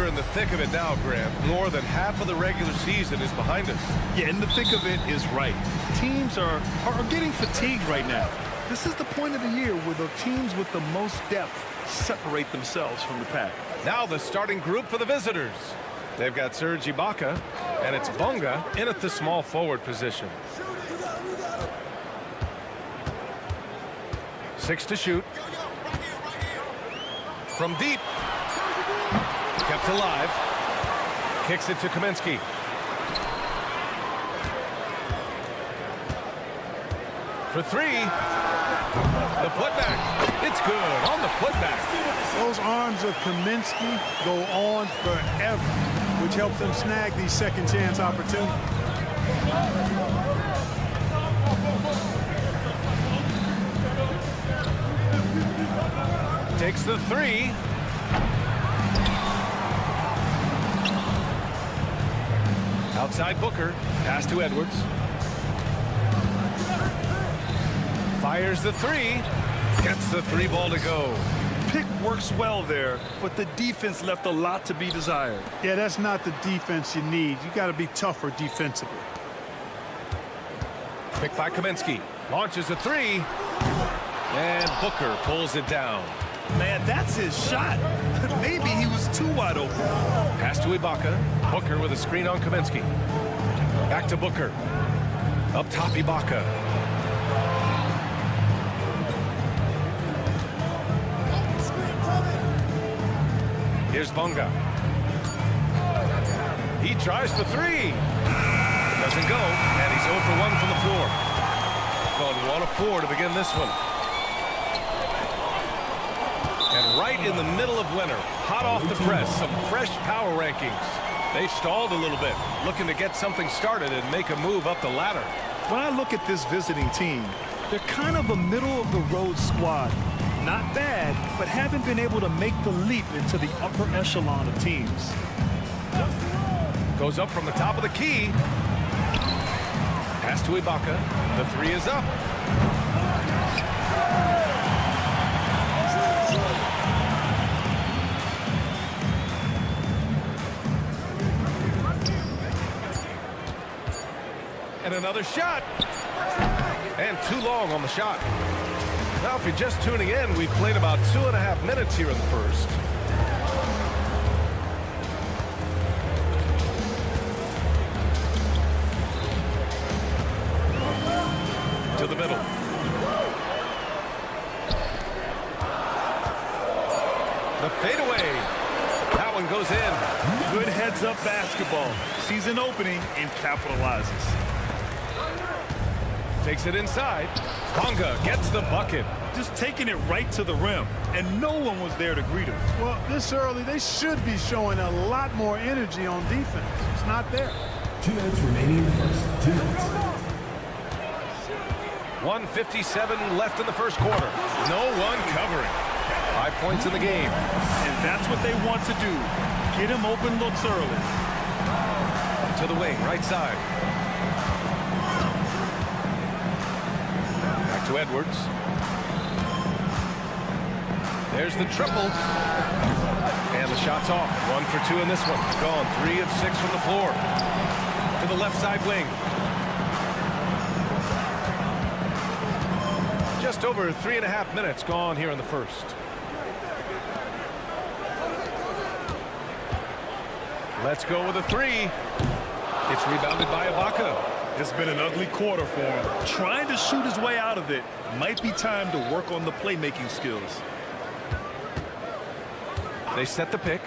We're in the thick of it now, Grant. More than half of the regular season is behind us. Yeah, in the thick of it is right. Teams are getting fatigued right now. This is the point of the year where the teams with the most depth separate themselves from the pack. Now the starting group for the visitors. They've got Serge Ibaka, and it's Bonga in at the small forward position. 6 to shoot. From deep. Kept alive. Kicks it to Kaminsky. For 3. The putback. It's good on the putback. Those arms of Kaminsky go on forever, which helps them snag these second chance opportunities. Takes the 3. Outside Booker. Pass to Edwards. Fires the 3. Gets the 3 ball to go. Pick works well there, but the defense left a lot to be desired. Yeah, that's not the defense you need. You got to be tougher defensively. Pick by Kaminsky. Launches a 3. And Booker pulls it down. Man, that's his shot. Maybe he was too wide open. Pass to Ibaka. Booker with a screen on Kaminsky. Back to Booker. Up top, Ibaka. Here's Bonga. He tries for 3. Doesn't go, and he's 0 for 1 from the floor. Gone 1 of 4 to begin this one. And right in the middle of winter, hot off the press, some fresh power rankings. They've stalled a little bit, looking to get something started and make a move up the ladder. When I look at this visiting team, they're kind of a middle-of-the-road squad. Not bad, but haven't been able to make the leap into the upper echelon of teams. Goes up from the top of the key. Pass to Ibaka. The 3 is up. And another shot. And too long on the shot. Now, if you're just tuning in, we've played about 2.5 minutes here in the first. To the middle. The fadeaway. That one goes in. Good heads-up basketball. Sees an opening and capitalizes. Takes it inside. Bonga gets the bucket. Just taking it right to the rim, and no one was there to greet him. Well, this early, they should be showing a lot more energy on defense. It's not there. 2 minutes remaining in the first. 2 minutes. 1:57 left in the first quarter. No one covering. 5 points in the game. And that's what they want to do. Get him open looks early. To the wing, right side. Back to Edwards. There's the triple. And the shot's off. 1 for 2 in this one. Gone 3 of 6 from the floor. To the left side wing. Just over 3.5 minutes gone here in the first. Let's go with a 3. It's rebounded by Ibaka. It's been an ugly quarter for him. Trying to shoot his way out of it. Might be time to work on the playmaking skills. They set the pick.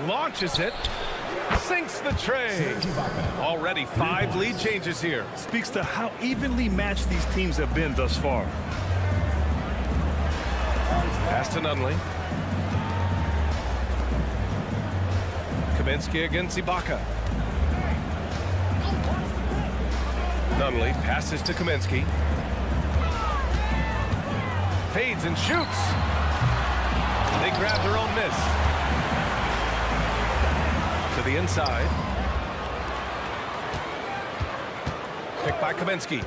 Launches it. Sinks the tray. Already 5 lead changes here. Speaks to how evenly matched these teams have been thus far. Pass to Nunley. Kaminsky against Ibaka. Nunley passes to Kaminsky. Fades and shoots. They grab their own miss. To the inside. Picked by Kaminsky.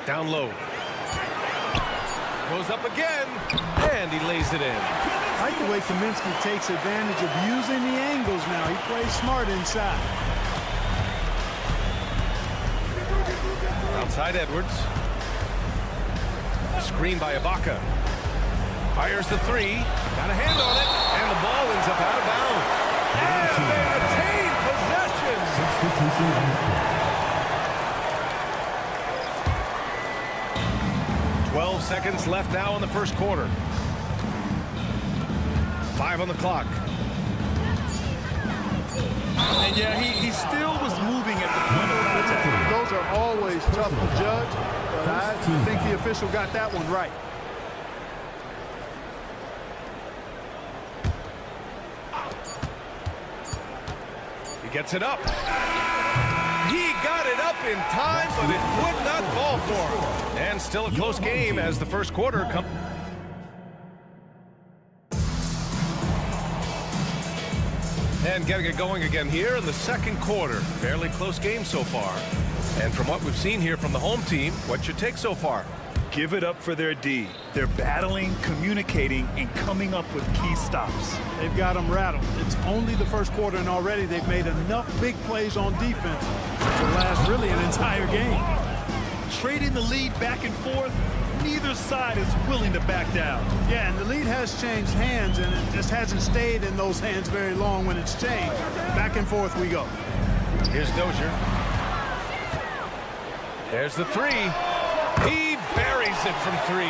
Down low. Goes up again, and he lays it in. I like the way Kaminsky takes advantage of using the angles now. He plays smart inside. Outside Edwards. Screen by Ibaka. Fires the three. Got a hand on it. And the ball ends up out of bounds. And they retain possession. Substitution. 12 seconds left now in the first quarter. 5 on the clock. And yeah, he still was moving at the point of contact. Those are always tough to judge, but I think the official got that one right. He gets it up. He got it up in time, but it would not fall for him. And still a close game as the first quarter comes. And getting it going again here in the second quarter. Fairly close game so far. And from what we've seen here from the home team, what's your take so far? Give it up for their D. They're battling, communicating, and coming up with key stops. They've got them rattled. It's only the first quarter, and already they've made enough big plays on defense to last really an entire game. Trading the lead back and forth, neither side is willing to back down. Yeah, and the lead has changed hands, and it just hasn't stayed in those hands very long when it's changed. Back and forth we go. Here's Dozier. There's the three. He buries it from 3.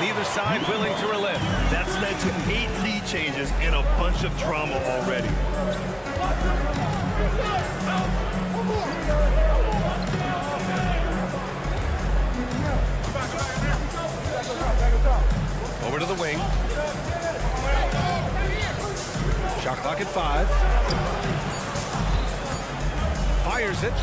Neither side willing to relent. That's led to 8 lead changes and a bunch of drama already. Over to the wing. Shot clock at 5. Fires it.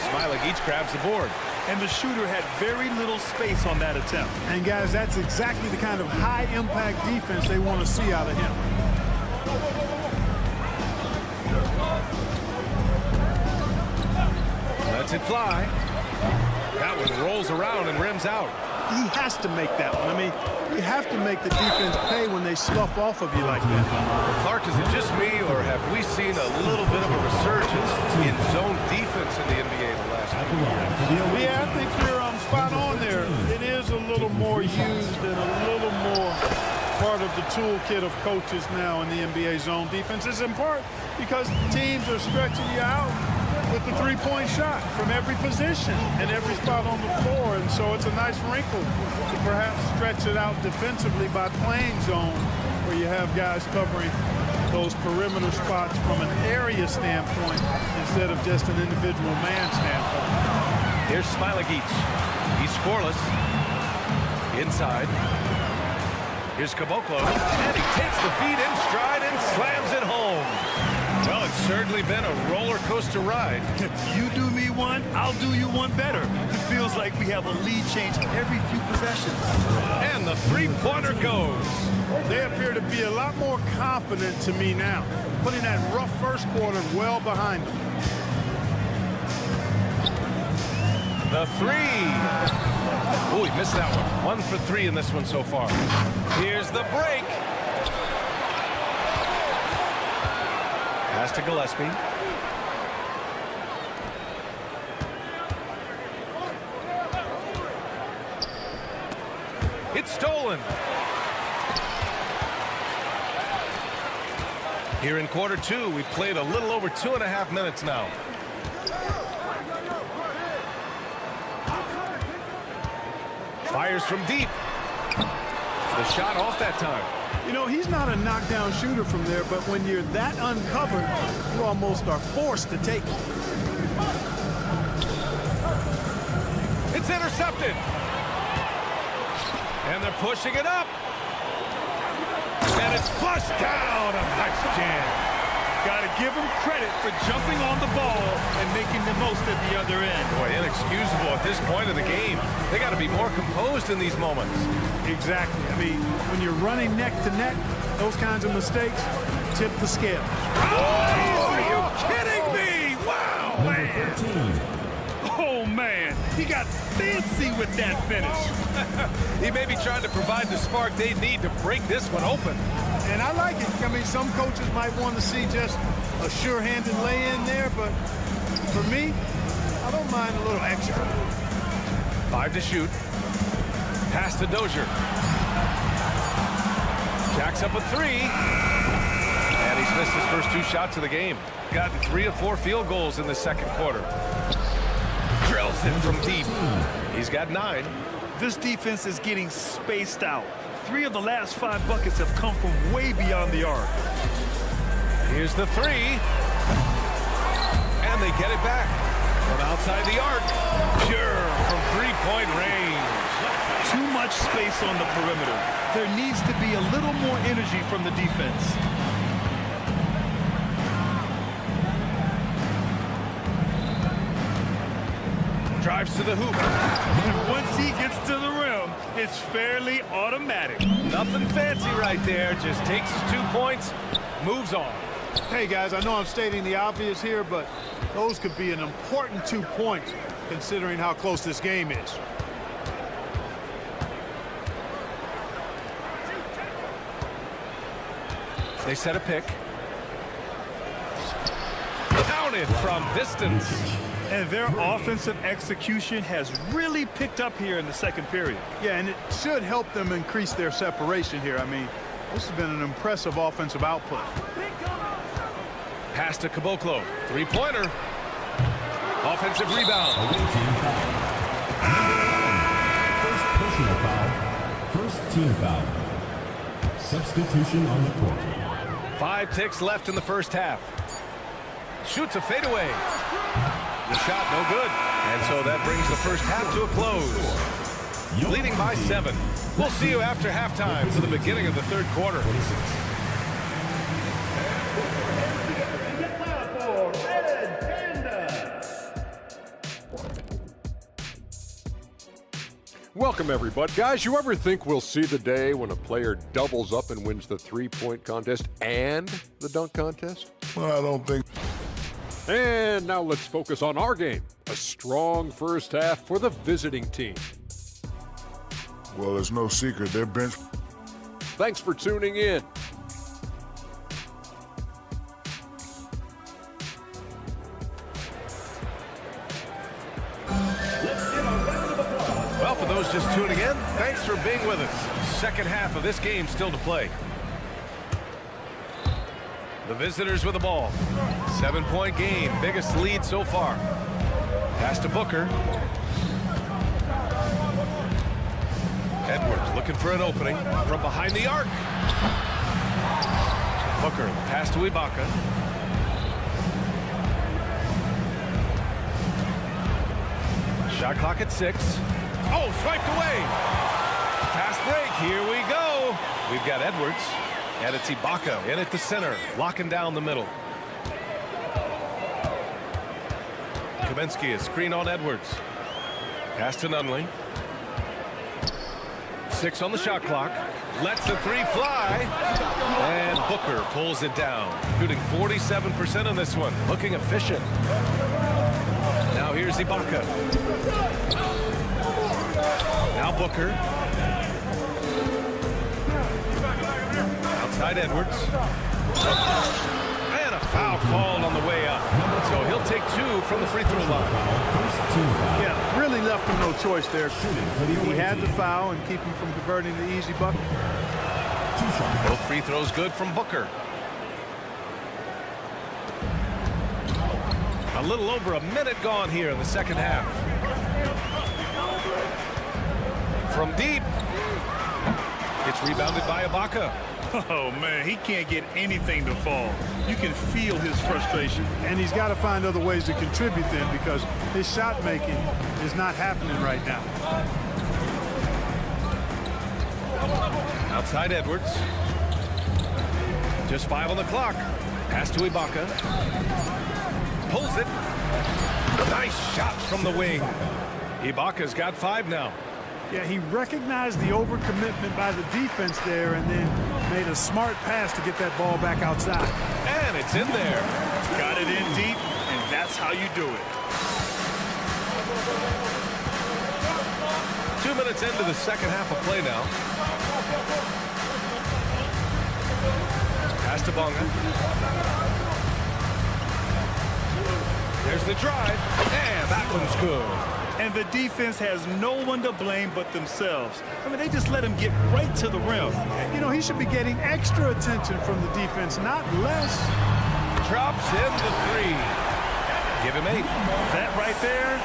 Smiley each grabs the board. And the shooter had very little space on that attempt. And guys, that's exactly the kind of high-impact defense they want to see out of him. Lets it fly. That one rolls around and rims out. He has to make that one. I mean, you have to make the defense pay when they slough off of you like that. Clark, is it just me, or have we seen a little bit of a resurgence in zone defense in the NBA the last few years? Yeah, I think you're spot on there. It is a little more used and a little more part of the toolkit of coaches now in the NBA zone defense. It's in part because teams are stretching you out with the three-point shot from every position and every spot on the floor. And so it's a nice wrinkle to perhaps stretch it out defensively by playing zone, where you have guys covering those perimeter spots from an area standpoint instead of just an individual man standpoint. Here's Smiley. He's scoreless. Inside. Here's Caboclo. And he takes the feed in stride and slams it home. Well, it's certainly been a roller coaster ride. You do me one, I'll do you one better. It feels like we have a lead change every few possessions. And the three-pointer goes. They appear to be a lot more confident to me now, putting that rough first quarter well behind them. The three. Oh, he missed that one. 1 for 3 in this one so far. Here's the break. Pass to Gillespie. It's stolen. Here in quarter 2, we've played a little over 2.5 minutes now. Fires from deep. The shot off that time. You know, he's not a knockdown shooter from there, but when you're that uncovered, you almost are forced to take it. It's intercepted. And they're pushing it up. And it's flushed down. A nice jam. Got to give him credit for jumping on the ball and making the most at the other end. Boy, inexcusable at this point of the game. They got to be more composed in these moments. Exactly. I mean, when you're running neck to neck, those kinds of mistakes tip the scale. Oh, are you kidding me? Wow, man. Oh, man. He got fancy with that finish. He may be trying to provide the spark they need to break this one open. And I like it. I mean, some coaches might want to see just a sure-handed lay-in there, but for me, I don't mind a little extra. 5 to shoot. Pass to Dozier. Jacks up a 3. And he's missed his first 2 shots of the game. Gotten 3 of 4 field goals in the second quarter. Drills it from deep. He's got 9. This defense is getting spaced out. 3 of the last 5 buckets have come from way beyond the arc. Here's the 3. And they get it back. From outside the arc. Pure from 3-point range. Too much space on the perimeter. There needs to be a little more energy from the defense. Drives to the hoop. And once he gets to the rim, it's fairly automatic. Nothing fancy right there. Just takes his 2 points, moves on. Hey, guys, I know I'm stating the obvious here, but those could be an important 2 points considering how close this game is. They set a pick. Counted from distance. And their offensive execution has really picked up here in the second period. Yeah, and it should help them increase their separation here. I mean, this has been an impressive offensive output. Pass to Caboclo. 3-pointer. Offensive rebound. Away team foul. First personal foul. First team foul. Substitution on the court. 5 ticks left in the first half. Shoots a fadeaway. The shot no good. And so that brings the first half to a close. Leading by 7. We'll see you after halftime for the beginning of the third quarter. Welcome, everybody. Guys, you ever think we'll see the day when a player doubles up and wins the three-point contest and the dunk contest? Well, I don't think. And now let's focus on our game. A strong first half for the visiting team. Well, it's no secret. Their bench. Thanks for tuning in. Well, for those just tuning in, thanks for being with us. Second half of this game still to play. The visitors with the ball. 7-point game, biggest lead so far. Pass to Booker. Edwards looking for an opening from behind the arc. Booker, pass to Ibaka. Shot clock at 6. Oh, swiped away. Fast break, here we go. We've got Edwards, and it's Ibaka in at the center, locking down the middle. Kaminsky, a screen on Edwards. Pass to Nunley. 6 on the shot clock. Lets the 3 fly. And Booker pulls it down. Shooting 47% on this one. Looking efficient. Now here's Ibaka. Now Booker. Outside Edwards. And a foul called on the way up. So he'll take 2 from the free throw line. Yeah, really left him no choice there. He had the foul and keep him from converting the easy bucket. Both free throws good from Booker. A little over a minute gone here in the second half. From deep. It's rebounded by Ibaka. Oh, man, he can't get anything to fall. You can feel his frustration. And he's got to find other ways to contribute then because his shot making is not happening right now. Outside Edwards. Just 5 on the clock. Pass to Ibaka. Pulls it. Nice shots from the wing. Ibaka's got 5 now. Yeah, he recognized the overcommitment by the defense there and then made a smart pass to get that ball back outside. And it's in there. Got it in deep, and that's how you do it. minutes into the second half of play now. Pass to Bonga. There's the drive, and that one's good. And the defense has no one to blame but themselves. I mean, they just let him get right to the rim. You know, he should be getting extra attention from the defense, not less. Drops in the three. Give him 8. That right there,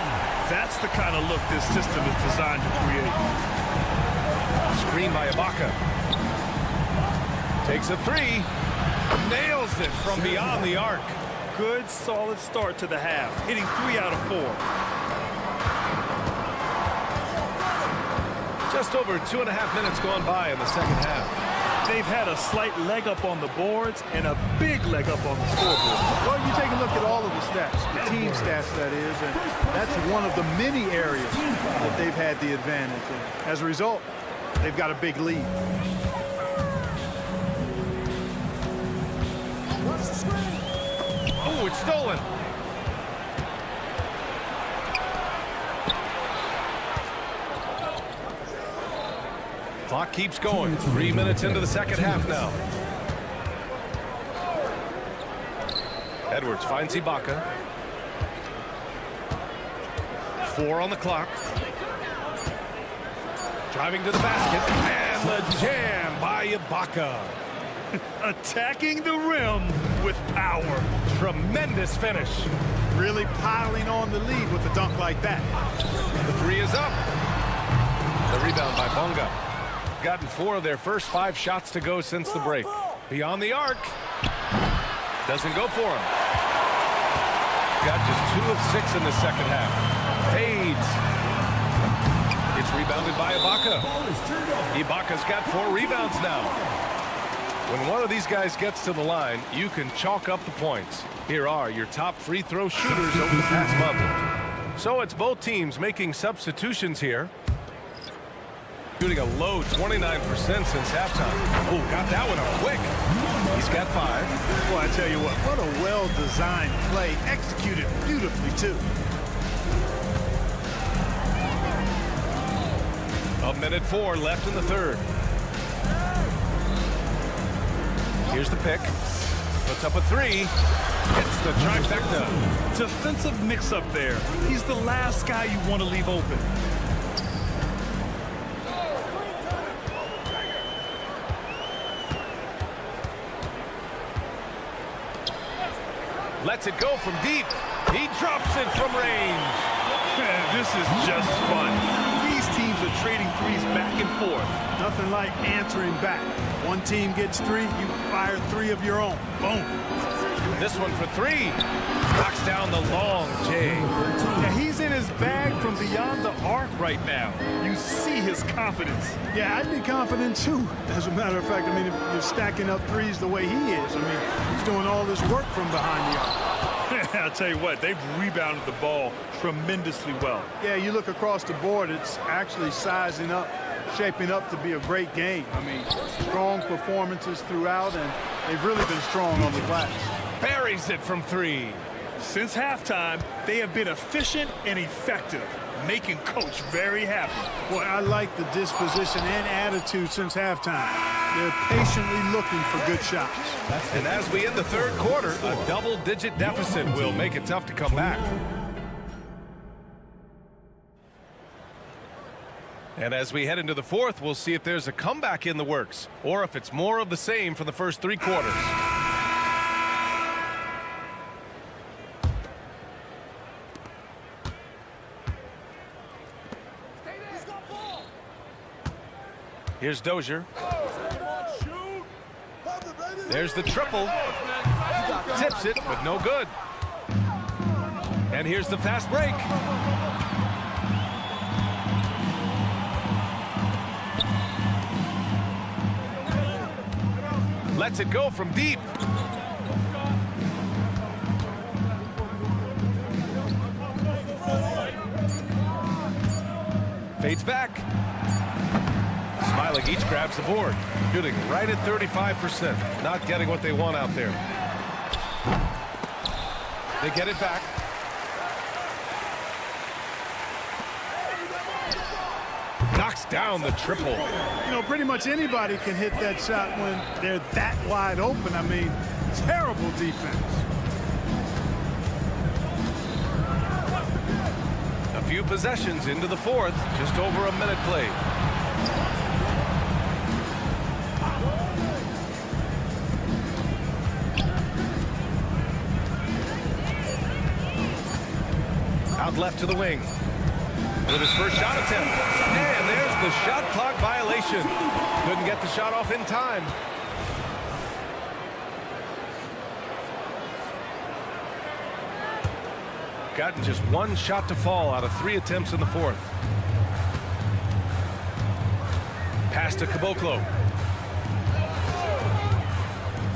that's the kind of look this system is designed to create. Screen by Ibaka. Takes a 3. Nails it from beyond the arc. Good, solid start to the half, hitting 3 out of 4. Just over 2.5 minutes gone by in the second half. They've had a slight leg up on the boards and a big leg up on the scoreboard. Well, you take a look at all of the stats, the team stats, that is, and that's one of the many areas that they've had the advantage. And as a result, they've got a big lead. Oh, it's stolen. Clock keeps going. 3 minutes into the second half now. Edwards finds Ibaka. 4 on the clock. Driving to the basket. And the jam by Ibaka. Attacking the rim with power. Tremendous finish. Really piling on the lead with a dunk like that. The 3 is up. The rebound by Bonga. Gotten 4 of their first 5 shots to go since the break. Beyond the arc. Doesn't go for him. Got just 2 of 6 in the second half. Fades. It's rebounded by Ibaka. Ibaka's got 4 rebounds now. When one of these guys gets to the line, you can chalk up the points. Here are your top free throw shooters over the past month. So it's both teams making substitutions here. Shooting a low 29% since halftime. Oh, got that one up quick. He's got 5. Boy, I tell you what a well-designed play, executed beautifully, too. A minute 4 left in the third. Here's the pick. Puts up a 3. Hits the trifecta. Defensive mix-up there. He's the last guy you want to leave open. Lets it go from deep. He drops it from range. Man, this is just fun. These teams are trading threes back and forth. Nothing like answering back. One team gets 3, you fire 3 of your own. Boom. This one for 3. Knocks down the long J. Yeah, he's in his bag from beyond the arc right now. You see his confidence. Yeah, I'd be confident too. As a matter of fact, I mean, if you're stacking up 3s the way he is, I mean, he's doing all this work from behind the arc. I'll tell you what, they've rebounded the ball tremendously well. Yeah, you look across the board, it's actually sizing up, shaping up to be a great game. I mean, strong performances throughout, and they've really been strong on the glass. Buries it from 3. Since halftime, they have been efficient and effective, making Coach very happy. Boy, I like the disposition and attitude since halftime. They're patiently looking for good shots. And as we end the third quarter, a double-digit deficit will make it tough to come back. And as we head into the fourth, we'll see if there's a comeback in the works, or if it's more of the same for the first 3 quarters. Here's Dozier. There's the triple. Tips it, but no good. And here's the fast break. Lets it go from deep. Fades back. Smiling each grabs the board. Shooting right at 35%. Not getting what they want out there. They get it back. Knocks down the triple. You know, pretty much anybody can hit that shot when they're that wide open. I mean, terrible defense. A few possessions into the fourth, just over a minute played. Out left to the wing with his first shot attempt. And there's the shot clock violation. Couldn't get the shot off in time. Gotten just one shot to fall out of 3 attempts in the fourth. Pass to Caboclo.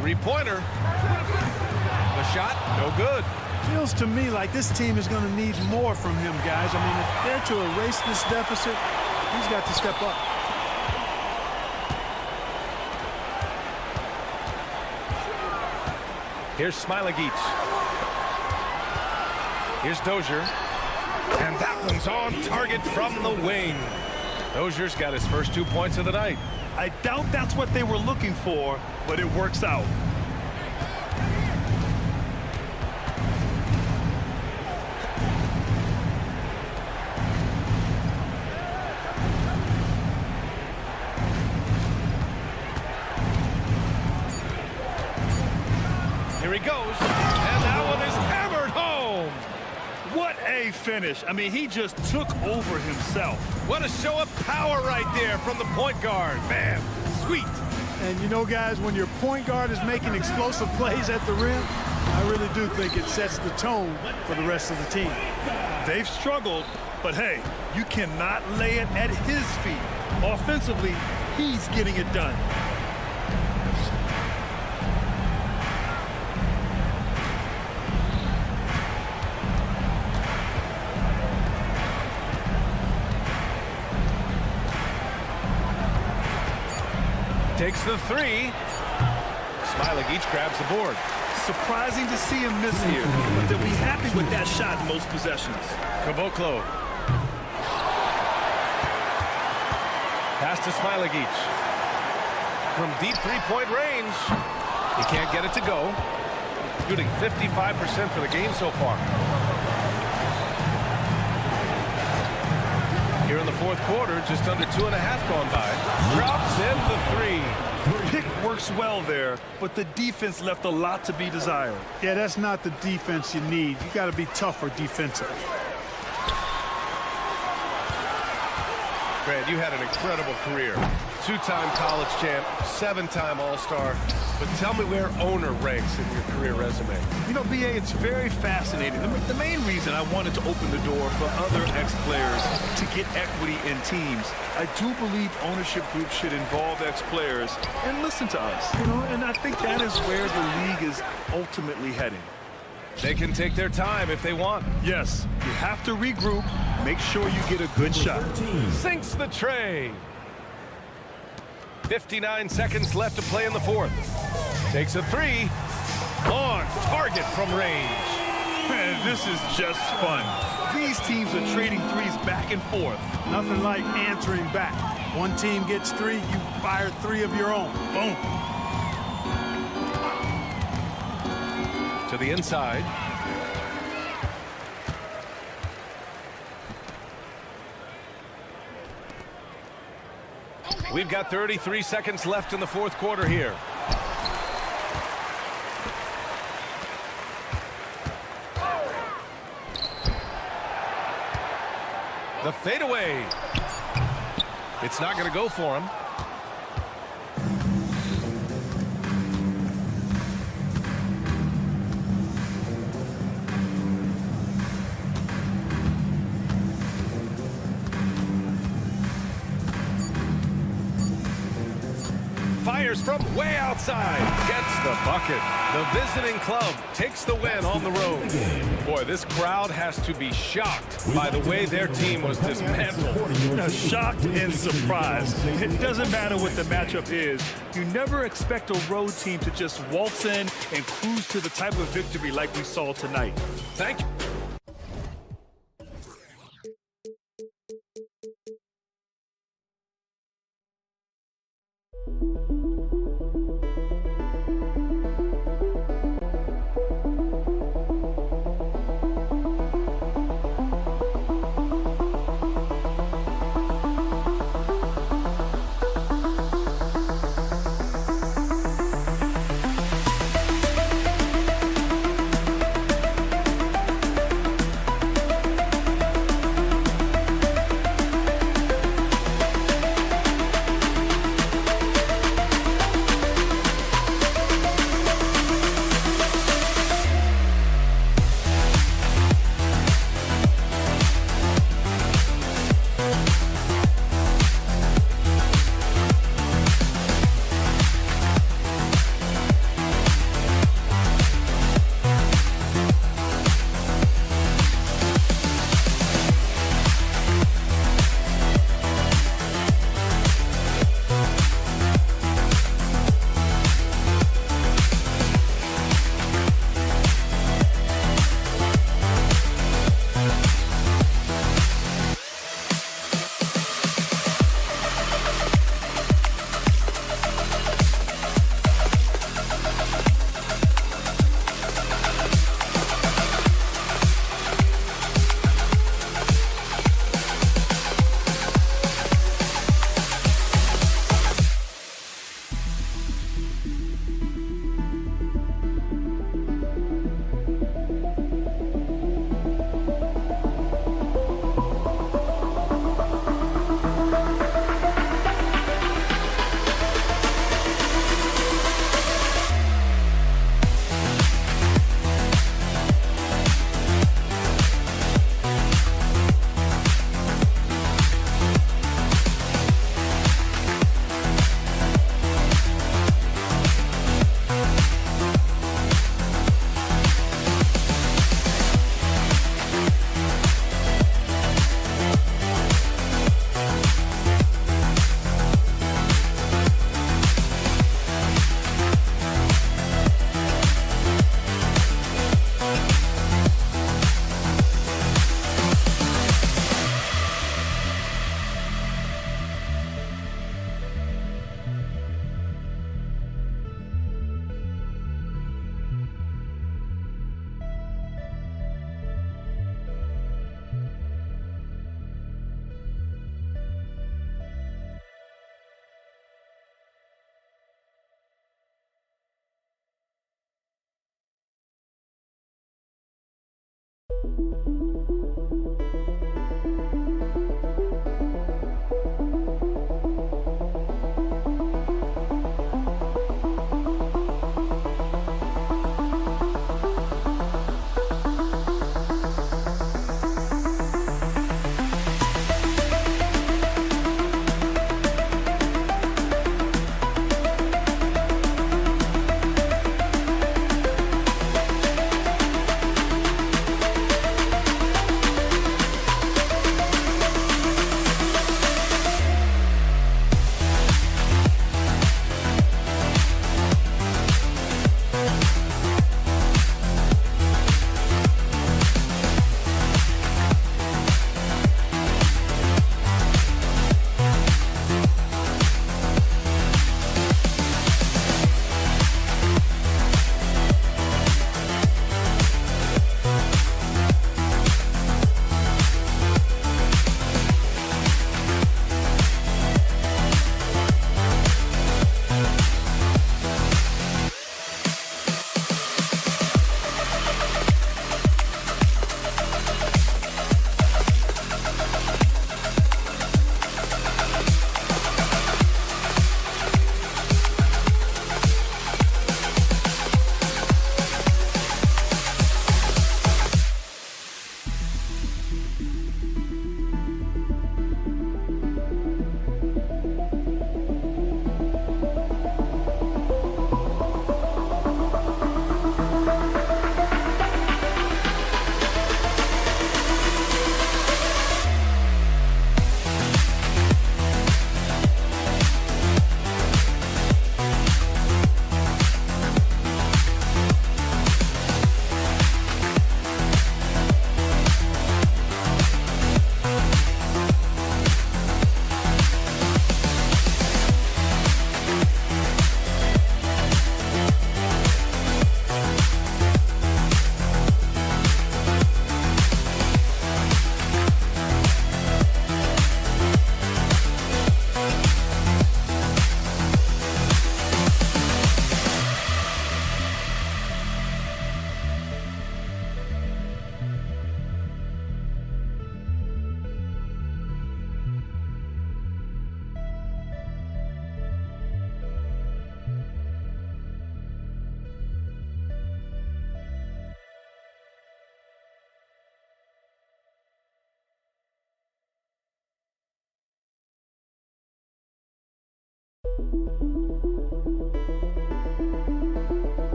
Three-pointer. The shot, no good. Feels to me like this team is going to need more from him, guys. I mean, if they're to erase this deficit, he's got to step up. Here's Smilagic. Here's Dozier. And that one's on target from the wing. Dozier's got his first 2 points of the night. I doubt that's what they were looking for, but it works out. Here he goes, and that one is hammered home. What a finish. I mean, he just took over himself. What a show of power right there from the point guard. Man, sweet. And you know, guys, when your point guard is making explosive plays at the rim, I really do think it sets the tone for the rest of the team. They've struggled, but hey, you cannot lay it at his feet. Offensively, he's getting it done. Takes the three. Smilagic grabs the board. Surprising to see him miss here, but they'll be happy with that shot in most possessions. Caboclo. Pass to Smilagic. From deep three-point range. He can't get it to go. Shooting 55% for the game so far. Here in the fourth quarter, just under 2.5 gone by. Drops in the three. Pick works well there, but the defense left a lot to be desired. Yeah, that's not the defense you need. You got to be tougher defensively. Grant, you had an incredible career. 2-time college champ, 7-time All-Star. But tell me where owner ranks in your career resume. You know, BA, it's very fascinating. The main reason I wanted to open the door for other ex-players to get equity in teams. I do believe ownership groups should involve ex-players and listen to us. You know, and I think that is where the league is ultimately heading. They can take their time if they want. Yes, you have to regroup, make sure you get a good shot. Sinks the tray. 59 seconds left to play in the fourth. Takes a three. On target from range. Man, this is just fun. These teams are trading threes back and forth. Nothing like answering back. One team gets 3, you fire 3 of your own. Boom. To the inside. We've got 33 seconds left in the fourth quarter here. The fadeaway. It's not going to go for him. Fires from way outside. Gets the bucket. The visiting club takes the win on the road. Boy, this crowd has to be shocked by the way their team was dismantled. Shocked and surprised. It doesn't matter what the matchup is. You never expect a road team to just waltz in and cruise to the type of victory like we saw tonight. Thank you.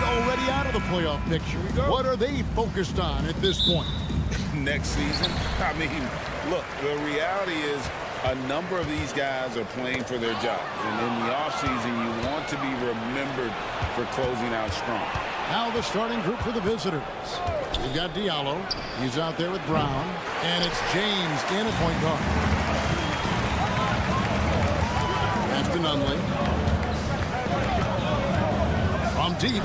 Already out of the playoff picture. What are they focused on at this point? Next season? I mean, look, the reality is a number of these guys are playing for their jobs. And in the offseason, you want to be remembered for closing out strong. Now the starting group for the visitors. You've got Diallo. He's out there with Brown. And it's James in at point guard. That's to Nunley. From deep.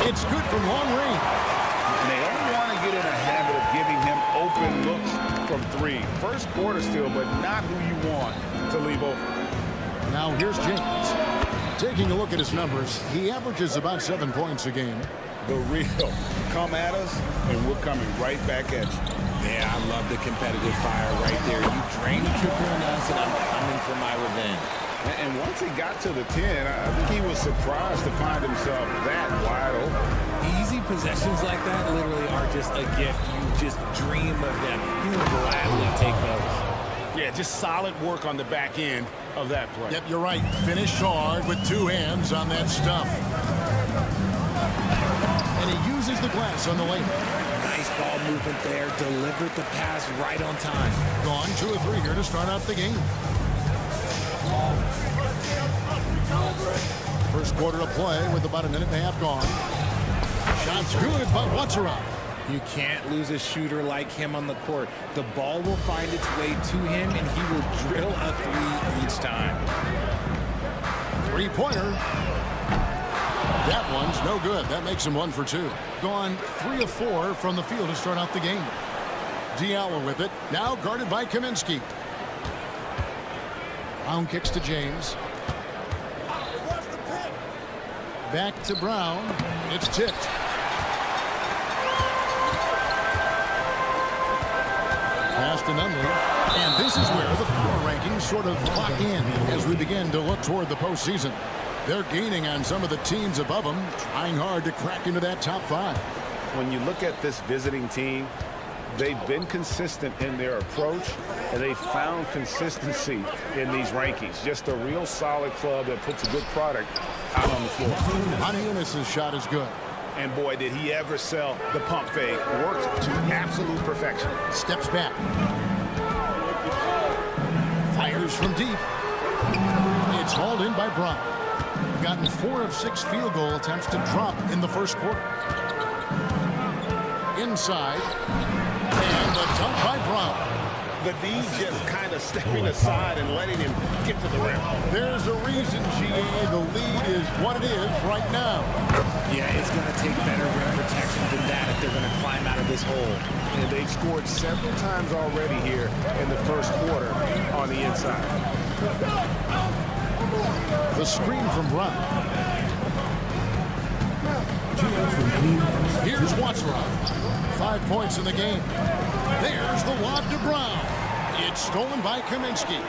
It's good from long range. And they don't want to get in a habit of giving him open looks from three. First quarter still, but not who you want to leave open. Now here's James. Taking a look at his numbers, he averages about 7 points a game. The real. Come at us, and we're coming right back at you. Yeah, I love the competitive fire right there. You drained the triple on us, and I'm coming for my revenge. And once he got to the 10, I think he was surprised to find himself that wide open. Easy possessions like that literally are just a gift. You just dream of them. You would gladly take those. Yeah, just solid work on the back end of that play. Yep, you're right. Finished hard with 2 hands on that stuff. And he uses the glass on the lane. Nice ball movement there. Delivered the pass right on time. Gone 2 of 3 here to start out the game. First quarter of play with about a minute and a half gone. Shot's good, but what's around? You can't lose a shooter like him on the court. The ball will find its way to him, and he will drill a 3 each time. 3-pointer. That one's no good. That makes him 1 for 2. Gone 3 of 4 from the field to start out the game. Diallo with it. Now guarded by Kaminsky. Brown kicks to James. Back to Brown. It's tipped. Pass to Nunley. And this is where the power rankings sort of lock in as we begin to look toward the postseason. They're gaining on some of the teams above them, trying hard to crack into that top 5. When you look at this visiting team, they've been consistent in their approach, and they've found consistency in these rankings. Just a real solid club that puts a good product out on the floor. Hanianis' shot is good. And boy, did he ever sell the pump fake. Worked to absolute perfection. Steps back. Fires from deep. It's hauled in by Brown. Gotten 4 of 6 field goal attempts to drop in the first quarter. Inside. And the dunk by Brown. The D just kind of stepping aside and letting him get to the rim. There's a reason, GA, the lead is what it is right now. Yeah, it's going to take better rim protection than that if they're going to climb out of this hole. And they've scored several times already here in the first quarter on the inside. The screen from Brown. Here's Watsarov. 5 points in the game. There's the lob to Brown. It's stolen by Kaminsky.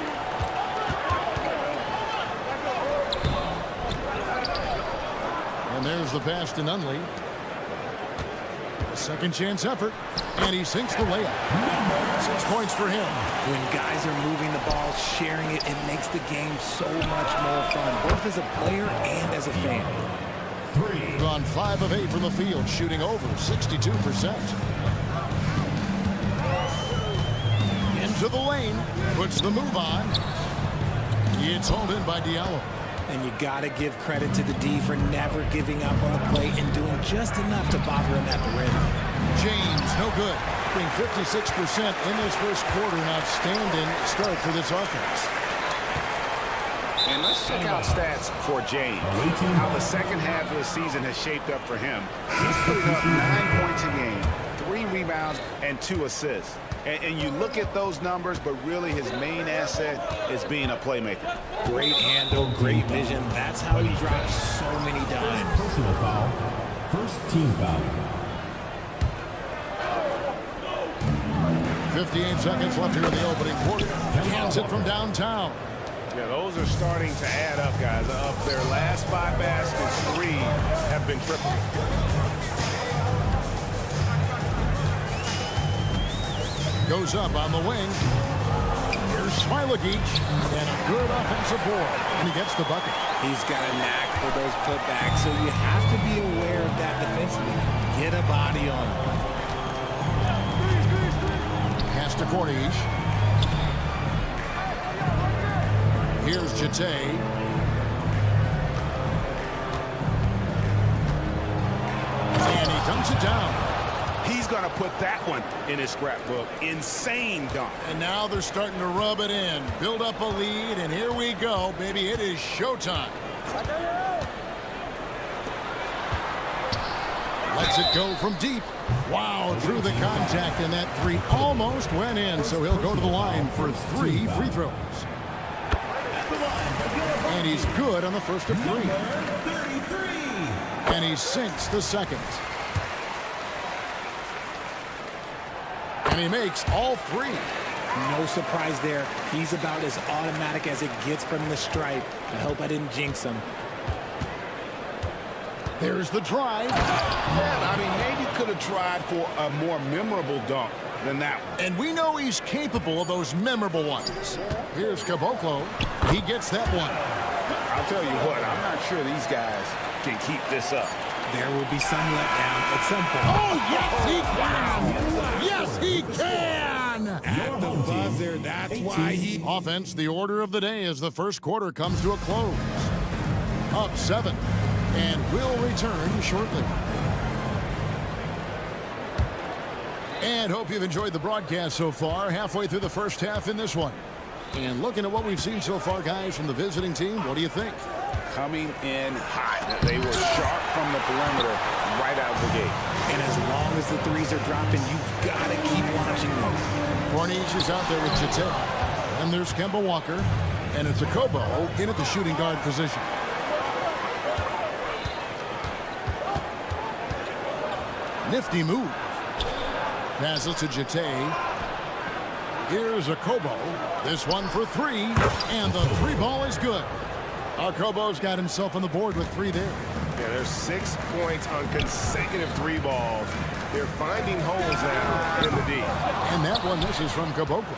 And there's the pass to Nunley. A second chance effort. And he sinks the layup. 6 points for him. When guys are moving the ball, sharing it, it makes the game so much more fun, both as a player and as a fan. Gone 5 of 8 from the field, shooting over 62%. Into the lane, puts the move on. It's hauled in by Diallo. And you got to give credit to the D for never giving up on the play and doing just enough to bother him at the rim. James, no good. Being 56% in this first quarter, an outstanding start for this offense. And let's check out stats for James. How the second half of the season has shaped up for him. He's putting up 9 points a game, 3 rebounds, and 2 assists. And you look at those numbers, but really his main asset is being a playmaker. Great handle, great vision. That's how he drops so many dimes. Personal foul. First team foul. 58 seconds left here in the opening quarter. Hands it from downtown. Yeah, those are starting to add up, guys. Of their last 5 baskets, 3 have been triple. Goes up on the wing. Here's Smilagic, and a good offensive board, and he gets the bucket. He's got a knack for those putbacks, so you have to be aware of that defensively. Get a body on him. Pass to Cornish. Here's Jete. And he dunks it down. He's going to put that one in his scrapbook. Insane dunk. And now they're starting to rub it in. Build up a lead, and here we go, baby. It is showtime. Lets it go from deep. Wow, through the contact, and that 3 almost went in, so he'll go to the line for 3 free throws. And he's good on the first of 3. And he sinks the second. And he makes all 3. No surprise there. He's about as automatic as it gets from the stripe. I hope I didn't jinx him. There's the drive. Yeah, I mean, maybe could have tried for a more memorable dunk than that one. And we know he's capable of those memorable ones. Here's Caboclo. He gets that one. I'll tell you what, I'm not sure these guys can keep this up. There will be some letdown at some point. Oh, yes, he can! Yes, he can! At the buzzer, that's why he... Offense, the order of the day as the first quarter comes to a close. Up 7, and will return shortly. And hope you've enjoyed the broadcast so far, halfway through the first half in this one. And looking at what we've seen so far, guys, from the visiting team, what do you think? Coming in hot. They were sharp from the perimeter right out of the gate. And as long as the threes are dropping, you've got to keep watching them. Cornish is out there with Jete. And there's Kemba Walker. And it's a Kobo in at the shooting guard position. Nifty move. Passes to Jete. Here's a Kobo. This one for 3. And the 3 ball is good. Our Kobo's got himself on the board with 3 there. Yeah, there's 6 points on consecutive 3 balls. They're finding holes now in the D. And that one, this is from Caboclo.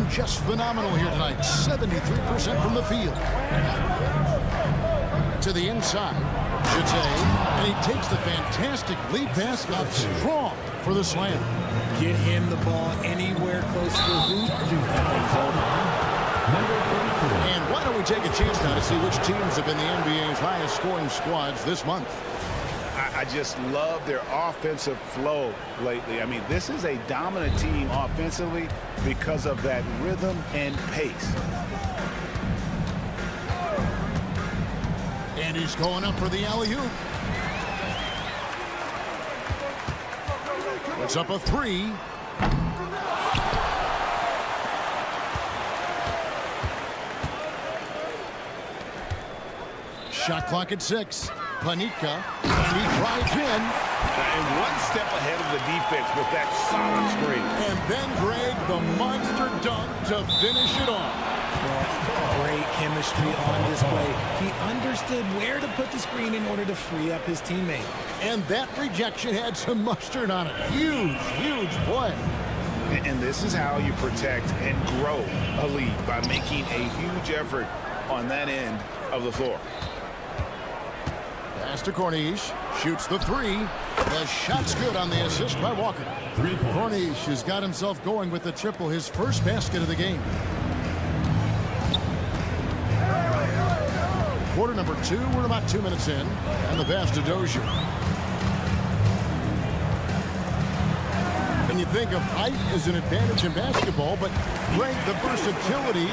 Just phenomenal here tonight. 73% from the field. To the inside. Jete. And he takes the fantastic lead pass up strong for the slam. Get him the ball anywhere close to the hoop. And why don't we take a chance now to see which teams have been the NBA's highest scoring squads this month? I just love their offensive flow lately. I mean, this is a dominant team offensively because of that rhythm and pace. And he's going up for the alley-oop. Puts up a three. Shot clock at 6. Panika, and he drives in. And one step ahead of the defense with that solid screen. And then Greg, the monster dunk to finish it off. Well, great chemistry on display. He understood where to put the screen in order to free up his teammate. And that rejection had some mustard on it. Huge, huge play. And this is how you protect and grow a lead, by making a huge effort on that end of the floor. Pass to Corniche. Shoots the three. The shot's good on the assist by Walker. Corniche has got himself going with the triple, his first basket of the game. Quarter number 2. We're about 2 minutes in. And the pass to Dozier. And you think of height as an advantage in basketball, but Greg, the versatility,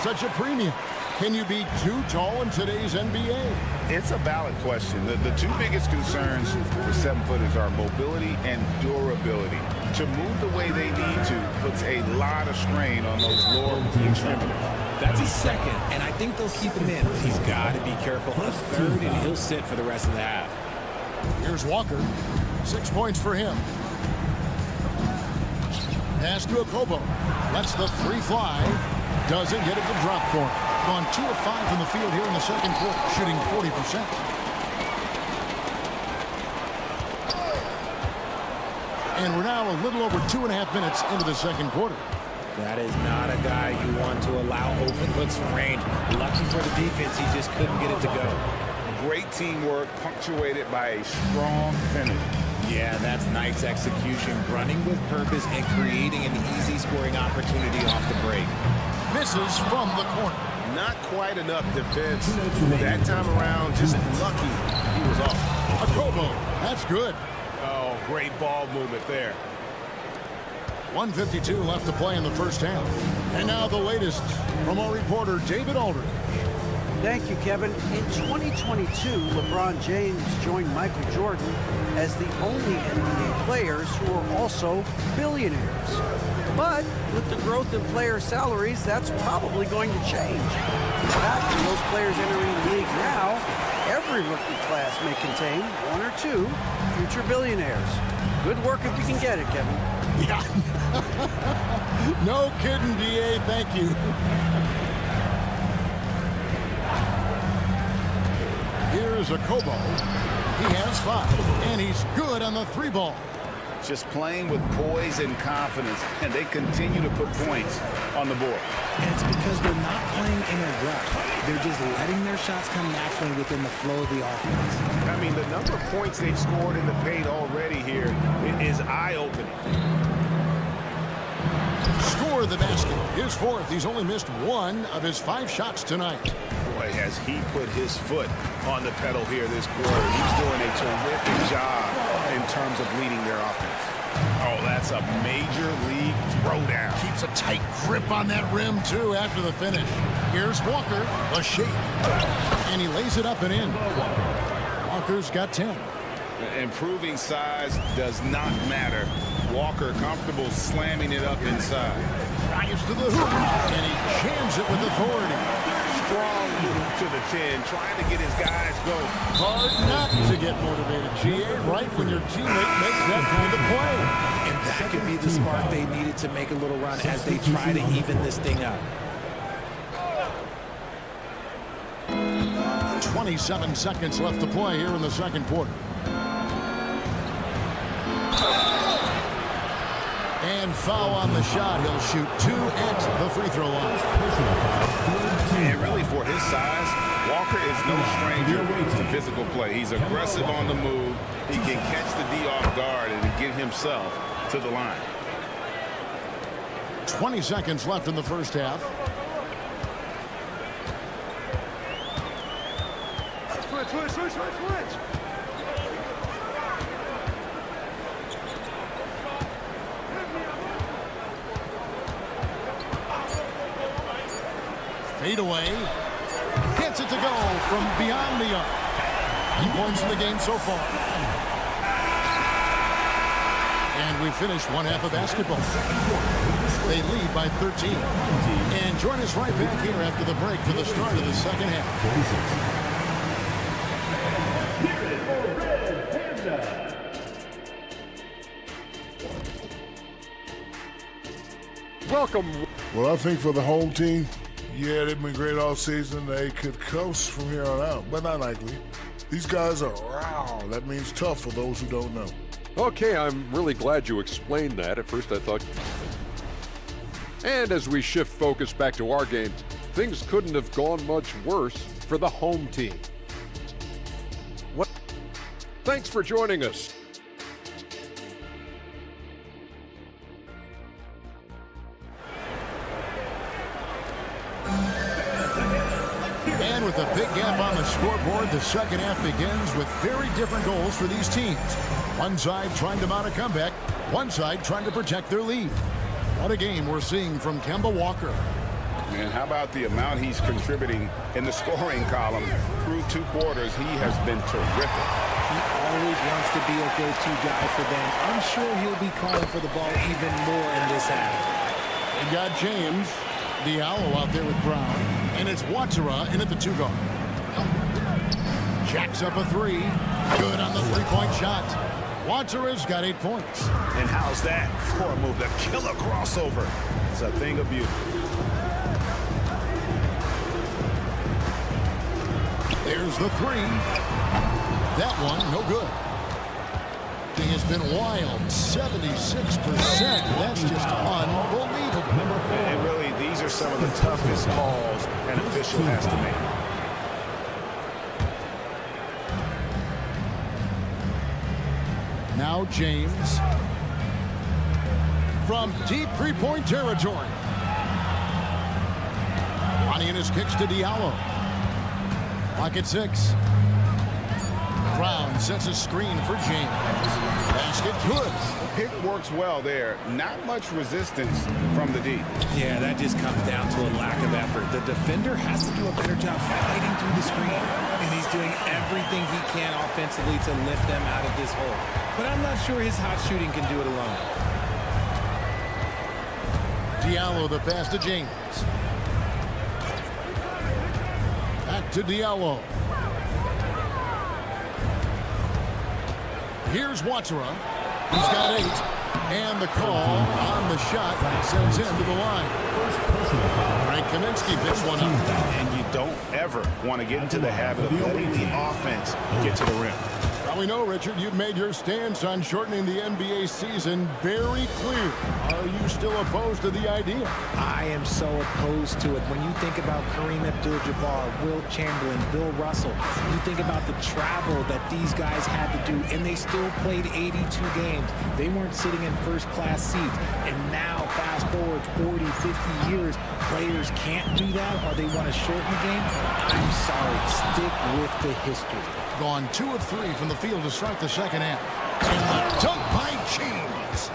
such a premium. Can you be too tall in today's NBA? It's a valid question. The two biggest concerns for 7-footers are mobility and durability. To move the way they need to puts a lot of strain on those lower extremities. That's a second, and I think they'll keep him in. He's got to be careful. A third, and he'll sit for the rest of the half. Here's Walker. 6 points for him. Pass to Okobo. Lets the three fly. Doesn't get it to drop for him. Gone 2 of 5 from the field here in the second quarter, shooting 40%. And we're now a little over 2.5 minutes into the second quarter. That is not a guy you want to allow open looks from range. Lucky for the defense, he just couldn't get it to go. Great teamwork punctuated by a strong finish. Yeah, that's nice execution, running with purpose and creating an easy scoring opportunity off the break. Misses from the corner. Not quite enough defense. That time around, just lucky he was off. Okobo, that's good. Oh, great ball movement there. 1:52 left to play in the first half. And now the latest from our reporter, David Aldridge. Thank you, Kevin. In 2022, LeBron James joined Michael Jordan as the only NBA players who are also billionaires. But with the growth in player salaries, that's probably going to change. In fact, for those players entering the league now, every rookie class may contain 1 or 2 future billionaires. Good work if you can get it, Kevin. Yeah. No kidding, DA. Thank you. Here's Okobo. He has 5, and he's good on the 3 ball. Just playing with poise and confidence, and they continue to put points on the board. And it's because they're not playing in a rush. They're just letting their shots come naturally within the flow of the offense. I mean, the number of points they've scored in the paint already here is eye-opening. Score the basket. His 4th. He's only missed 1 of his 5 shots tonight. Boy, has he put his foot on the pedal here this quarter. He's doing a terrific job in terms of leading their offense. Oh, that's a major league throwdown. Keeps a tight grip on that rim, too, after the finish. Here's Walker, a shake. And he lays it up and in. Walker's got 10. Improving size does not matter. Walker comfortable slamming it up inside. Drives to the hoop, and he jams it with authority. Strong move to the 10, trying to get his guys going. Hard not to get motivated, GA, right when your teammate makes that kind of play. And that could be the spark they needed to make a little run as they try to even this thing up. 27 seconds left to play here in the second quarter. And foul on the shot. He'll shoot 2 at the free throw line. And really, for his size, Walker is no stranger to physical play. He's aggressive on the move. He can catch the D off guard and get himself to the line. 20 seconds left in the first half. Fade away. Gets it to go from beyond the arc. 9 points in the game so far. And we finished one half of basketball. They lead by 13. And join us right back here after the break for the start of the second half. Welcome. Well, I think for the home team, yeah, they've been great all season. They could coast from here on out, but not likely. These guys are raw. That means tough for those who don't know. Okay, I'm really glad you explained that. At first I thought... And as we shift focus back to our game, things couldn't have gone much worse for the home team. What? Thanks for joining us. And with a big gap on the scoreboard, the second half begins with very different goals for these teams. One side trying to mount a comeback, one side trying to protect their lead. What a game we're seeing from Kemba Walker. Man, how about the amount he's contributing in the scoring column through 2 quarters? He has been terrific. He always wants to be a go-to guy for them. I'm sure he'll be calling for the ball even more in this half. They got James, Diallo out there with Brown, and it's Watsara in at the 2 guard. Jacks up a 3. Good on the 3-point shot. Watsara's got 8 points. And how's that for a move? The killer crossover. It's a thing of beauty. There's the 3. That one, no good. Thing has been wild. 76%. That's just unbelievable. And really, these are some of the toughest calls an official has to make. Now James. From deep 3-point territory. Ronnie and his kicks to Diallo. Lock at 6. Brown sets a screen for James. Basket good. The pick works well there. Not much resistance from the D. Yeah, that just comes down to a lack of effort. The defender has to do a better job fighting through the screen. And he's doing everything he can offensively to lift them out of this hole. But I'm not sure his hot shooting can do it alone. Diallo, the pass to James. Back to Diallo. Here's Watsara. He's got 8. And the call on the shot sends him to the line. Frank Kaminsky picks one up. And you don't ever want to get into the habit of letting the offense get to the rim. Well, we know, Richard, you've made your stance on shortening the NBA season very clear. Are you still opposed to the idea? I am so opposed to it. When you think about Kareem Abdul-Jabbar, Wilt Chamberlain, Bill Russell, you think about the travel that these guys had to do, and they still played 82 games. They weren't sitting in first-class seats. And now, fast forward 40, 50 years, players can't do that or they want to shorten the game. I'm sorry. Stick with the history. Gone 2 of 3 from the field to start the second half. And dunk by James.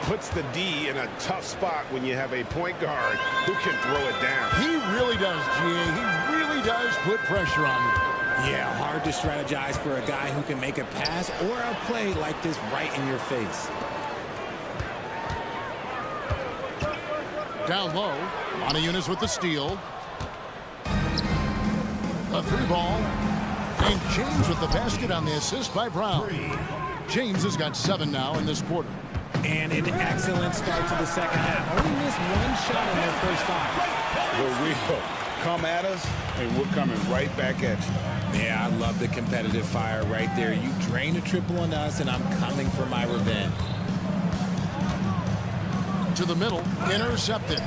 Puts the D in a tough spot when you have a point guard who can throw it down. He really does, GA. He really does put pressure on you. Yeah, hard to strategize for a guy who can make a pass or a play like this right in your face. Down low. Monteunice with the steal. A 3 ball. And James with the basket on the assist by Brown. James has got 7 now in this quarter. And an excellent start to the second half. Only missed 1 shot in their first 5. The wheel come at us, and we're coming right back at you. Yeah, I love the competitive fire right there. You drain a triple on us, and I'm coming for my revenge. To the middle, intercepted.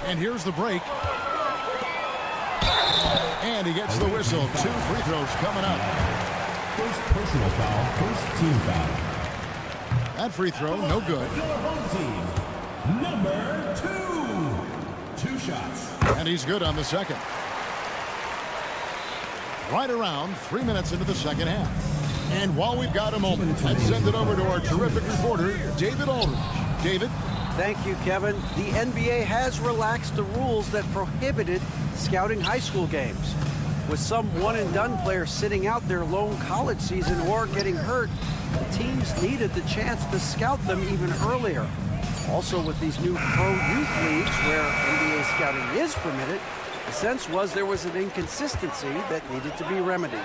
And here's the break. And he gets the whistle. 2 free throws coming up. First personal foul, first team foul. That free throw, no good. Your home team, number 2. 2 shots. And he's good on the second. Right around 3 minutes into the second half. And while we've got a moment, let's send it over to our terrific reporter, David Aldridge. David? Thank you, Kevin. The NBA has relaxed the rules that prohibited scouting high school games. With some one-and-done players sitting out their lone college season or getting hurt, the teams needed the chance to scout them even earlier. Also, with these new pro youth leagues where NBA scouting is permitted, the sense was there was an inconsistency that needed to be remedied.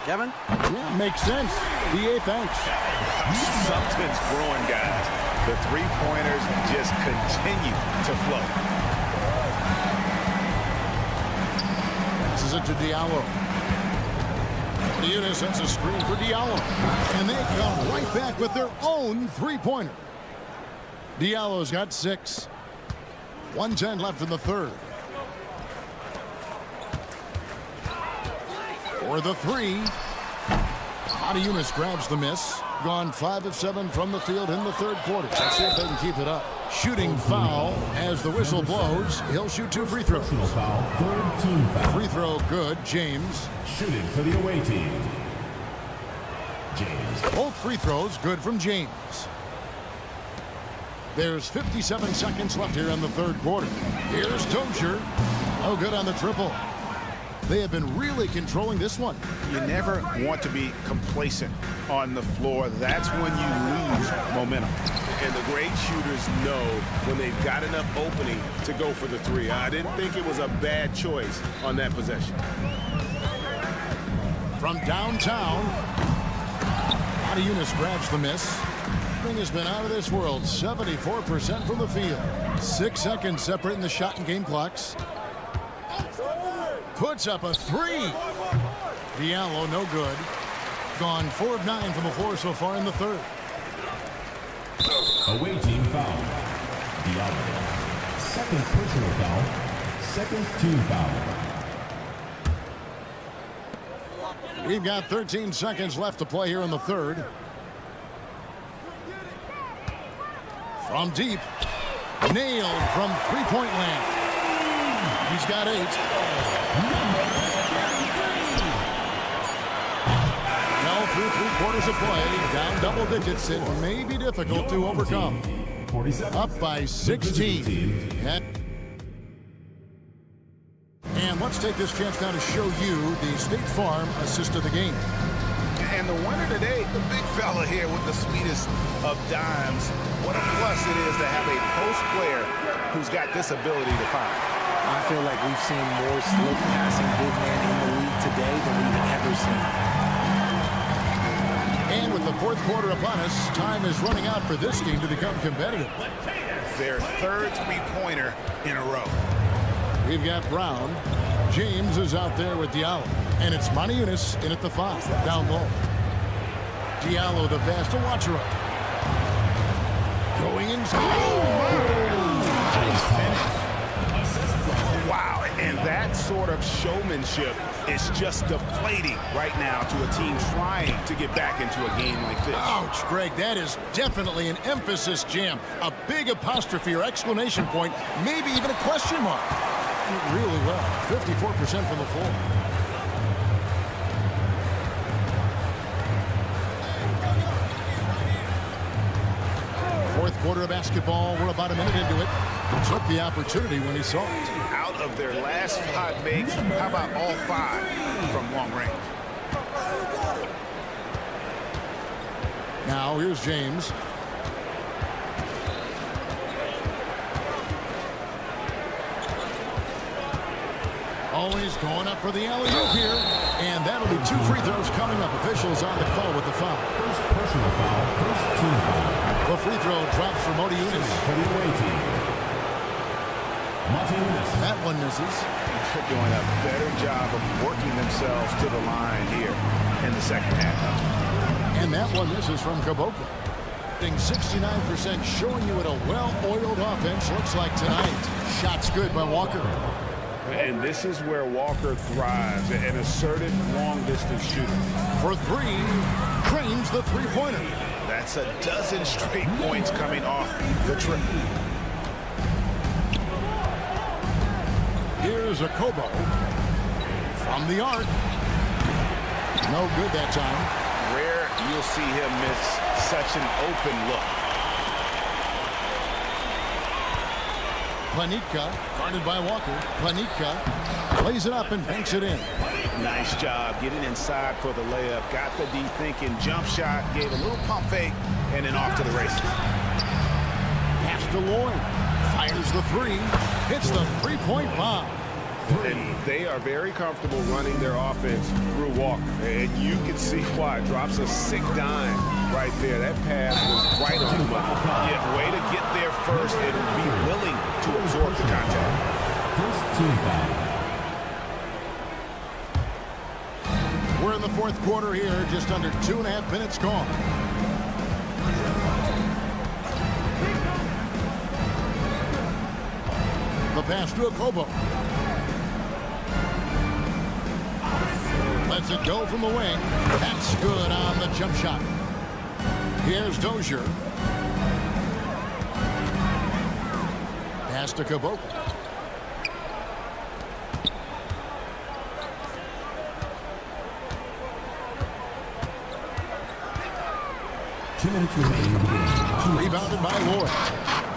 Kevin? Yeah, makes sense. BA, thanks. Something's growing, guys. The three-pointers just continue to flow. This is it to Diallo. Eunice sets a screen for Diallo. And they come right back with their own three-pointer. Diallo's got 6. 1:10 left in the third. For the 3. Eunice grabs the miss. Gone 5 of 7 from the field in the third quarter. Let's see if they can keep it up. Shooting foul as the whistle blows. He'll shoot 2 free throws. Personal foul, third team foul. Free throw good. James. Shooting for the away team. James. Both free throws good from James. There's 57 seconds left here in the third quarter. Here's Dozier. No good on the triple. They have been really controlling this one. You never want to be complacent on the floor. That's when you lose momentum. And the great shooters know when they've got enough opening to go for the 3. I didn't think it was a bad choice on that possession. From downtown, Eunice grabs the miss. Thing has been out of this world. 74% from the field. 6 seconds separating the shot and game clocks. Puts up a 3. Diallo, no good. Gone 4 of 9 from the floor so far in the third. Away team foul. Diallo. Second personal foul. Second team foul. We've got 13 seconds left to play here in the third. From deep. Nailed from three-point land. He's got 8. Now through 3 quarters of play, down double digits, it may be difficult to overcome. Up by 16. And let's take this chance now to show you the State Farm assist of the game. And the winner today, the big fella here with the sweetest of dimes. What a plus it is to have a post player who's got this ability to find. I feel like we've seen more slick passing big man in the league today than we've ever seen. And with the fourth quarter upon us, time is running out for this team to become competitive. Their third three-pointer in a row. We've got Brown. James is out there with Diallo. And it's Eunice in at the 5, down low. Diallo the pass to Watchero. Going inside. Wow, and that sort of showmanship is just deflating right now to a team trying to get back into a game like this. Ouch, Greg, that is definitely an emphasis jam. A big apostrophe or exclamation point, maybe even a question mark. Really well, 54% from the floor. Fourth quarter of basketball, we're about a minute into it. Took the opportunity when he saw it. Out of their last 5 makes, how about all 5 from long range? Now here's James. Always going up for the alley-oop here. And that'll be 2 free throws coming up. Officials on the call with the foul. First personal foul, first team foul. The free throw drops for Eunice. For the away team. Eunice. That one misses. They're doing a better job of working themselves to the line here in the second half. And that one misses from Caboclo. 69%, showing you what a well-oiled offense looks like tonight. Shots good by Walker. And this is where Walker thrives, an assertive long-distance shooter. For 3, trains the three-pointer. That's a dozen straight points coming off the trip. Here's a Kobo from the arc. No good that time. Rare you'll see him miss such an open look. Panika, guarded by Walker. Panika plays it up and banks it in. Nice job getting inside for the layup. Got the D thinking. Jump shot. Gave a little pump fake. And then off to the races. Pass to Lloyd. Fires the three. Hits the three-point bomb. And they are very comfortable running their offense through Walker. And you can see why. Drops a sick dime right there. That pass was right on the money. Yeah, way to get there first and be willing to absorb the contact. First team foul. We're in the fourth quarter here. Just under 2.5 minutes gone. The pass to Okobo. Lets it go from the wing. That's good on the jump shot. Here's Dozier. Pass to Caboclo. Rebounded by Lloyd.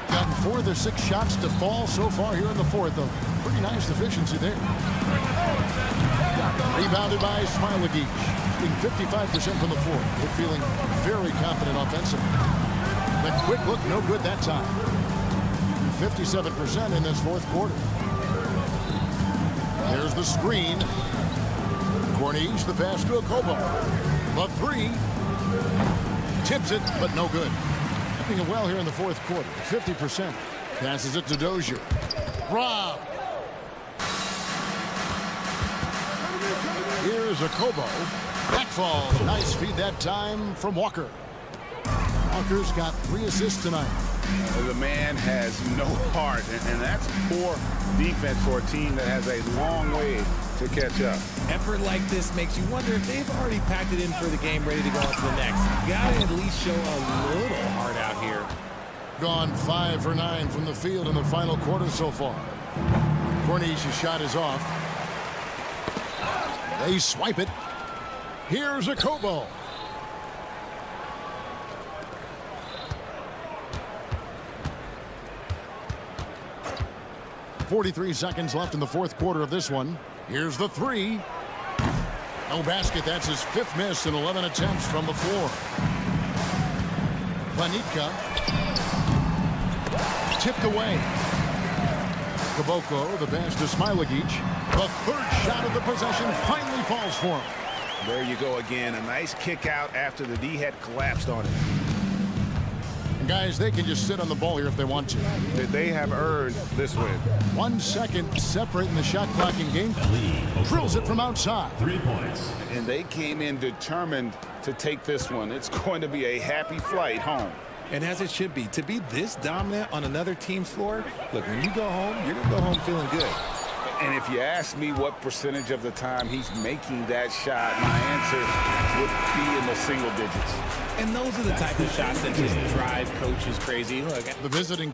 Gotten 4 of their 6 shots to fall so far here in the fourth. A pretty nice efficiency there. Rebounded by Smilagic. Being 55% from the floor. They're feeling very confident offensively. The quick look, no good that time. 57% in this fourth quarter. There's the screen. Corniche, the pass to Okobo. The three. Tips it, but no good. Doing well here in the fourth quarter. 50%. Passes it to Dozier. Rob. Here's Okobo. Back falls. Nice feed that time from Walker. Walker's got 3 assists tonight. The man has no heart, and that's poor defense for a team that has a long way to catch up. Effort like this makes you wonder if they've already packed it in for the game, ready to go on to the next. You gotta at least show a little heart out here. Gone 5 for 9 from the field in the final quarter so far. Cornish's shot is off. They swipe it. Here's Okobo. .43 seconds left in the fourth quarter of this one. Here's the three. No basket. That's his 5th miss in 11 attempts from the floor. Panika. Tipped away. Caboclo, the pass to Smilagic. The 3rd shot of the possession finally falls for him. There you go again. A nice kick out after the D had collapsed on it. And guys, they can just sit on the ball here if they want to. They have earned this win. 1 second separating the shot clock in game. Drills it from outside. 3 points. And they came in determined to take this one. It's going to be a happy flight home. And as it should be, to be this dominant on another team's floor, look, when you go home, you're going to go home feeling good. And if you ask me what percentage of the time he's making that shot, my answer would be in the single digits. And those are the type of shots that just drive coaches crazy. Look, the visiting.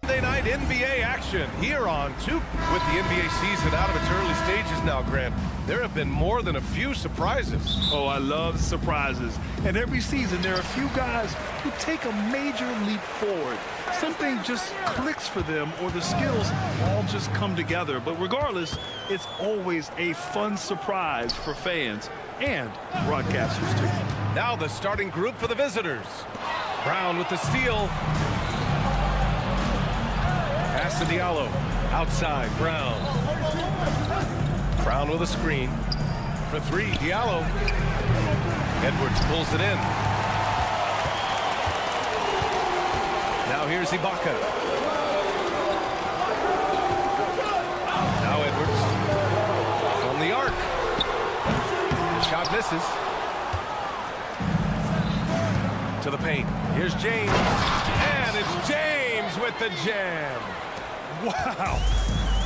Monday night NBA action here on 2. With the NBA season out of its early stages now, Grant, there have been more than a few surprises. Oh, I love surprises. And every season there are a few guys who take a major leap forward. Something just clicks for them, or the skills all just come together. But regardless, it's always a fun surprise for fans and broadcasters too. Now the starting group for the visitors. Brown with the steal. Pass to Diallo. Outside, Brown. Brown with a screen. For three, Diallo. Edwards pulls it in. Now here's Ibaka. Now Edwards. From the arc. Shot misses. To the paint. Here's James. And it's James with the jam. Wow.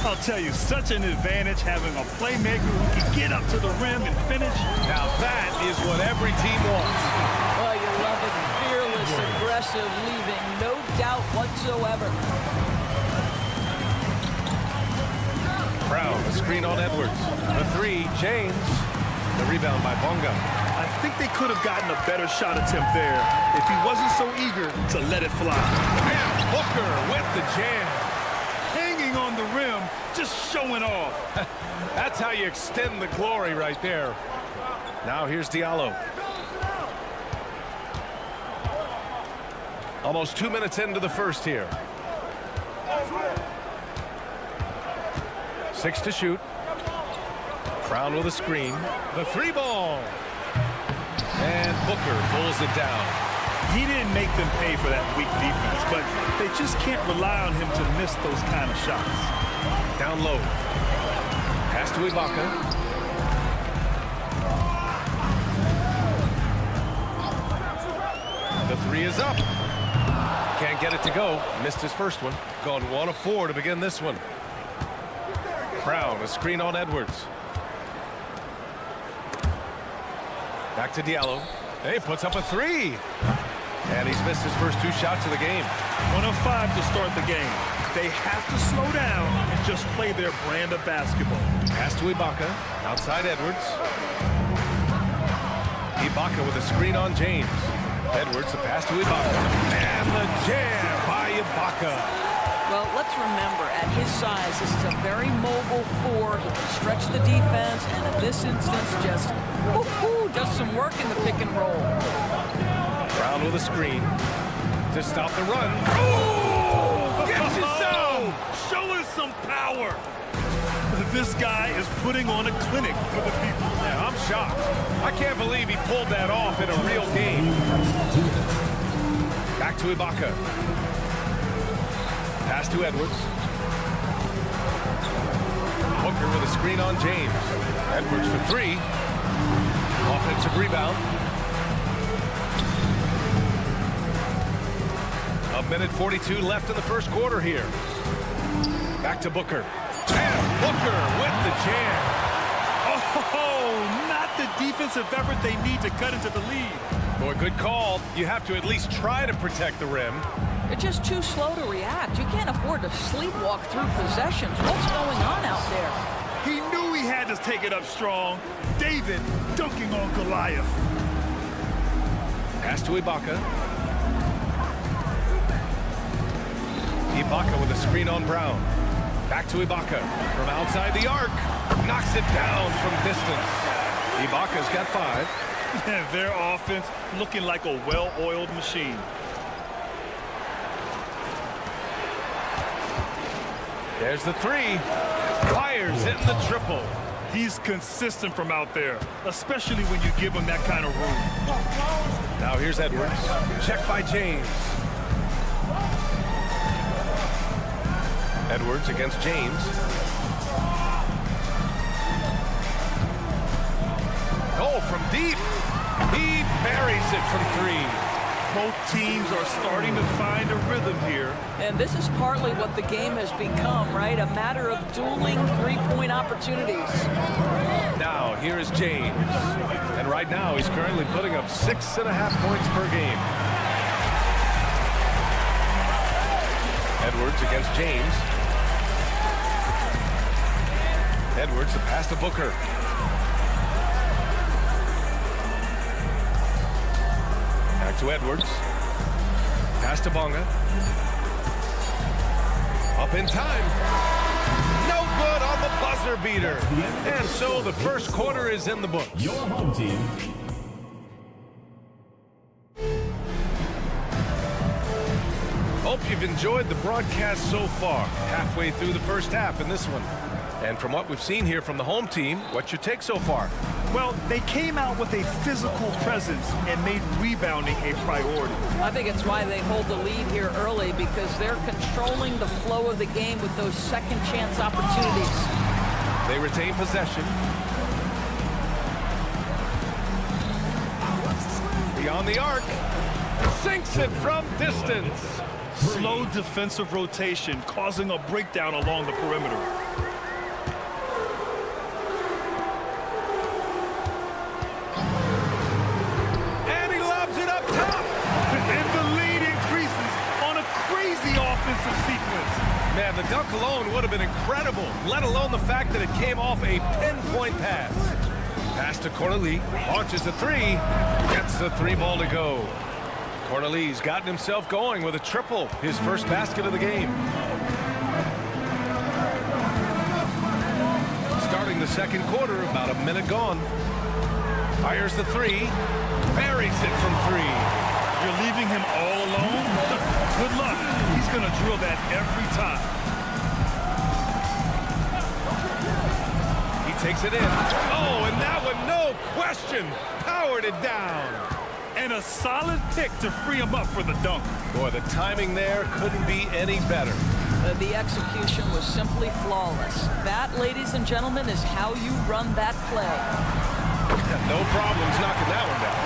I'll tell you, such an advantage having a playmaker who can get up to the rim and finish. Now that is what every team wants. Oh, you love it. Fearless, aggressive, leaving no doubt whatsoever. Brown, the screen on Edwards. The three, James. The rebound by Bonga. I think they could have gotten a better shot attempt there if he wasn't so eager to let it fly. And Booker with the jam. Hanging on the rim, just showing off. That's how you extend the glory right there. Now here's Diallo. Almost 2 minutes into the first here. 6 to shoot. Brown with a screen. The three ball. And Booker pulls it down. He didn't make them pay for that weak defense, but they just can't rely on him to miss those kind of shots. Down low. Pass to Ibaka. The three is up. Can't get it to go. Missed his first one. Gone 1 of 4 to begin this one. Brown, a screen on Edwards. Back to Diallo. Hey, puts up a three. And he's missed his first 2 shots of the game. 1 of 5 to start the game. They have to slow down and just play their brand of basketball. Pass to Ibaka. Outside Edwards. Ibaka with a screen on James. Edwards, the pass to Ibaka. And the jam by Ibaka. Well, let's remember, at his size, this is a very mobile 4. He can stretch the defense, and in this instance, just does some work in the pick and roll. Brown with a screen to stop the run. Oh! Gets his zone! Show us some power. This guy is putting on a clinic for the people. Yeah, I'm shocked. I can't believe he pulled that off in a real game. Back to Ibaka. Pass to Edwards. Booker with a screen on James. Edwards for 3. Offensive rebound. 1:42 left in the first quarter here. Back to Booker. And Booker with the jam. Oh, not the defensive effort they need to cut into the lead. Boy, good call. You have to at least try to protect the rim. They're just too slow to react. You can't afford to sleepwalk through possessions. What's going on out there? He knew he had to take it up strong. David dunking on Goliath. Pass to Ibaka. Ibaka with a screen on Brown. Back to Ibaka from outside the arc. Knocks it down from distance. Ibaka's got 5. Their offense looking like a well-oiled machine. There's the 3. Fires in the triple. He's consistent from out there, especially when you give him that kind of room. Now here's Edwards. Check by James. Edwards against James. Oh, from deep. He buries it from 3. Both teams are starting to find a rhythm here. And this is partly what the game has become, right? A matter of dueling 3-point opportunities. Now, here is James. And right now, he's currently putting up 6.5 points per game. Edwards against James. Edwards, the pass to Booker. Back to Edwards. Pass to Bonga. Up in time. No good on the buzzer beater. And so the first quarter is in the books. Your home team. Hope you've enjoyed the broadcast so far. Halfway through the first half in this one. And from what we've seen here from the home team, what's your take so far? Well, they came out with a physical presence and made rebounding a priority. I think it's why they hold the lead here early, because they're controlling the flow of the game with those second chance opportunities. They retain possession. Beyond the arc. Sinks it from distance. Slow defensive rotation causing a breakdown along the perimeter. And he lobs it up top. And the lead increases on a crazy offensive sequence. Man, the dunk alone would have been incredible, let alone the fact that it came off a pinpoint pass. Pass to Cornelie, launches a three, gets the three ball to go. Cornelie's gotten himself going with a triple, his first basket of the game. Starting the second quarter, about a minute gone. Fires the three, buries it from three. You're leaving him all alone? Good luck. He's going to drill that every time. He takes it in. Oh, and that one, no question, powered it down. And a solid pick to free him up for the dunk. Boy, the timing there couldn't be any better. The execution was simply flawless. That, ladies and gentlemen, is how you run that play. No problems knocking that one down.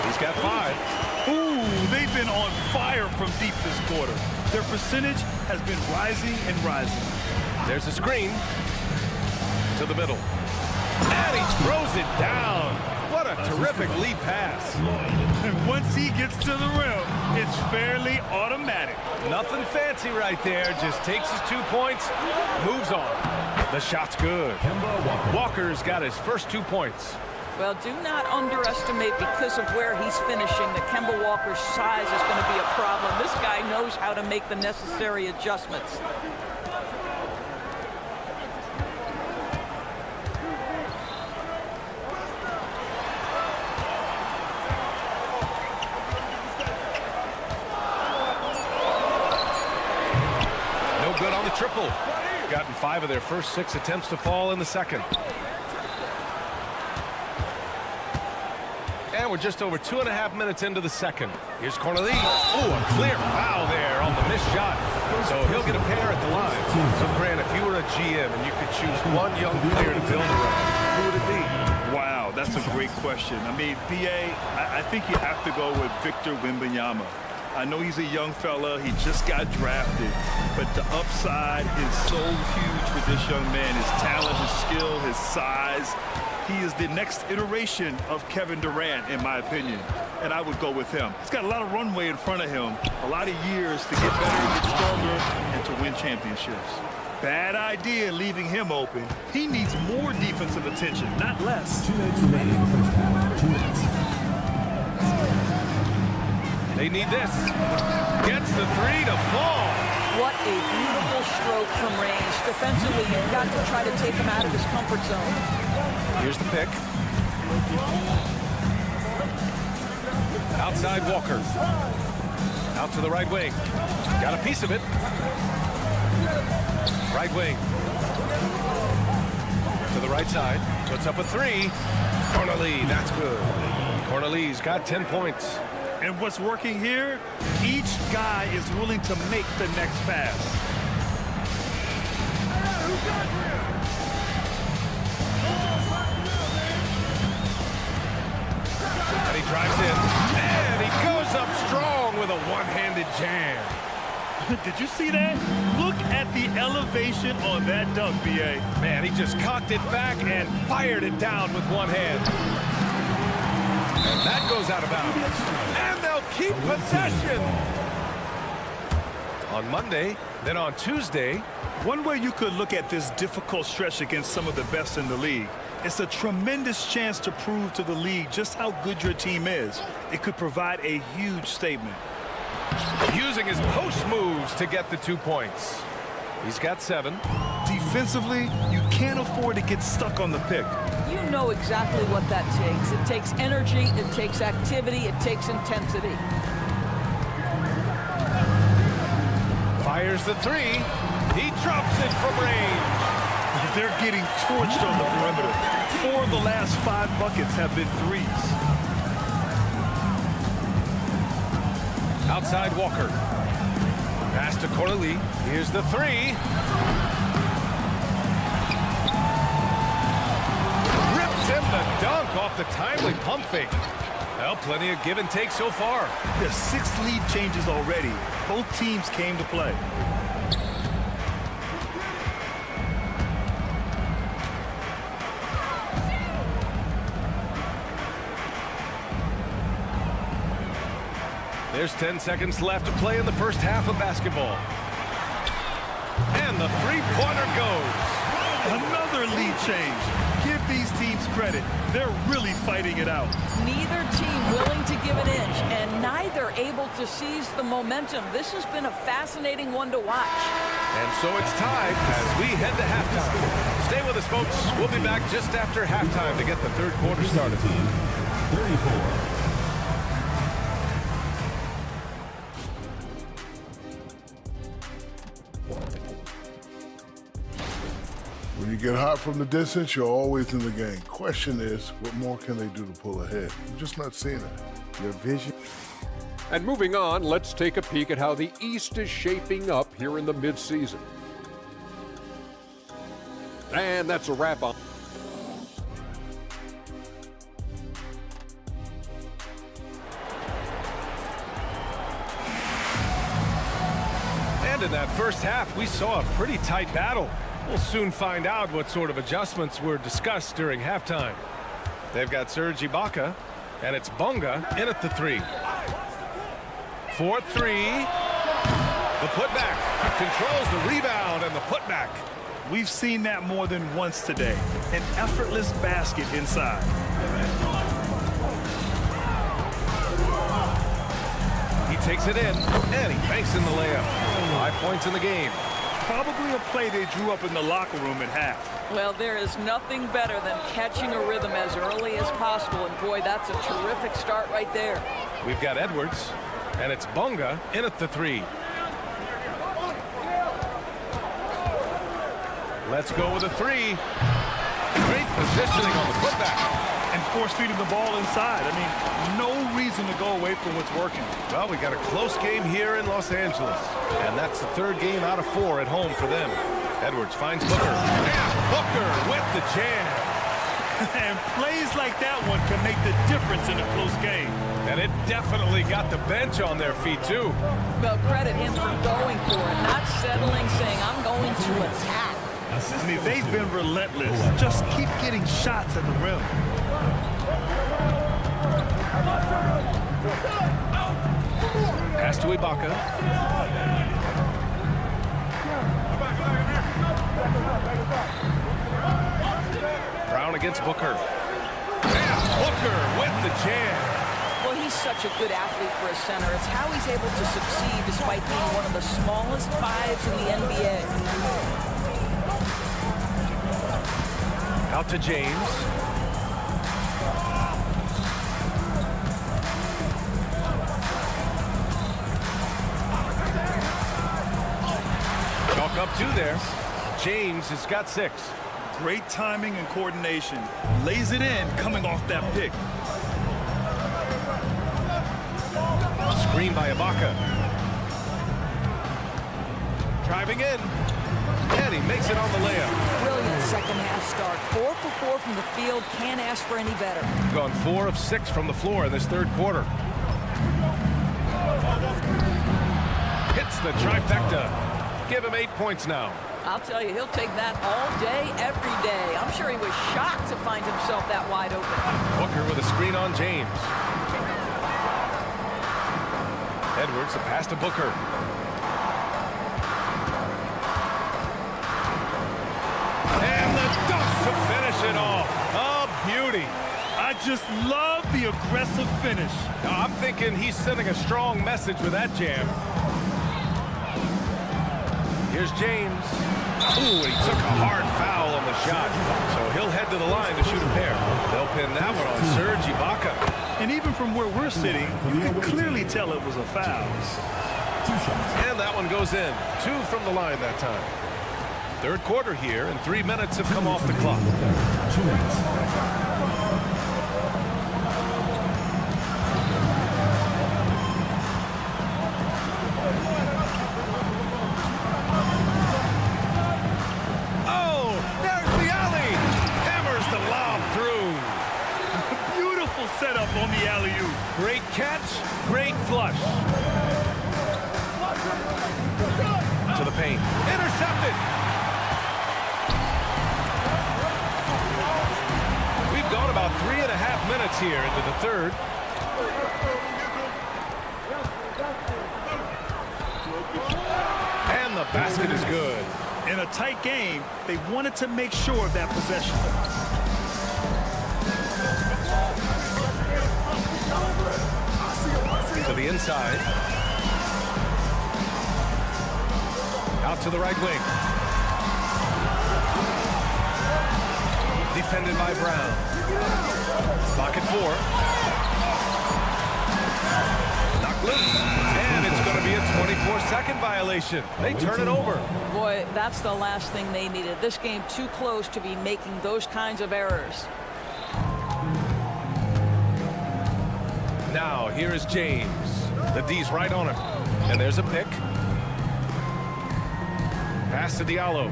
He's got 5. Ooh, they've been on fire from deep this quarter. Their percentage has been rising and rising. There's a screen to the middle. And he throws it down. What a terrific lead pass. And once he gets to the rim, it's fairly automatic. Nothing fancy right there. Just takes his 2 points, moves on. The shot's good. Walker's got his first 2 points. Well, do not underestimate, because of where he's finishing, that Kemba Walker's size is going to be a problem. This guy knows how to make the necessary adjustments. No good on the triple. Gotten 5 of their first 6 attempts to fall in the second. And we're just over 2.5 minutes into the second. Here's Cornelie. Oh, a clear foul there on the missed shot. So he'll get a pair at the line. So, Grant, if you were a GM and you could choose one young player to build around, who would it be? Wow, that's a great question. I mean, B.A., I think you have to go with Victor Wembanyama. I know he's a young fella. He just got drafted. But the upside is so huge for this young man. His talent, his skill, his size. He is the next iteration of Kevin Durant, in my opinion, and I would go with him. He's got a lot of runway in front of him, a lot of years to get better, get stronger, and to win championships. Bad idea leaving him open. He needs more defensive attention, not less. 2 minutes remaining in the first half. 2 minutes. They need this. Gets the three to fall. What a beautiful stroke from range. Defensively, you've got to try to take him out of his comfort zone. Here's the pick. Outside Walker. Out to the right wing. Got a piece of it. Right wing. To the right side. Puts up a three. Cornelie, that's good. Cornelie's got 10 points. And what's working here, each guy is willing to make the next pass. And he drives in. And he goes up strong with a one-handed jam. Did you see that? Look at the elevation on that dunk, B.A. Man, he just cocked it back and fired it down with one hand. And that goes out of bounds. And they'll keep possession. On Monday, then on Tuesday. One way you could look at this difficult stretch against some of the best in the league, it's a tremendous chance to prove to the league just how good your team is. It could provide a huge statement. Using his post moves to get the 2 points. He's got 7. Defensively, you can't afford to get stuck on the pick. You know exactly what that takes. It takes energy, it takes activity, it takes intensity. Fires the three. He drops it from range. They're getting torched on the perimeter. 4 of the last 5 buckets have been threes. Outside Walker. Pass to Cornelie. Here's the three. Rips him the dunk off the timely pump fake. Well, plenty of give and take so far. There's 6 lead changes already. Both teams came to play. There's 10 seconds left to play in the first half of basketball. And the three-pointer goes. Another lead change. Give these teams credit. They're really fighting it out. Neither team willing to give an inch, and neither able to seize the momentum. This has been a fascinating one to watch. And so it's tied as we head to halftime. Stay with us, folks. We'll be back just after halftime to get the third quarter started. 34. When you get hot from the distance, you're always in the game. Question is, what more can they do to pull ahead? I'm just not seeing it. Your vision. And moving on, let's take a peek at how the East is shaping up here in the midseason. And that's a wrap on. And in that first half, we saw a pretty tight battle. We'll soon find out what sort of adjustments were discussed during halftime. They've got Serge Ibaka, and it's Bunga in at the three. 4-3. The putback. Controls the rebound and the putback. We've seen that more than once today. An effortless basket inside. He takes it in, and he banks in the layup. 5 points in the game. Probably a play they drew up in the locker room at half. Well, there is nothing better than catching a rhythm as early as possible, and boy, that's a terrific start right there. We've got Edwards, and it's Bunga in at the three. Let's go with a three. Great positioning on the putback. And force-feeding the ball inside. I mean, no reason to go away from what's working. Well, we got a close game here in Los Angeles. And that's the third game out of 4 at home for them. Edwards finds Booker. And Booker with the jam. And plays like that one can make the difference in a close game. And it definitely got the bench on their feet, too. Well, credit him for going for it, not settling, saying, I'm going to attack. I mean, they've been relentless. Just keep getting shots at the rim. Pass to Ibaka. Brown against Booker. And Booker with the jam. Well, he's such a good athlete for a center. It's how he's able to succeed despite being one of the smallest fives in the NBA. Out to James. Chalk up 2 there. James has got 6. Great timing and coordination. Lays it in coming off that pick. Screen by Ibaka. Driving in. And he makes it on the layup. Brilliant second half start. 4 for 4 from the field. Can't ask for any better. Gone 4 of 6 from the floor in this third quarter. Hits the trifecta. Give him 8 points now. I'll tell you, he'll take that all day, every day. I'm sure he was shocked to find himself that wide open. Booker with a screen on James. Edwards, a pass to Booker. And the dunk to finish it off. A beauty. I just love the aggressive finish. Now, I'm thinking he's sending a strong message with that jam. Here's James. Ooh, he took a hard foul on the shot. So he'll head to the line to shoot a pair. They'll pin that one on Serge Ibaka. And even from where we're sitting, you can clearly tell it was a foul. 2 shots. And that one goes in. 2 from the line that time. Third quarter here, and 3 minutes have come off the clock. 2 minutes. Setup on the alley-oop. Great catch, great flush. To the paint. Intercepted. We've gone about 3.5 minutes here into the third. And And the basket is good. In a tight game, they wanted to make sure of that possession. To the inside. Out to the right wing. Defended by Brown. Pocket 4. Knocked loose. And it's going to be a 24-second violation. They turn it over. Boy, that's the last thing they needed. This game too close to be making those kinds of errors. Now, here is James. The D's right on him. And there's a pick. Pass to Diallo.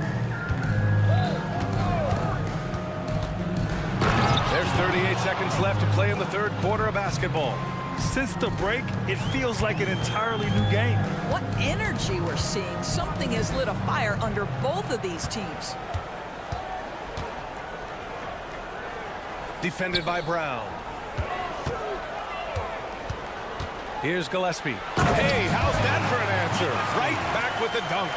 There's 38 seconds left to play in the third quarter of basketball. Since the break, it feels like an entirely new game. What energy we're seeing. Something has lit a fire under both of these teams. Defended by Brown. Here's Gillespie. Hey, how's that for an answer? Right back with the dunk.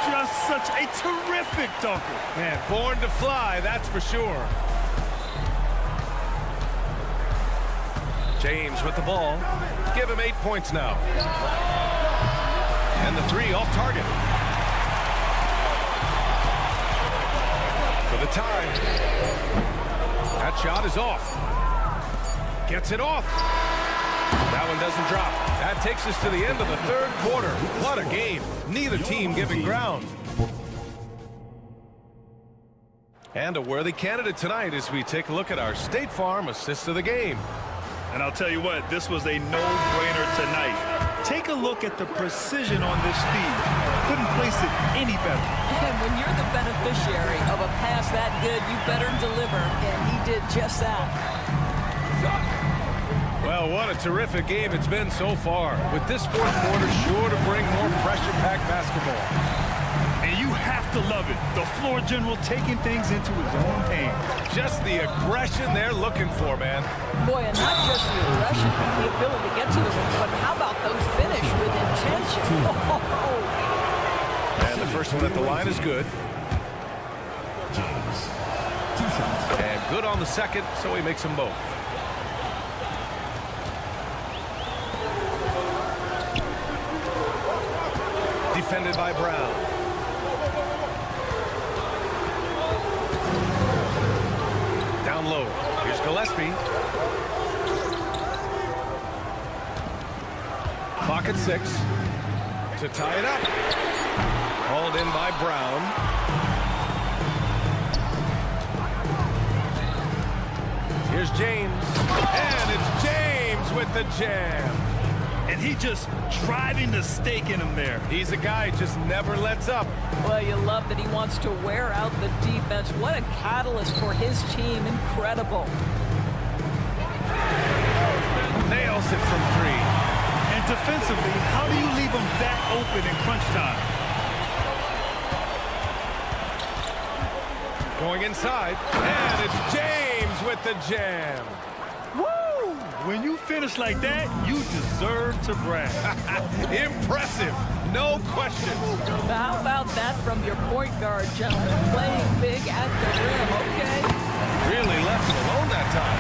Just such a terrific dunker. Man, born to fly, that's for sure. James with the ball. Give him 8 points now. And the 3 off target. For the tie. That shot is off. Gets it off. That one doesn't drop. That takes us to the end of the third quarter. What a game. Neither team giving ground. And a worthy candidate tonight as we take a look at our State Farm assist of the game. And I'll tell you what, this was a no-brainer tonight. Take a look at the precision on this feed. Couldn't place it any better. And when you're the beneficiary of a pass that good, you better deliver. And he did just that. Well, what a terrific game it's been so far. With this fourth quarter sure to bring more pressure-packed basketball. And you have to love it. The floor general taking things into his own hands. Just the aggression they're looking for, man. Boy, and not just the aggression, the ability to get to the rim, but how about the finish with intention? Oh. And the first one at the line is good. James. 2 shots. And good on the second, so he makes them both. Defended by Brown. Down low. Here's Gillespie. Clock at 6. To tie it up. Hauled in by Brown. Here's James. And it's James with the jam. And he just driving the stake in him there. He's a guy who just never lets up. Well, you love that he wants to wear out the defense. What a catalyst for his team. Incredible. Nails it from 3. And defensively, how do you leave him that open in crunch time? Going inside. And it's James with the jam. Woo! When you finish like that, you deserve to brag. Impressive. No question. How about that from your point guard, gentlemen? Playing big at the rim, okay? Really left him alone that time.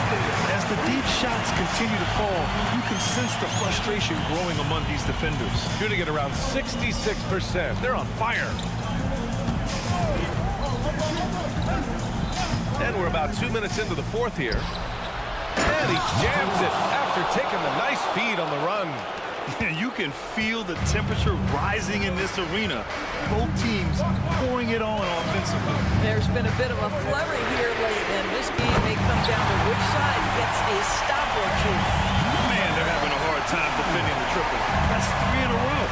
As the deep shots continue to fall, you can sense the frustration growing among these defenders. Shooting at around 66%. They're on fire. And we're about 2 minutes into the fourth here. And he jams it after taking the nice feed on the run. You can feel the temperature rising in this arena. Both teams pouring it on offensively. There's been a bit of a flurry here late, and this game may come down to which side gets a stop or two. Man, they're having a hard time defending the triple. That's 3 in a row.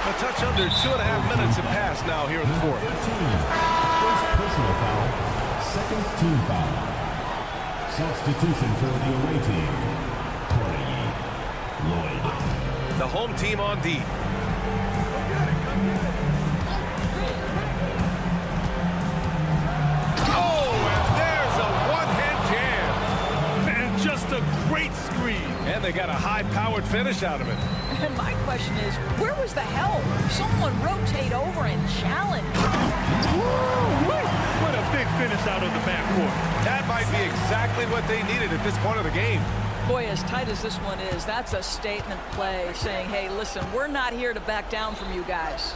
A touch under 2.5 minutes have passed now here in the fourth. 15. First personal foul. Second team foul. Substitution for the away team. Lloyd. The home team on D. Oh, and there's a one-hand jam. And just a great agree. And they got a high-powered finish out of it. And my question is, where was the help? Someone rotate over and challenge. Woo-wee! What a big finish out of the backcourt. That might be exactly what they needed at this point of the game. Boy, as tight as this one is, that's a statement play saying, hey, listen, we're not here to back down from you guys.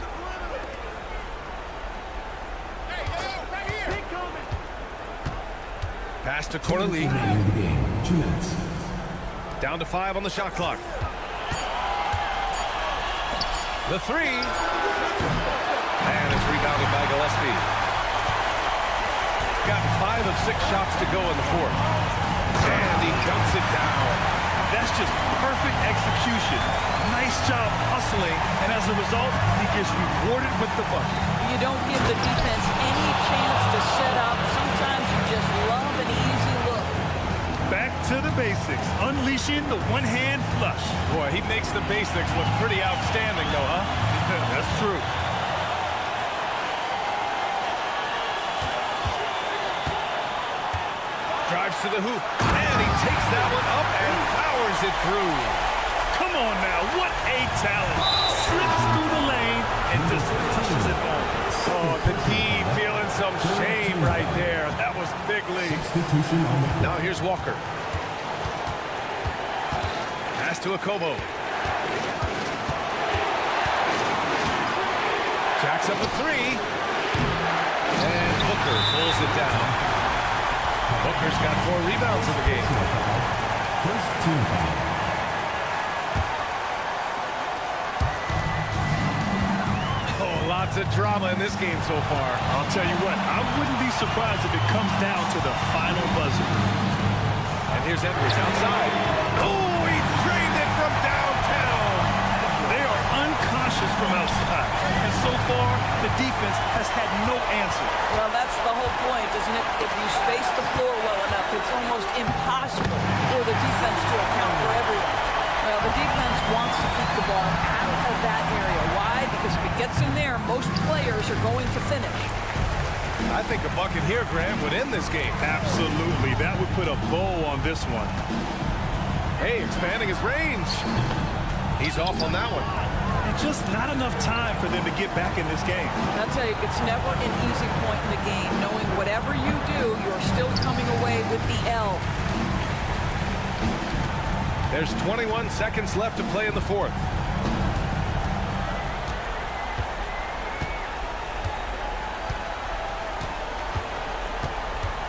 Pass to Corley. 2 minutes. Down to 5 on the shot clock. The three. And it's rebounded by Gillespie. Got 5 of 6 shots to go in the fourth. And he dunks it down. That's just perfect execution. Nice job hustling, and as a result, he gets rewarded with the bucket. You don't give the defense any chance to set up. Sometimes you just love an easy look. Back to the basics, unleashing the one-hand flush. Boy, he makes the basics look pretty outstanding, though, huh? That's true. Drives to the hoop, and he takes that one up and powers it through. Come on now, what a talent. Slips through the lane and just flushes it home. Oh, the D feeling some shame right there. That was big league. Now here's Walker. Pass to Akobo. Jacks up a three. And Booker pulls it down. Booker's got 4 rebounds in the game. First team foul. Oh, lots of drama in this game so far. I'll tell you what, I wouldn't be surprised if it comes down to the final buzzer. And here's Edwards outside. Oh, he drained it from downtown. They are unconscious from outside. And so far, the defense has had no answer. Well, that's the whole point, isn't it? If you space the floor well enough, it's almost impossible for the defense to account for everyone. Well, the defense wants to keep the ball out of that area. Why? Because if it gets in there, most players are going to finish. I think a bucket here, Graham, would end this game. Absolutely. That would put a bow on this one. Hey, expanding his range. He's off on that one. And just not enough time for them to get back in this game. I'll tell you, it's never an easy point in the game, knowing whatever you do, you're still coming away with the L. There's 21 seconds left to play in the fourth.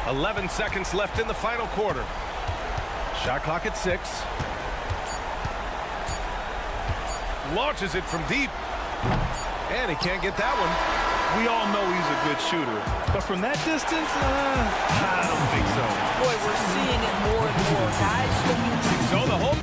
.11 seconds left in the final quarter. Shot clock at 6. Launches it from deep. And he can't get that one. We all know he's a good shooter. But from that distance, I don't think so. Boy, we're seeing it more and more. Guys looking. So the whole...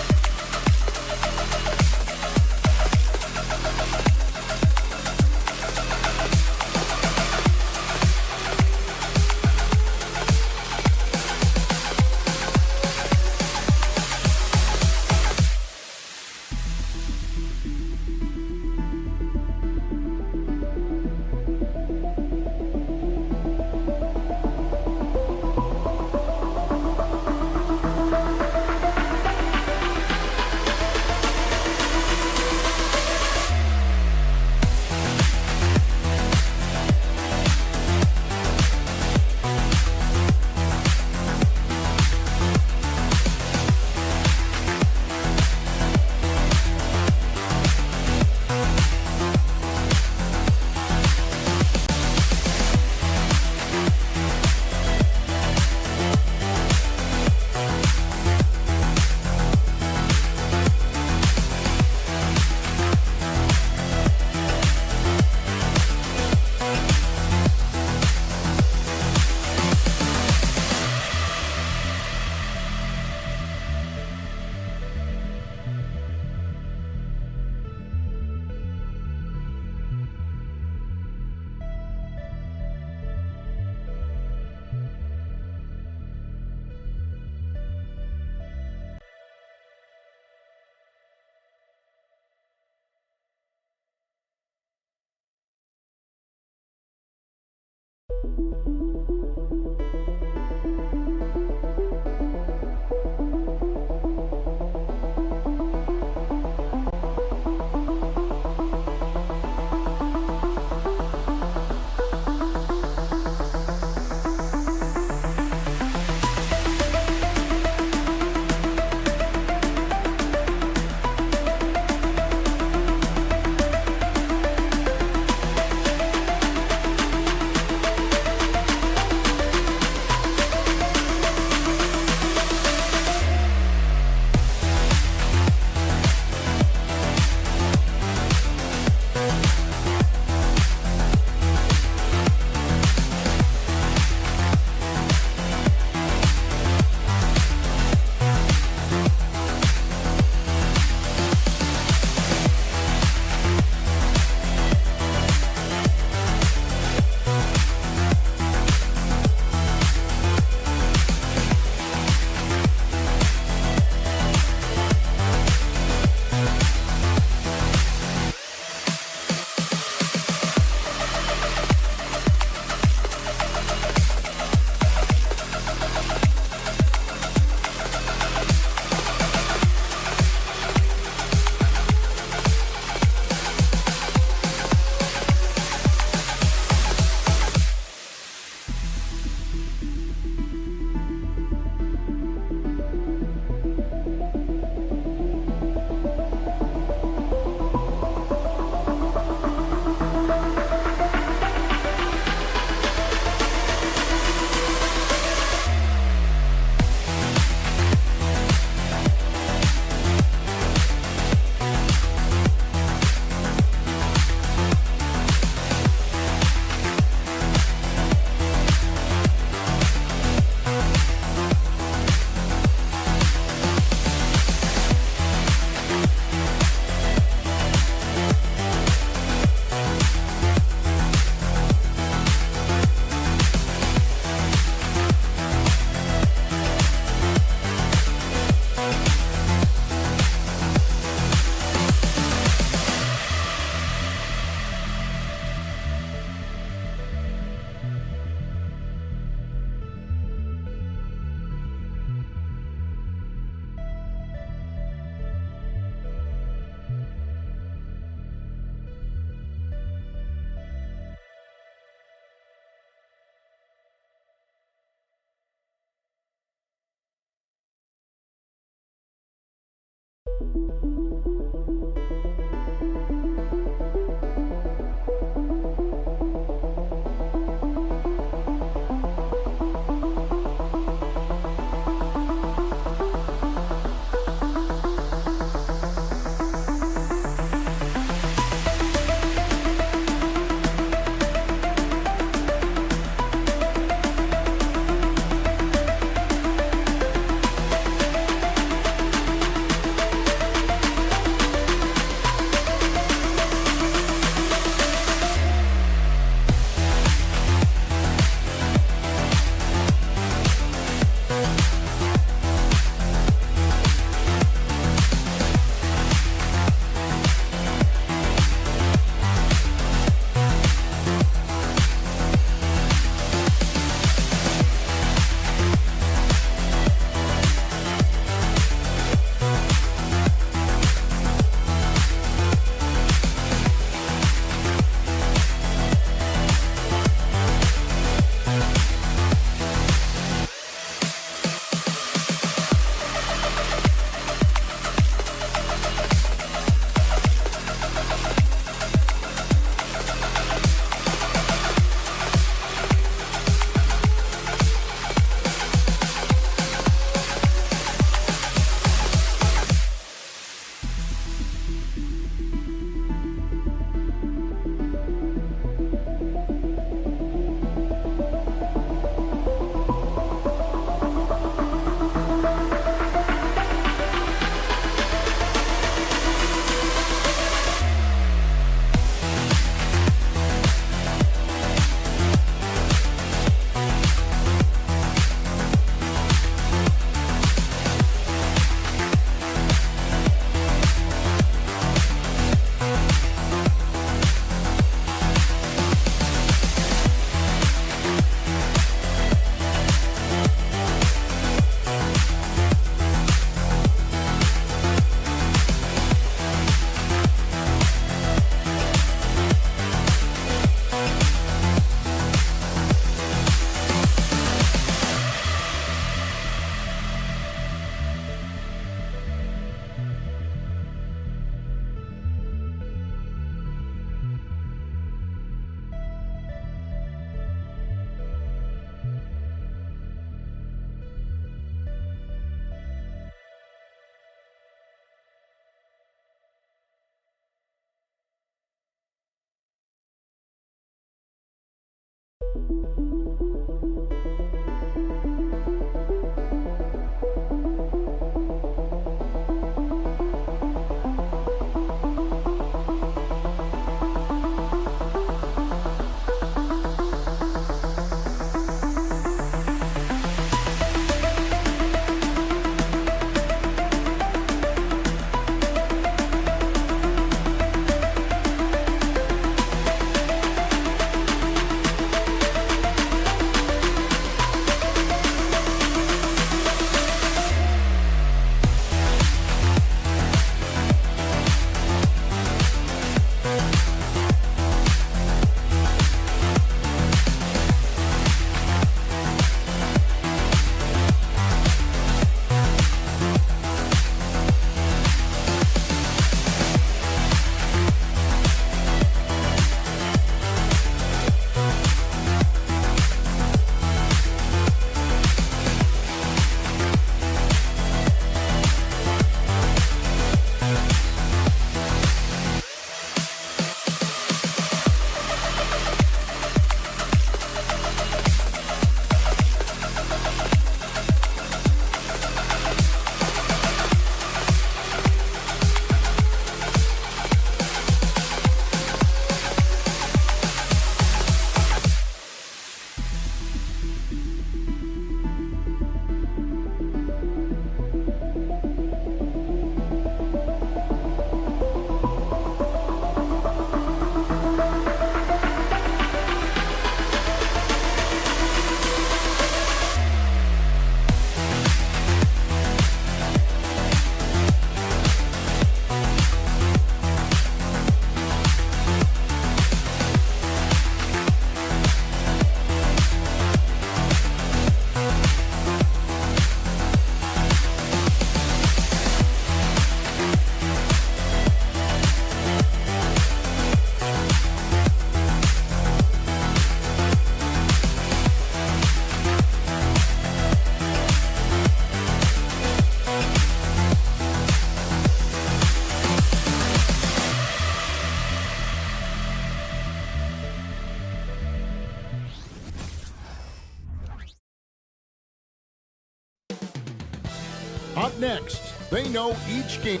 Up next, they know each game.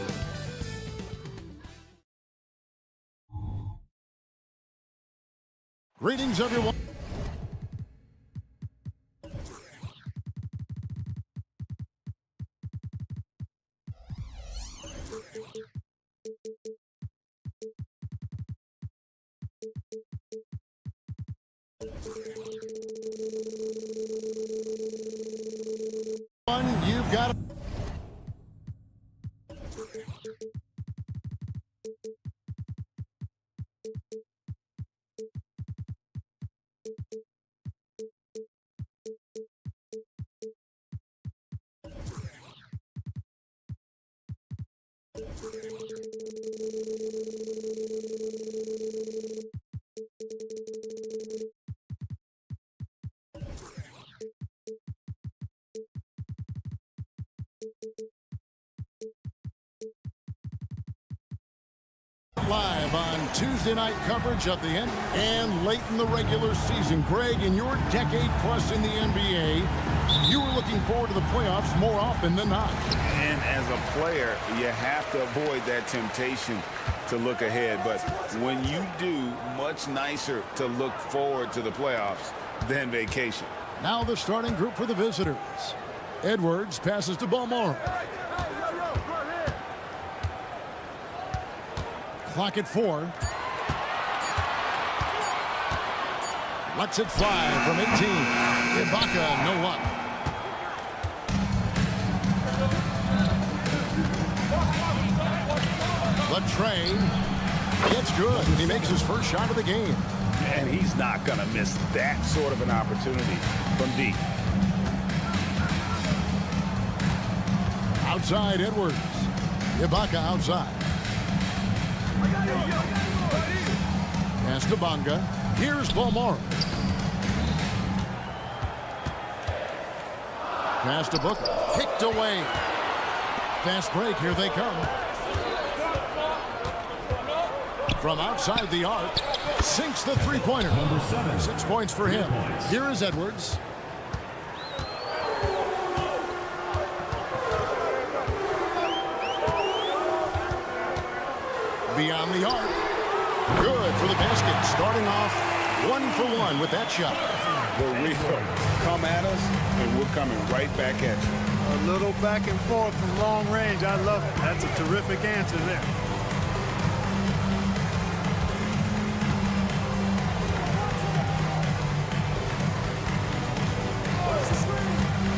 Greetings, everyone. You've got it. Live on Tuesday night coverage of the end and late in the regular season. Greg, in your decade plus in the NBA, you were looking forward to the playoffs more often than not. And as a player, you have to avoid that temptation to look ahead. But when you do, much nicer to look forward to the playoffs than vacation. Now the starting group for the visitors. Edwards passes to Balmore. Clock at 4. Lets it fly from 18. Ibaka, no luck. The trade. It's good. He makes his first shot of the game. And he's not going to miss that sort of an opportunity from deep. Outside Edwards. Ibaka outside. Pass to Bonga. Here's Balmore. Pass to Booker. Kicked away. Fast break. Here they come. From outside the arc. Sinks the three-pointer. 6 points for him. Here is Edwards. Beyond the arc. Good for the basket. Starting off 1 for 1 with that shot. The real come at us, and we're coming right back at you. A little back and forth from long range. I love it. That's a terrific answer there.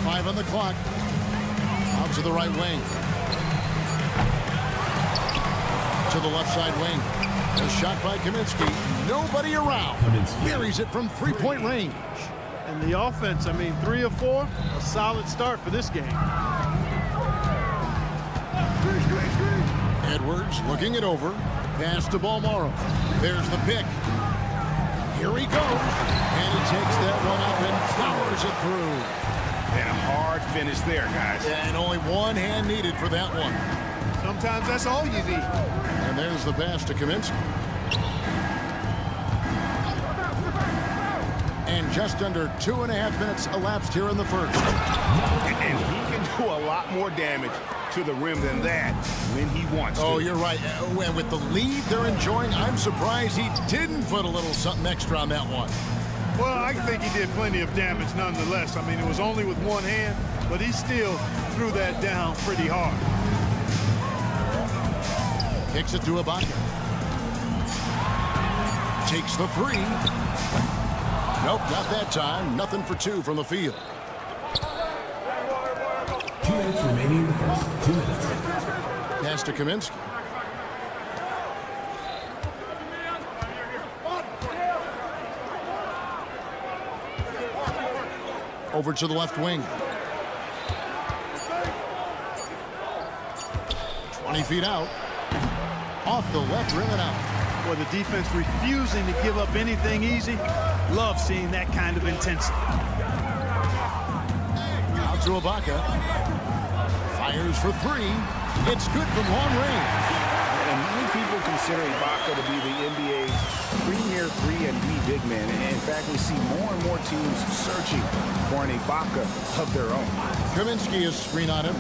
Five on the clock. Out to the right wing. To the left side wing. A shot by Kaminsky. Nobody around. Buries it from three-point range. And the offense, I mean, 3 or 4, a solid start for this game. Edwards looking it over. Pass to Balmoro. There's the pick. Here he goes. And he takes that one up and powers it through. And a hard finish there, guys. And only one hand needed for that one. Sometimes that's all you need. And there's the pass to Kaminsky. And just under 2.5 minutes elapsed here in the first. And he can do a lot more damage to the rim than that when he wants to. Oh, you're right. And with the lead they're enjoying, I'm surprised he didn't put a little something extra on that one. Well, I think he did plenty of damage nonetheless. I mean, it was only with one hand, but he still threw that down pretty hard. Kicks it to Ibaka. Takes the 3. Nope, not that time. Nothing for 2 from the field. 2 minutes remaining in the first. 2 minutes. Pass to Kaminsky. Over to the left wing. 20 feet out. Off the left rim and out. Boy, the defense refusing to give up anything easy. Love seeing that kind of intensity. Out to Ibaka. Fires for 3. It's good from long range. And many people consider Ibaka to be the NBA's premier 3-and-D big man. And in fact, we see more and more teams searching for an Ibaka of their own. Kaminsky is screen on him.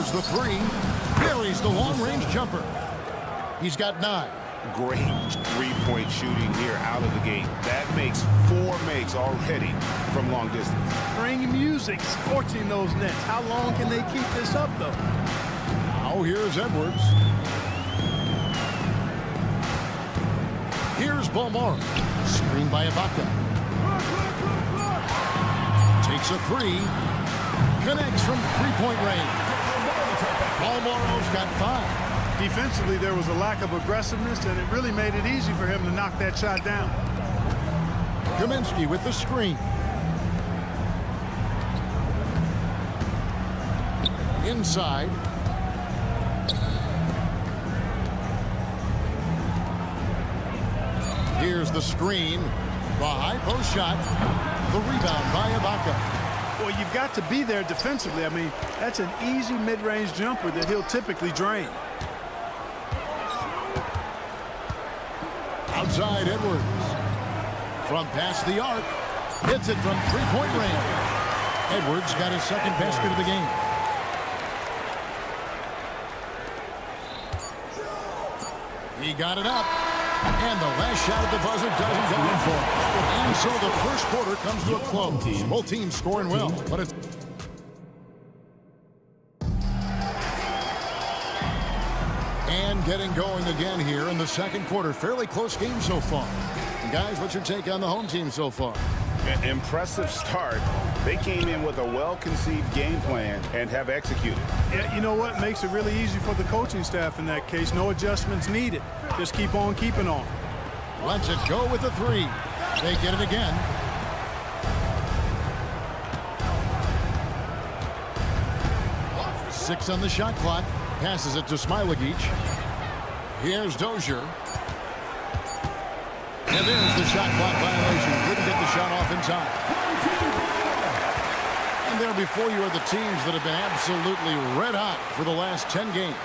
Here's the three. Buries the long-range jumper. He's got 9. Great three-point shooting here out of the gate. That makes 4 makes already from long distance. Spring music scorching those nets. How long can they keep this up, though? Now here's Edwards. Here's Balmora. Screened by Ibaka. Takes a 3. Connects from three-point range. Balmora's got 5. Defensively, there was a lack of aggressiveness, and it really made it easy for him to knock that shot down. Kaminsky with the screen. Inside. Here's the screen. The high post shot. The rebound by Ibaka. Well, you've got to be there defensively. I mean, that's an easy mid-range jumper that he'll typically drain. Outside Edwards. From past the arc. Hits it from three-point range. Edwards got his second basket of the game. He got it up. And the last shot at the buzzer doesn't go in for him. And so the first quarter comes to a close. Both teams scoring well, but it's... And getting going again here in the second quarter. Fairly close game so far. And guys, what's your take on the home team so far? An impressive start. They came in with a well-conceived game plan and have executed. Yeah, you know what? Makes it really easy for the coaching staff in that case. No adjustments needed. Just keep on keeping on. Lets it go with the 3. They get it again. Six on the shot clock. Passes it to Smailagic. Here's Dozier. And there's the shot clock violation. Couldn't get the shot off in time. And there before you are the teams that have been absolutely red hot for the last 10 games.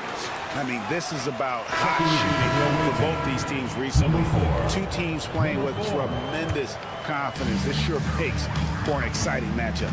I mean, this is about hot shooting for both these teams recently. 2 teams playing with tremendous confidence. This sure makes for an exciting matchup.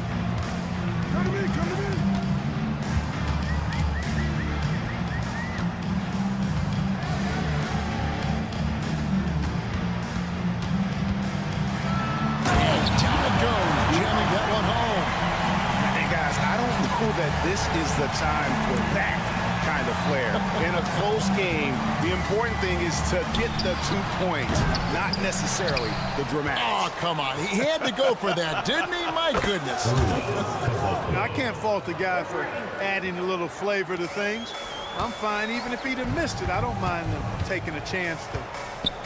That this is the time for that kind of flair. In a close game, the important thing is to get the 2 points, not necessarily the dramatics. Oh, come on. He had to go for that, didn't he? My goodness. Now, I can't fault the guy for adding a little flavor to things. I'm fine even if he'd have missed it. I don't mind taking a chance to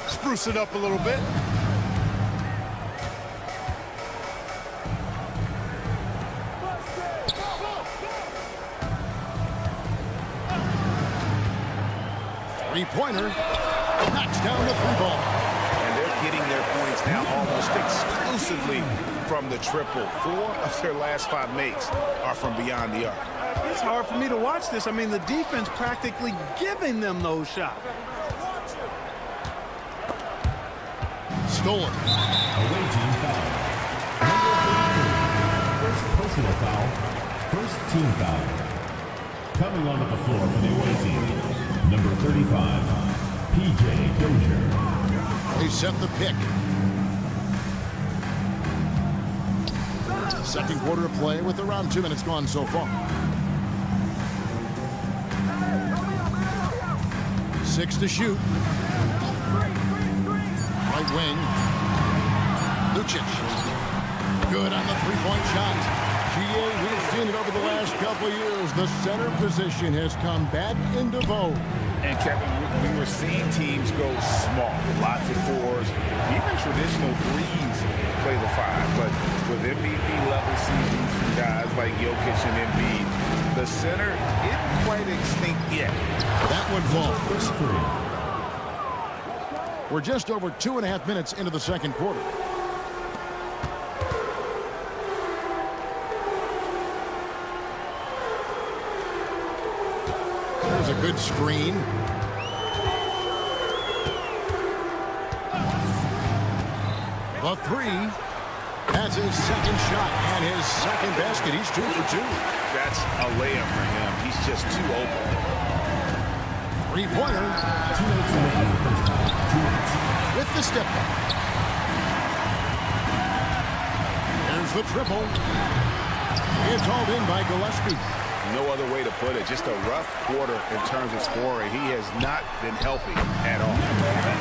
spruce it up a little bit. Three-pointer, knocks down the 3-ball. And they're getting their points now almost exclusively from the triple. 4 of their last 5 makes are from beyond the arc. It's hard for me to watch this. I mean, the defense practically giving them those shots. Stolen. Away team foul. Number 33. First personal foul. First team foul. Coming onto the floor for the away team. Number 35, P.J. Dozier. They set the pick. Second quarter of play with around 2 minutes gone so far. 6 to shoot. Right wing. Lucic. Good on the three-point shot. We've seen it over the last couple of years. The center position has come back into vogue. And Kevin, we were seeing teams go small, lots of 4s, even traditional 3s play the 5. But with MVP level seasons from guys like Jokic and Embiid, the center isn't quite extinct yet. That one falls. We're just over 2.5 minutes into the second quarter. There's a good screen. The 3. That's his second shot and his second basket. He's 2 for 2. That's that's a layup for him. He's just too open. Three-pointer. 2 minutes remaining in the first half. 2 minutes. With the step back. There's the triple. It's hauled in by Gillespie. No other way to put it. Just a rough quarter in terms of scoring. He has not been helping at all.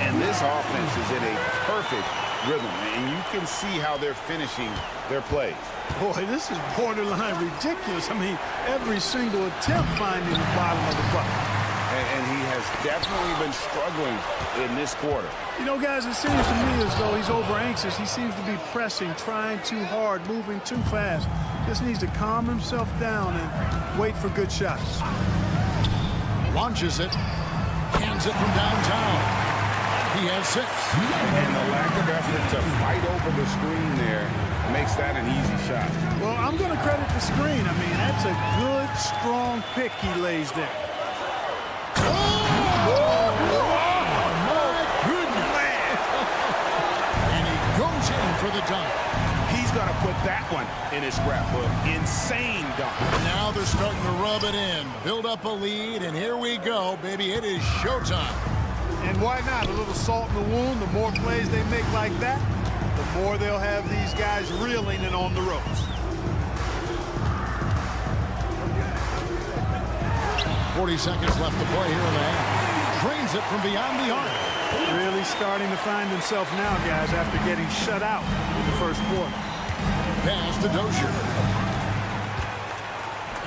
And this offense is in a perfect rhythm. And you can see how they're finishing their plays. Boy, this is borderline ridiculous. I mean, every single attempt finding the bottom of the bucket. And he has definitely been struggling in this quarter. You know, guys, it seems to me as though he's over anxious. He seems to be pressing, trying too hard, moving too fast. Just needs to calm himself down and wait for good shots. Launches it. Hands it from downtown. He has 6. And the lack of effort to fight over the screen there makes that an easy shot. Well, I'm going to credit the screen. I mean, that's a good, strong pick he lays there. For the dunk. He's going to put that one in his scrapbook. Insane dunk. Now they're starting to rub it in. Build up a lead, and here we go, baby. It is showtime. And why not? A little salt in the wound. The more plays they make like that, the more they'll have these guys reeling and on the ropes. 40 seconds left to play here in the half. Drains it from beyond the arc. Really starting to find himself now, guys, after getting shut out in the first quarter. Pass to Dozier.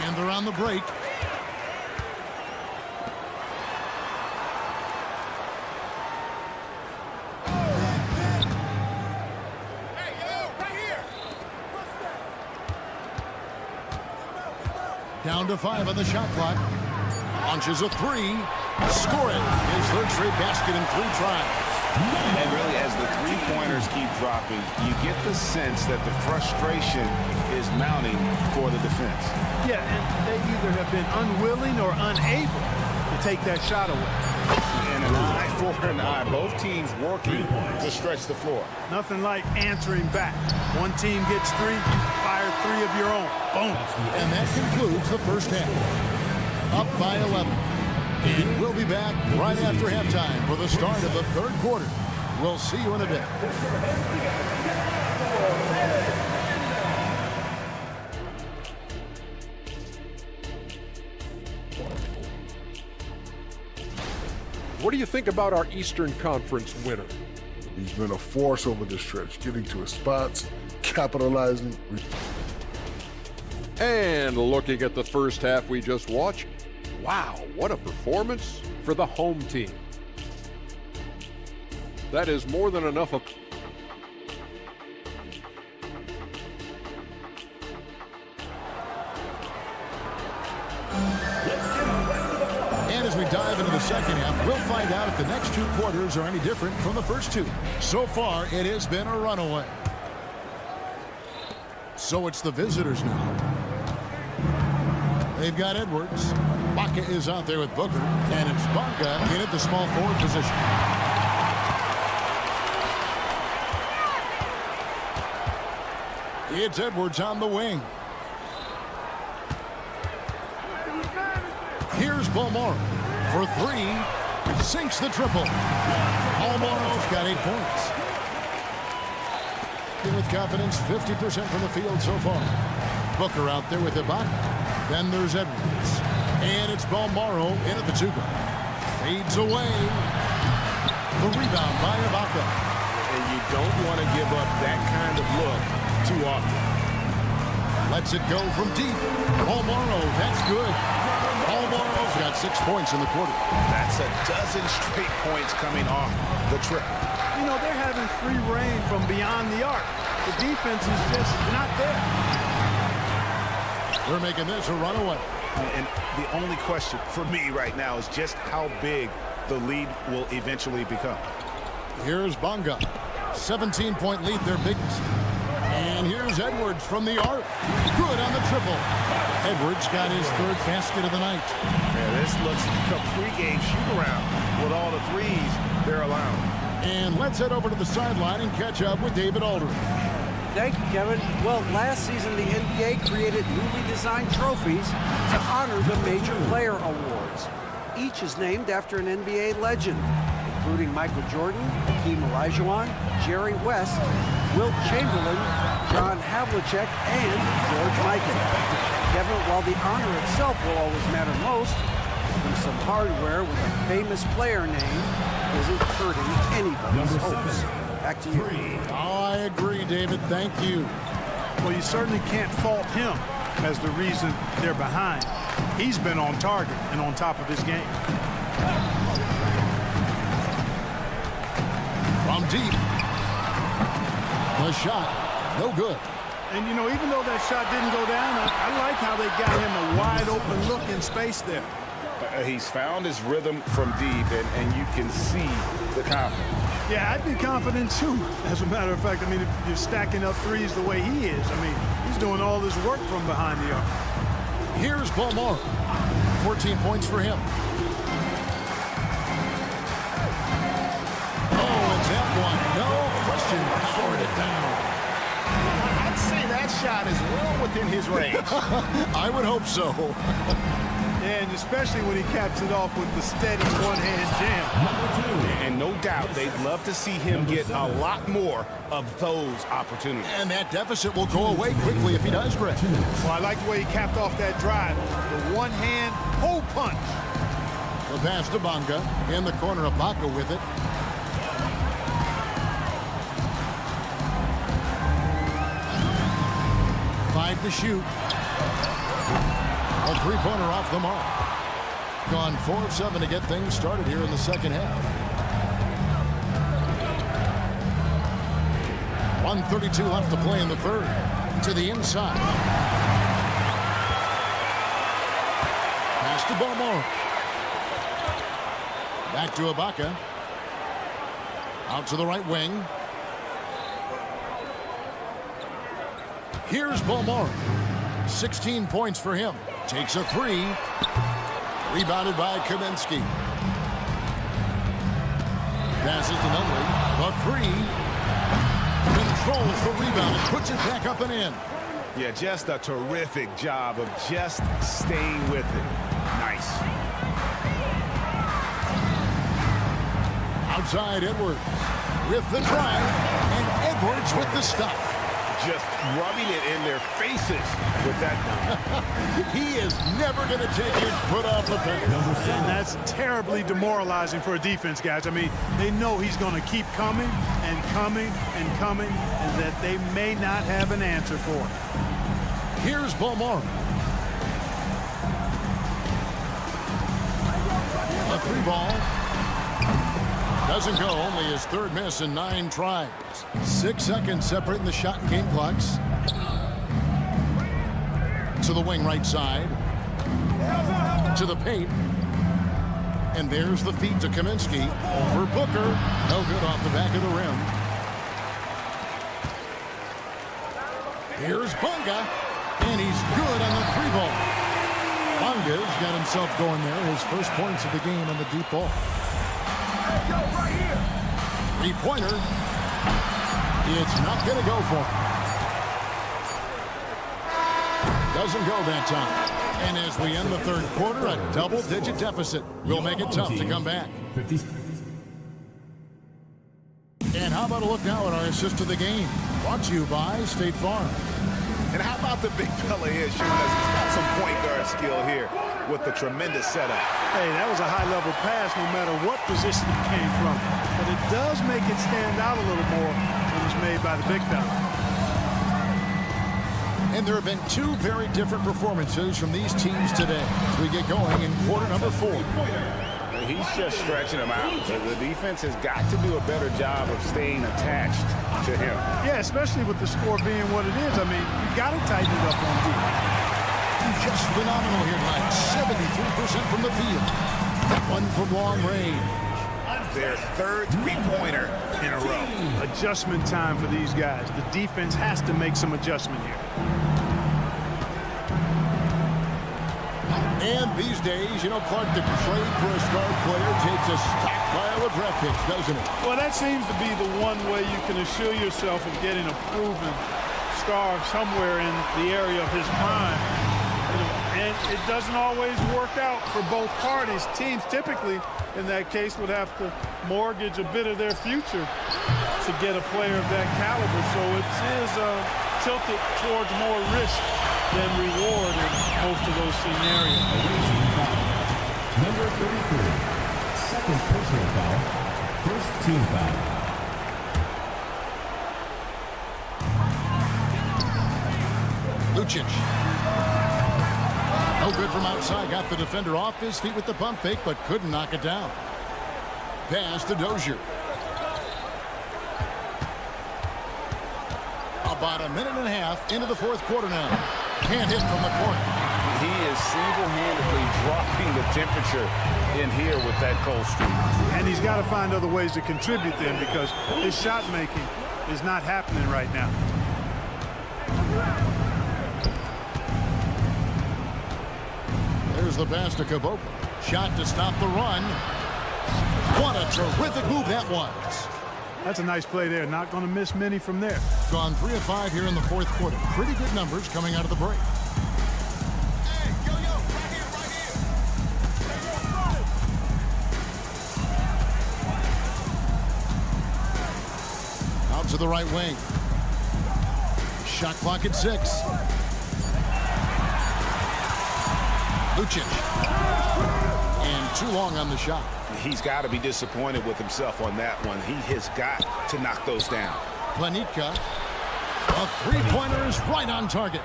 And they're on the break. Down to 5 on the shot clock. Launches a 3. Score it. His third straight basket in 3 tries. And really, as the three-pointers keep dropping, you get the sense that the frustration is mounting for the defense. Yeah, and they either have been unwilling or unable to take that shot away. And an eye for an eye. Both teams working to stretch the floor. Nothing like answering back. One team gets 3, you fire 3 of your own. Boom. And that concludes the first half. Up by 11. And we'll be back right after halftime for the start of the third quarter. We'll see you in a bit. What do you think about our Eastern Conference winner? He's been a force over the stretch, getting to his spots, capitalizing. And looking at the first half we just watched, wow, what a performance for the home team. That is more than enough of... And as we dive into the second half, we'll find out if the next 2 quarters are any different from the first 2. So far, it has been a runaway. So it's the visitors now. They've got Edwards. Baca is out there with Booker. And it's Baca in at the small forward position. It's Edwards on the wing. Here's Balmore for 3. Sinks the triple. Balmore's got 8 points. With confidence, 50% from the field so far. Booker out there with Ibaka. Then there's Edwards. And it's Balmoro in at the 2-guard. Fades away. The rebound by Ibaka. And you don't want to give up that kind of look too often. Lets it go from deep. Balmoro, that's good. Balmoro's got 6 points in the quarter. That's a dozen straight points coming off the trip. You know, they're having free reign from beyond the arc. The defense is just not there. They're making this a runaway. And the only question for me right now is just how big the lead will eventually become. Here's Bonga. 17-point lead, their biggest. And here's Edwards from the arc. Good on the triple. Edwards got his 3rd basket of the night. Yeah, this looks like a pregame shoot-around with all the threes they're allowing. And let's head over to the sideline and catch up with David Aldridge. Thank you, Kevin. Well, last season, the NBA created newly designed trophies to honor the Major Player Awards. Each is named after an NBA legend, including Michael Jordan, Hakeem Olajuwon, Jerry West, Wilt Chamberlain, John Havlicek, and George Mikan. Kevin, while the honor itself will always matter most, having some hardware with a famous player name isn't hurting anybody's hopes. Back to you. Oh, I agree, David. Thank you. Well, you certainly can't fault him as the reason they're behind. He's been on target and on top of his game. From deep. The shot, no good. And, you know, even though that shot didn't go down, I like how they got him a wide open look in space there. He's found his rhythm from deep, and you can see the confidence. Yeah, I'd be confident, too. As a matter of fact, I mean, if you're stacking up threes the way he is, I mean, he's doing all this work from behind the arc. Here's Balmore. 14 points for him. Oh, and that one, no question, powered it down. I'd say that shot is well within his range. I would hope so. And especially when he caps it off with the steady one-hand jam. And no doubt they'd love to see him get a lot more of those opportunities. And that deficit will go away quickly if he does, Greg. Well, I like the way he capped off that drive. The one-hand hole punch. The pass to Bonga. In the corner of Pasko with it. Five to shoot. A three-pointer off the mark. Gone 4 of 7 to get things started here in the second half. 1:32 left to play in the third. To the inside. Pass to Balmore. Back to Ibaka. Out to the right wing. Here's Balmore. 16 points for him. Takes a three. Rebounded by Kaminsky. Passes to Nunley. The three. Controls the rebound and puts it back up and in. Yeah, just a terrific job of just staying with it. Nice. Outside Edwards with the drive. And Edwards with the stuff. Just rubbing it in their faces with that. He is never going to take his foot off the pedal. And that's terribly demoralizing for a defense, guys. I mean, they know he's going to keep coming and coming and coming, and that they may not have an answer for it. Here's Balmore. A three ball. Doesn't go, only his third miss in 9 tries. 6 seconds separating the shot and game clocks. To the wing right side. To the paint. And there's the feed to Kaminsky. Over Booker. No good off the back of the rim. Here's Bonga. And he's good on the three ball. Bonga's got himself going there. His first points of the game on the deep ball. Three-pointer. It's not going to go for him. Doesn't go that time. And as we end the third quarter, a double-digit deficit will make it tough to come back. And how about a look now at our assist of the game? Brought to you by State Farm. And how about the big fella here showing us he's got some point guard skill here with the tremendous setup. Hey, that was a high-level pass no matter what position it came from. But it does make it stand out a little more when it's made by the big fella. And there have been 2 very different performances from these teams today as we get going in quarter number 4. He's just stretching them out. The defense has got to do a better job of staying attached to him. Yeah, especially with the score being what it is. I mean, you got to tighten it up on defense. Just phenomenal here tonight. 73% from the field. One from long range. Their third three-pointer in a row. Adjustment time for these guys. The defense has to make some adjustment here. And these days, you know, Clark, the trade for a star player takes a stockpile of draft picks, doesn't it? Well, that seems to be the one way you can assure yourself of getting a proven star somewhere in the area of his prime. And it doesn't always work out for both parties. Teams typically, in that case, would have to mortgage a bit of their future to get a player of that caliber. So it is tilted towards more risk than reward in most of those scenarios. Number 33, second personal foul, first team foul. Lucic. No good from outside. Got the defender off his feet with the pump fake, but couldn't knock it down. Pass to Dozier. About a minute and a half into the fourth quarter now. Can't hit from the corner. He is single-handedly dropping the temperature in here with that cold streak. And he's got to find other ways to contribute then, because his shot making is not happening right now. There's the pass to Caboclo. Shot to stop the run. What a terrific move that was. That's a nice play there. Not going to miss many from there. Gone 3 of 5 here in the fourth quarter. Pretty good numbers coming out of the break. Hey, yo, right here. Out to the right wing. Shot clock at 6. Lucic. And too long on the shot. He's got to be disappointed with himself on that one. He has got to knock those down. Planitka. A three-pointer is right on target.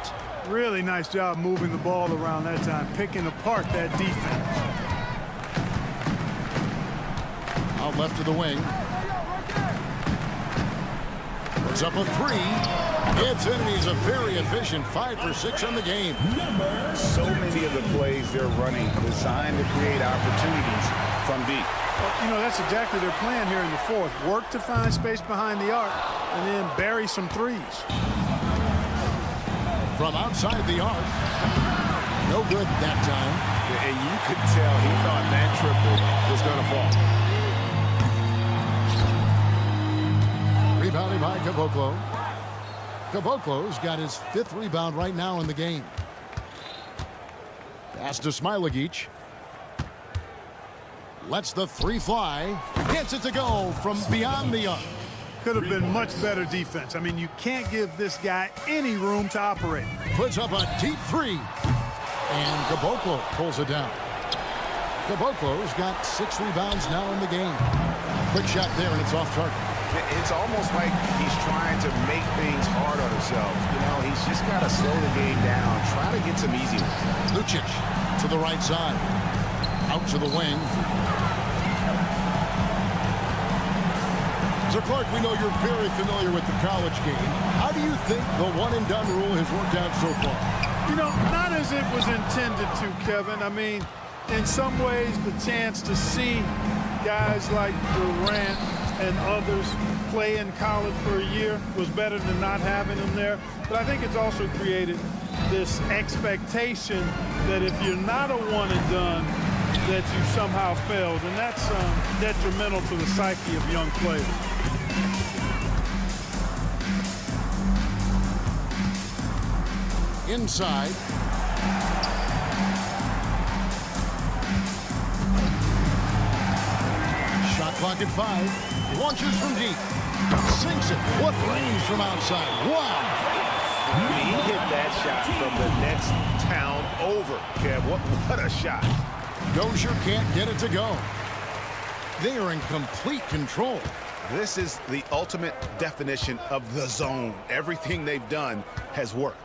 Really nice job moving the ball around that time, picking apart that defense. Out left to the wing. Puts up a 3. It's in, and he's a very efficient 5 for 6 on the game. So many of the plays they're running designed to create opportunities from deep. Well, you know, that's exactly their plan here in the fourth. Work to find space behind the arc and then bury some threes. From outside the arc. No good that time. And you could tell he thought that triple was going to fall. Rebounded by Caboclo. Caboclo's got his 5th rebound right now in the game. Pass to Smilagic. Lets the 3 fly. Gets it to go from beyond the arc. Could have been much better defense. I mean, you can't give this guy any room to operate. Puts up a deep 3. And Caboclo pulls it down. Caboclo's got 6 rebounds now in the game. Quick shot there, and it's off target. It's almost like he's trying to make things hard on himself. You know, he's just got to slow the game down, try to get some easy ones. Lucic to the right side. Out to the wing. So, Clark, we know you're very familiar with the college game. How do you think the one-and-done rule has worked out so far? You know, not as it was intended to, Kevin. I mean, in some ways, the chance to see guys like Durant and others play in college for a year was better than not having them there. But I think it's also created this expectation that if you're not a one-and-done, that you somehow failed. And that's detrimental to the psyche of young players. Inside. Shot clock at 5. Launches from deep. Sinks it. What range from outside. Wow. He hit that shot from the next town over. Kev, what a shot. Dozier can't get it to go. They are in complete control. This is the ultimate definition of the zone. Everything they've done has worked.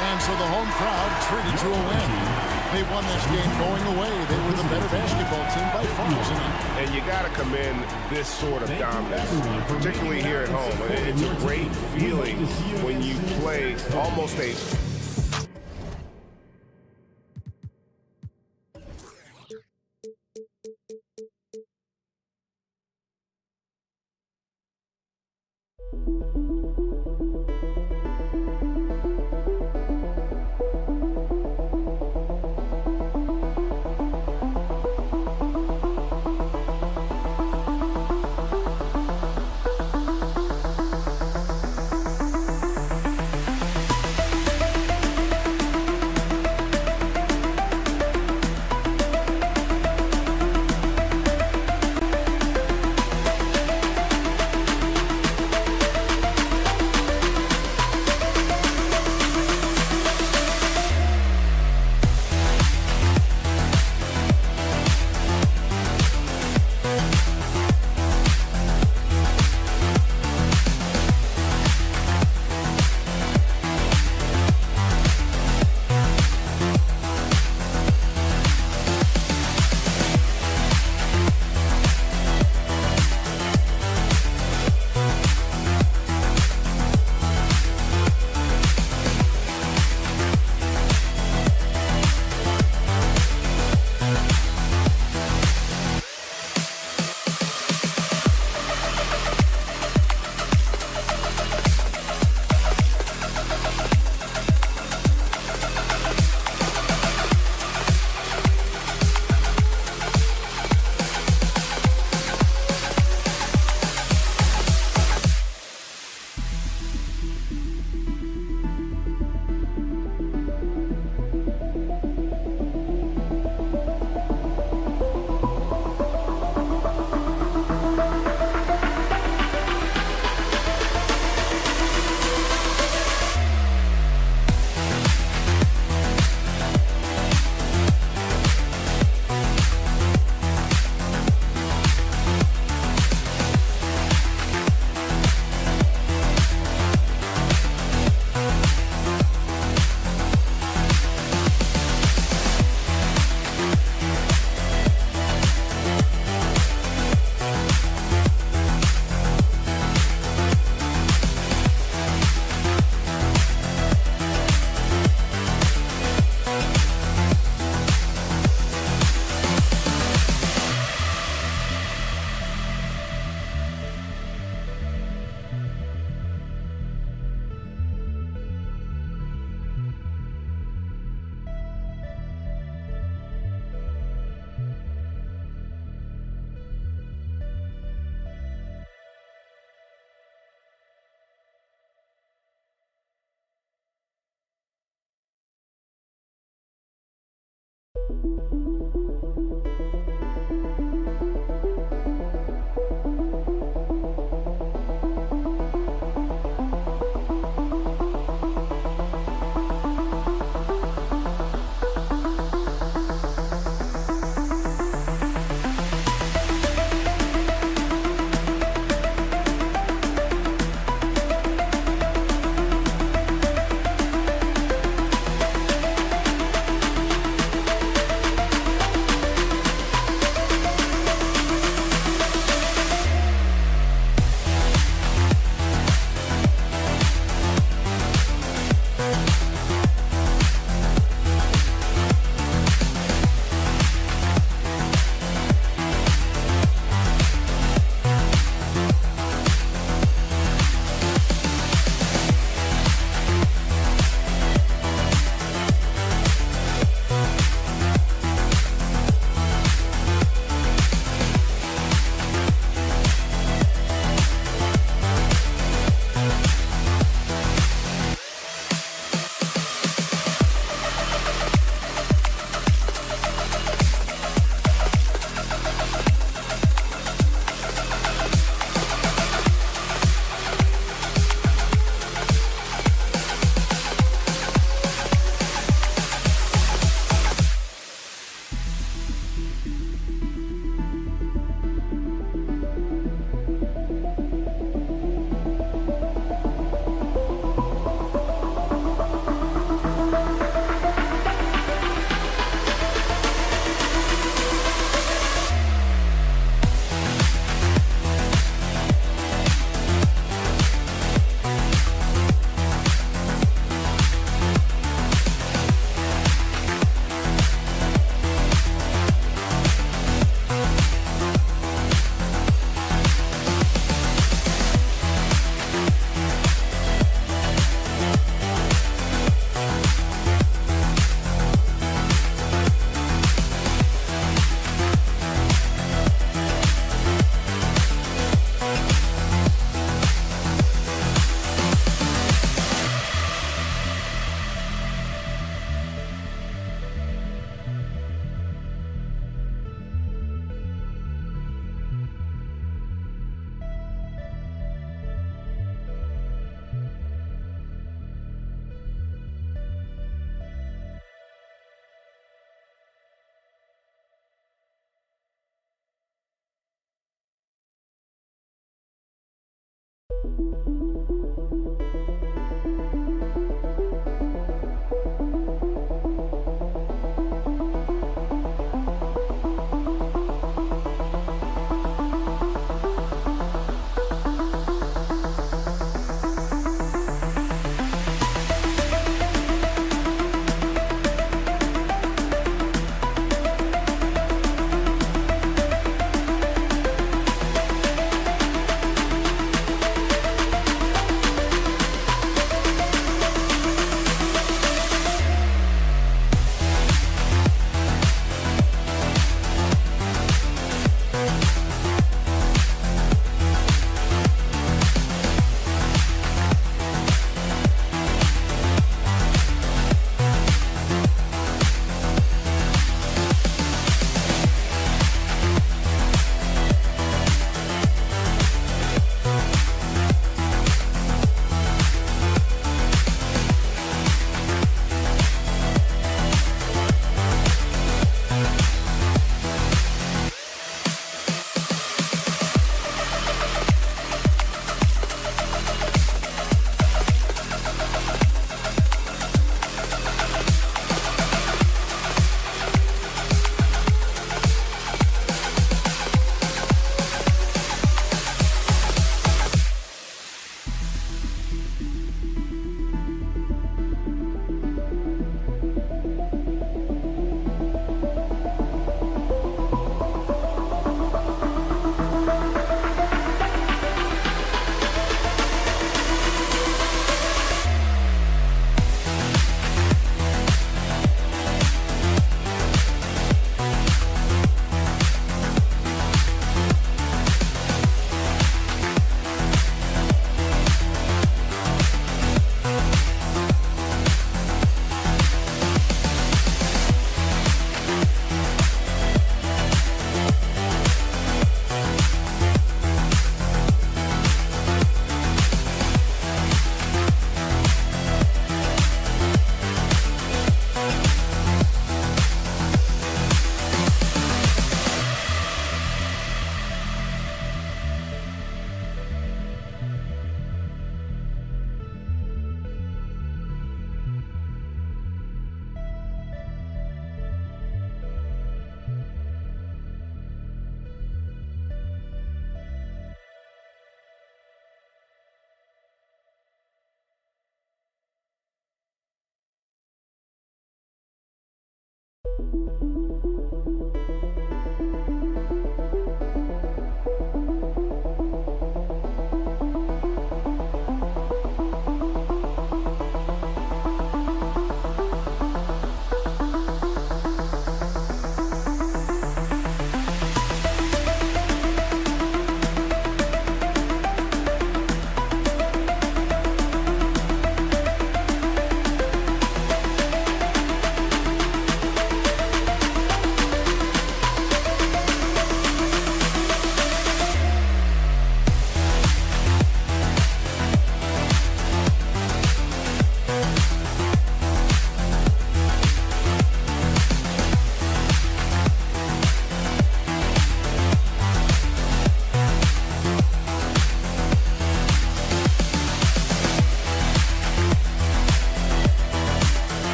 And so the home crowd treated to a win. They won this game going away. They were the better basketball team by far tonight. And you got to commend this sort of dominance, particularly here at home. It's a great feeling when you play almost a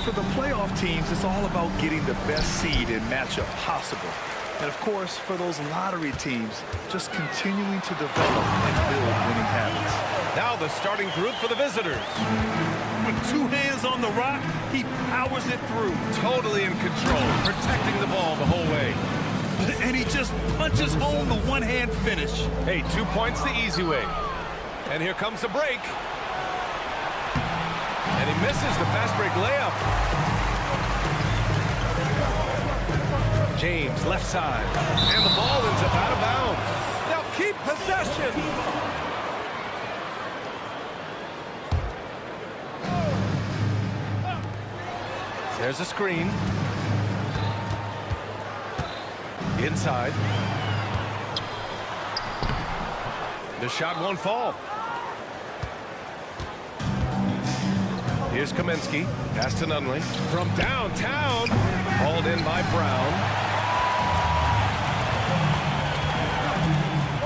for the playoff teams, it's all about getting the best seed and matchup possible. And of course, for those lottery teams, just continuing to develop and build winning habits. Now the starting group for the visitors. With two hands on the rock, he powers it through. Totally in control, protecting the ball the whole way. And he just punches home the one-hand finish. Hey, 2 points the easy way. And here comes the break. And he misses the fast break layup. James, left side. And the ball ends up out of bounds. They'll keep possession. There's a screen. Inside. The shot won't fall. Here's Kaminsky. Pass to Nunley. From downtown. Hauled in by Brown.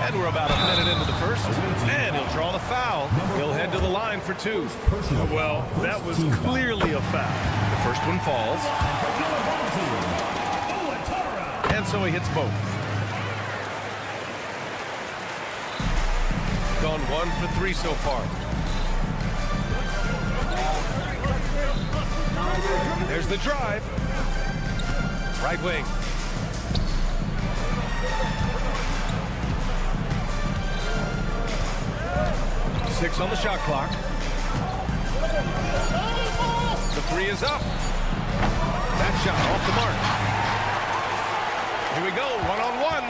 And we're about a minute into the first. And he'll draw the foul. He'll head to the line for two. Well, that was clearly a foul. The first one falls. And so he hits both. Gone 1 for 3 so far. There's the drive. Right wing. Six on the shot clock. The three is up. That shot off the mark. Here we go, one-on-one.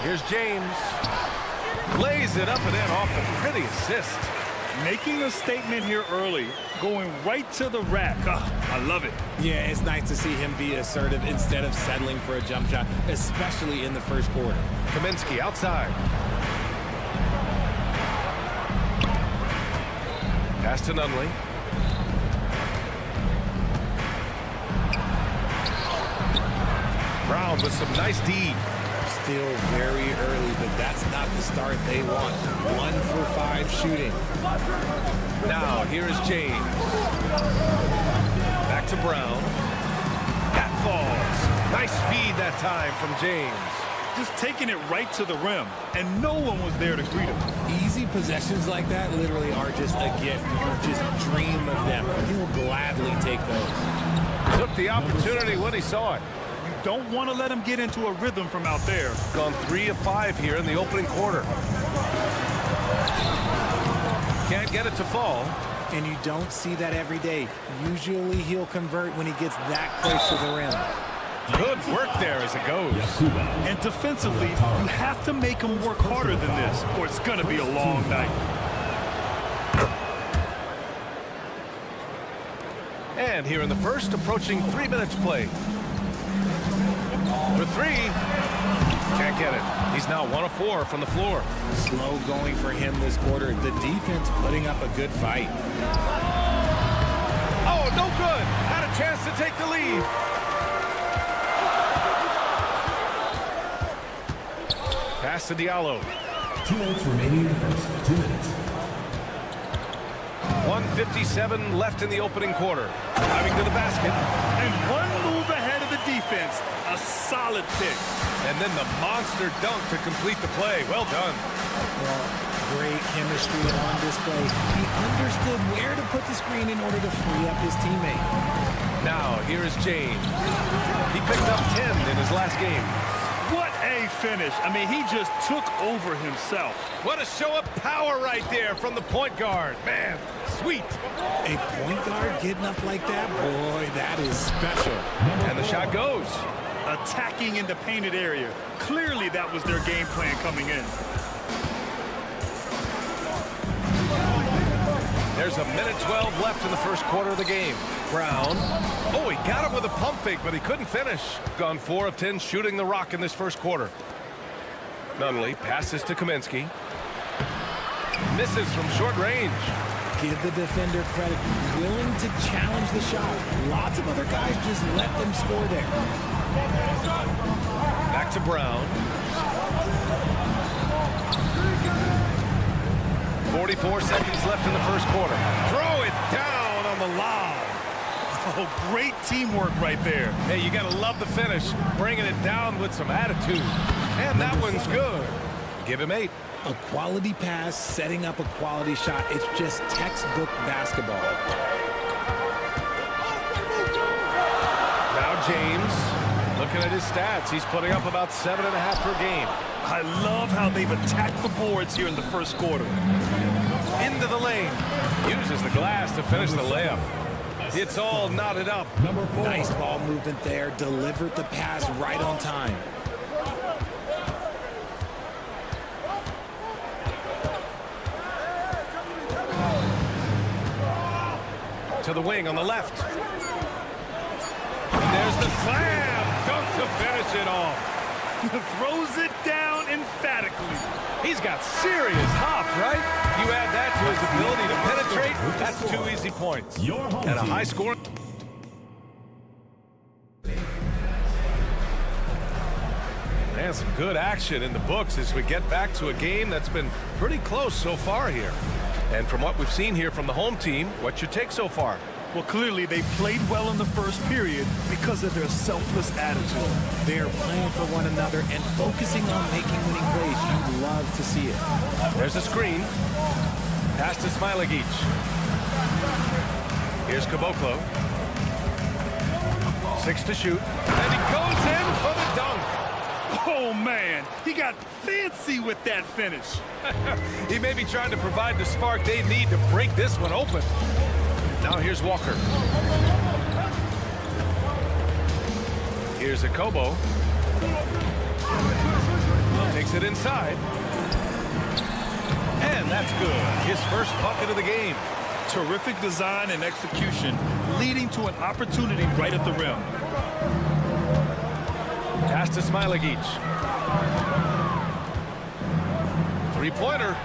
Here's James. Lays it up and in off the pretty assist. Making a statement here early, going right to the rack. I love it. Yeah, it's nice to see him be assertive instead of settling for a jump shot, especially in the first quarter. Kaminsky outside. Pass to Nunley. Brown with some nice D. Still very early, but that's not the start they want. 1 for 5 shooting. Now, here is James. Back to Brown. That falls. Nice feed that time from James. Just taking it right to the rim, and no one was there to greet him. Easy possessions like that literally are just a gift. You just dream of them. He'll gladly take those. Took the opportunity when he saw it. You don't want to let him get into a rhythm from out there. Gone 3 of 5 here in the opening quarter. Can't get it to fall. And you don't see that every day. Usually he'll convert when he gets that close to the rim. Good work there as it goes. And defensively, you have to make him work harder than this, or it's going to be a long night. And here in the first, approaching 3 minutes played. For 3. Can't get it. He's now 1 of 4 from the floor. Slow going for him this quarter. The defense putting up a good fight. Oh, no good. Had a chance to take the lead. Pass to Diallo. 2 minutes remaining in the first. 2 minutes. 1:57 left in the opening quarter. Driving to the basket. And one move ahead of the defense. A solid pick. And then the monster dunk to complete the play. Well done. Well, great chemistry on display. He understood where to put the screen in order to free up his teammate. Now, here is James. He picked up 10 in his last game. What a finish. I mean, he just took over himself. What a show of power right there from the point guard. Man, sweet. A point guard getting up like that? Boy, that is special. And the shot goes. Attacking in the painted area. Clearly, that was their game plan coming in. There's a minute 12 left in the first quarter of the game. Brown. Oh, he got him with a pump fake, but he couldn't finish. Gone 4 of 10 shooting the rock in this first quarter. Nunley passes to Kaminsky. Misses from short range. Give the defender credit. Willing to challenge the shot. Lots of other guys just let them score there. Back to Brown. 44 seconds left in the first quarter. Throw it down on the lob. Oh, great teamwork right there. Hey, you got to love the finish. Bringing it down with some attitude. And that one's good. Give him 8. A quality pass, setting up a quality shot. It's just textbook basketball. Now James, looking at his stats, he's putting up about 7.5 per game. I love how they've attacked the boards here in the first quarter. Into the lane. Uses the glass to finish the layup. It's all knotted up. Nice ball movement there. Delivered the pass right on time. To the wing on the left. There's the slam. Dunk to finish it off. Throws it down emphatically. He's got serious hops, right? You add that to his ability to penetrate, that's 2 easy points. And a high score. And some good action in the books as we get back to a game that's been pretty close so far here. And from what we've seen here from the home team, what's your take so far? Well, clearly they played well in the first period because of their selfless attitude. They're playing for one another and focusing on making winning plays. You'd love to see it. There's a screen. Pass to Smilagic. Here's Caboclo. 6 to shoot. And he goes in for the dunk. Oh, man. He got fancy with that finish. He may be trying to provide the spark they need to break this one open. Now here's Walker. Here's Akobo. Takes it inside. And that's good. His first bucket of the game. Terrific design and execution, leading to an opportunity right at the rim. Pass to Smilagic. 3-pointer.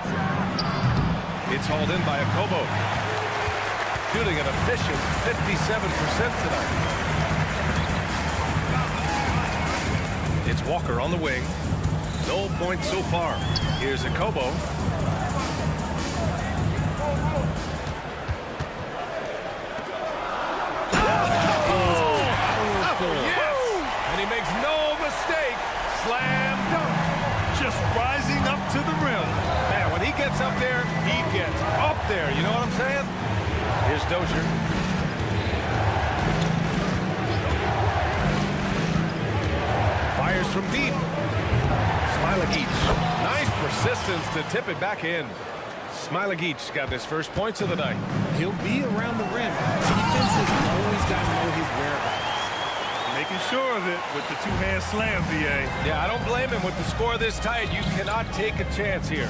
It's hauled in by Akobo. Shooting an efficient 57% tonight. It's Walker on the wing. No points so far. Here's Akobo. there. You know what I'm saying? Here's Dozier. Fires from deep. Smilagic. Nice persistence to tip it back in. Smilagic got his first points of the night. He'll be around the rim. Defense has always got to know his whereabouts. Making sure of it with the two-hand slam, BA. Yeah, I don't blame him. With the score this tight, you cannot take a chance here.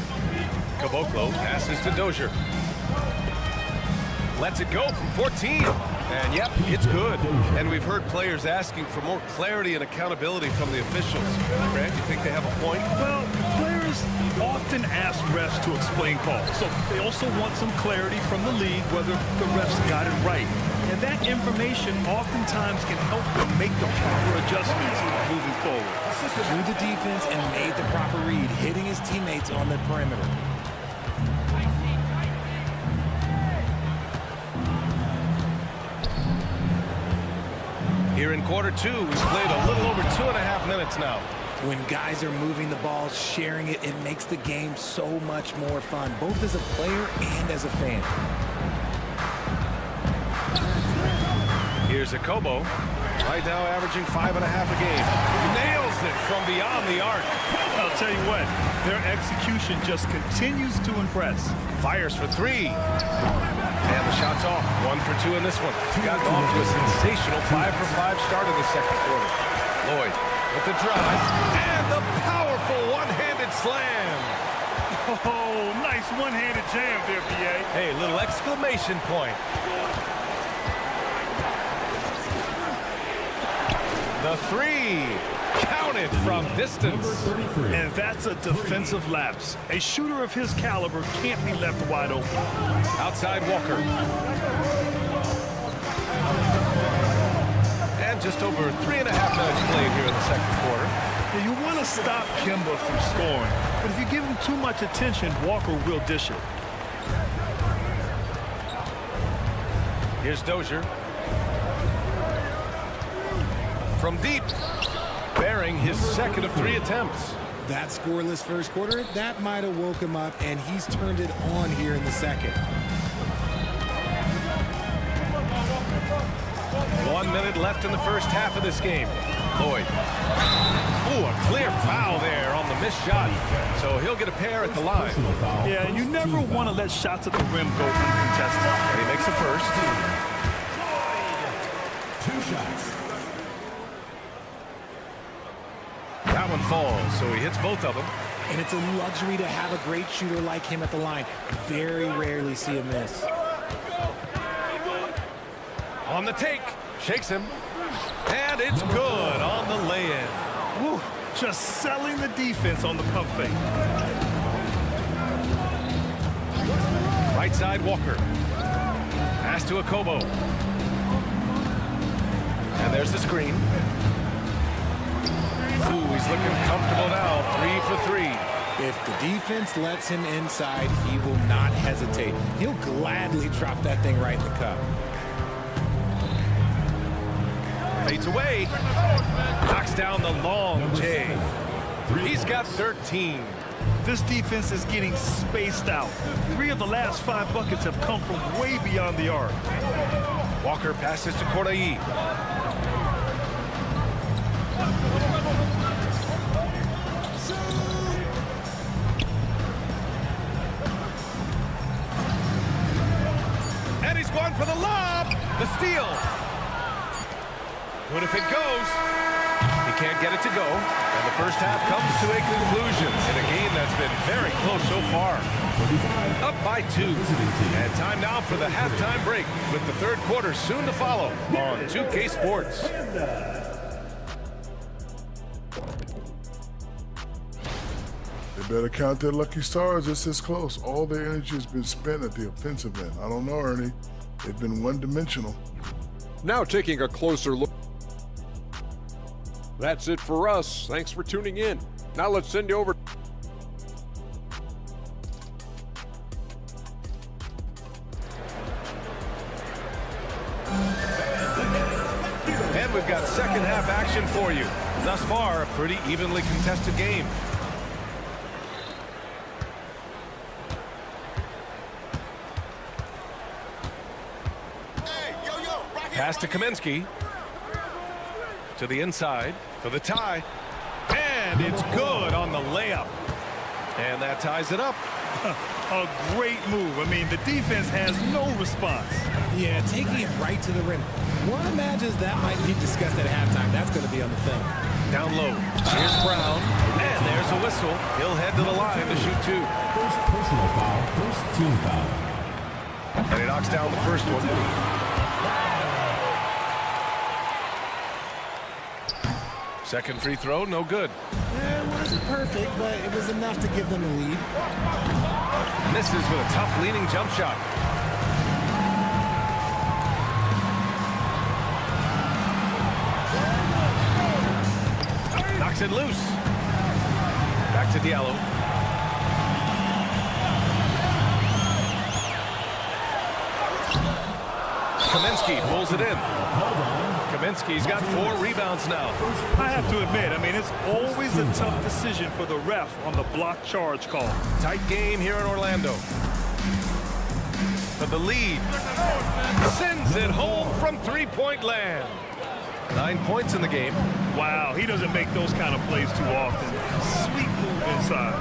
Caboclo passes to Dozier. Lets it go from 14. And yep, it's good. And we've heard players asking for more clarity and accountability from the officials. Grant, you think they have a point? Well, players often ask refs to explain calls. So they also want some clarity from the league whether the refs got it right. And that information oftentimes can help them make the proper adjustments moving forward. Drew the defense and made the proper read, hitting his teammates on the perimeter. Here in quarter two, we've played a little over 2.5 minutes now. When guys are moving the ball, sharing it, it makes the game so much more fun, both as a player and as a fan. Here's Akobo. Right now averaging 5.5 a game. Nails it from beyond the arc. I'll tell you what, their execution just continues to impress. Fires for three. And the shot's off. 1 for 2 in this one. Got off to a sensational 5 for 5 start in the second quarter. Lloyd with the drive. And the powerful one-handed slam. Oh, nice one-handed jam there, BA. Hey, little exclamation point. The three. Counted from distance. And that's a defensive lapse. A shooter of his caliber can't be left wide open. Outside Walker. And just over 3.5 minutes played here in the second quarter. Now you want to stop Kemba from scoring, but if you give him too much attention, Walker will dish it. Here's Dozier. From deep. Bearing his second of 3 attempts. That scoreless first quarter, that might have woke him up, and he's turned it on here in the second. 1 minute left in the first half of this game. Lloyd. Ooh, a clear foul there on the missed shot. So he'll get a pair at the line. Yeah, you never want to let shots at the rim go uncontested. And he makes the first. 2 shots. That one falls, so he hits both of them. And it's a luxury to have a great shooter like him at the line. Very rarely see a miss. On the take, shakes him. And it's good on the lay-in. Woo, just selling the defense on the pump fake. Right side, Walker. Pass to Akobo. And there's the screen. Ooh, he's looking comfortable now. 3 for 3. If the defense lets him inside, he will not hesitate. He'll gladly drop that thing right in the cup. Fades away. Knocks down the long J. He's got 13. This defense is getting spaced out. 3 of the last 5 buckets have come from way beyond the arc. Walker passes to Corday. And he's going for the lob. The steal. Good if it goes. He can't get it to go. And the first half comes to a conclusion in a game that's been very close so far. Up by 2. And time now for the halftime break with the third quarter soon to follow on 2K Sports. They better count their lucky stars. It's this close. All their energy has been spent at the offensive end. I don't know, Ernie. They've been one-dimensional. Now taking a closer look. That's it for us. Thanks for tuning in. Now let's send you over. And we've got second half action for you. Thus far, a pretty evenly contested game. Pass to Kaminsky. To the inside for the tie. And it's good on the layup. And that ties it up. A great move. I mean, the defense has no response. Yeah, taking it right to the rim. One imagines that might be discussed at halftime. That's going to be on the film. Down low. Here's Brown. And there's a whistle. He'll head to the line to shoot 2. First personal foul, first team foul. And he knocks down the first one. Second free throw, no good. It wasn't perfect, but it was enough to give them the lead. Misses with a tough leaning jump shot. Knocks it loose. Back to Diallo. Kaminsky pulls it in. Kaminsky's got 4 rebounds now. I have to admit, I mean, it's always a tough decision for the ref on the block charge call. Tight game here in Orlando. For the lead. Sends it home from three-point land. 9 points in the game. Wow, he doesn't make those kind of plays too often. Sweet move inside.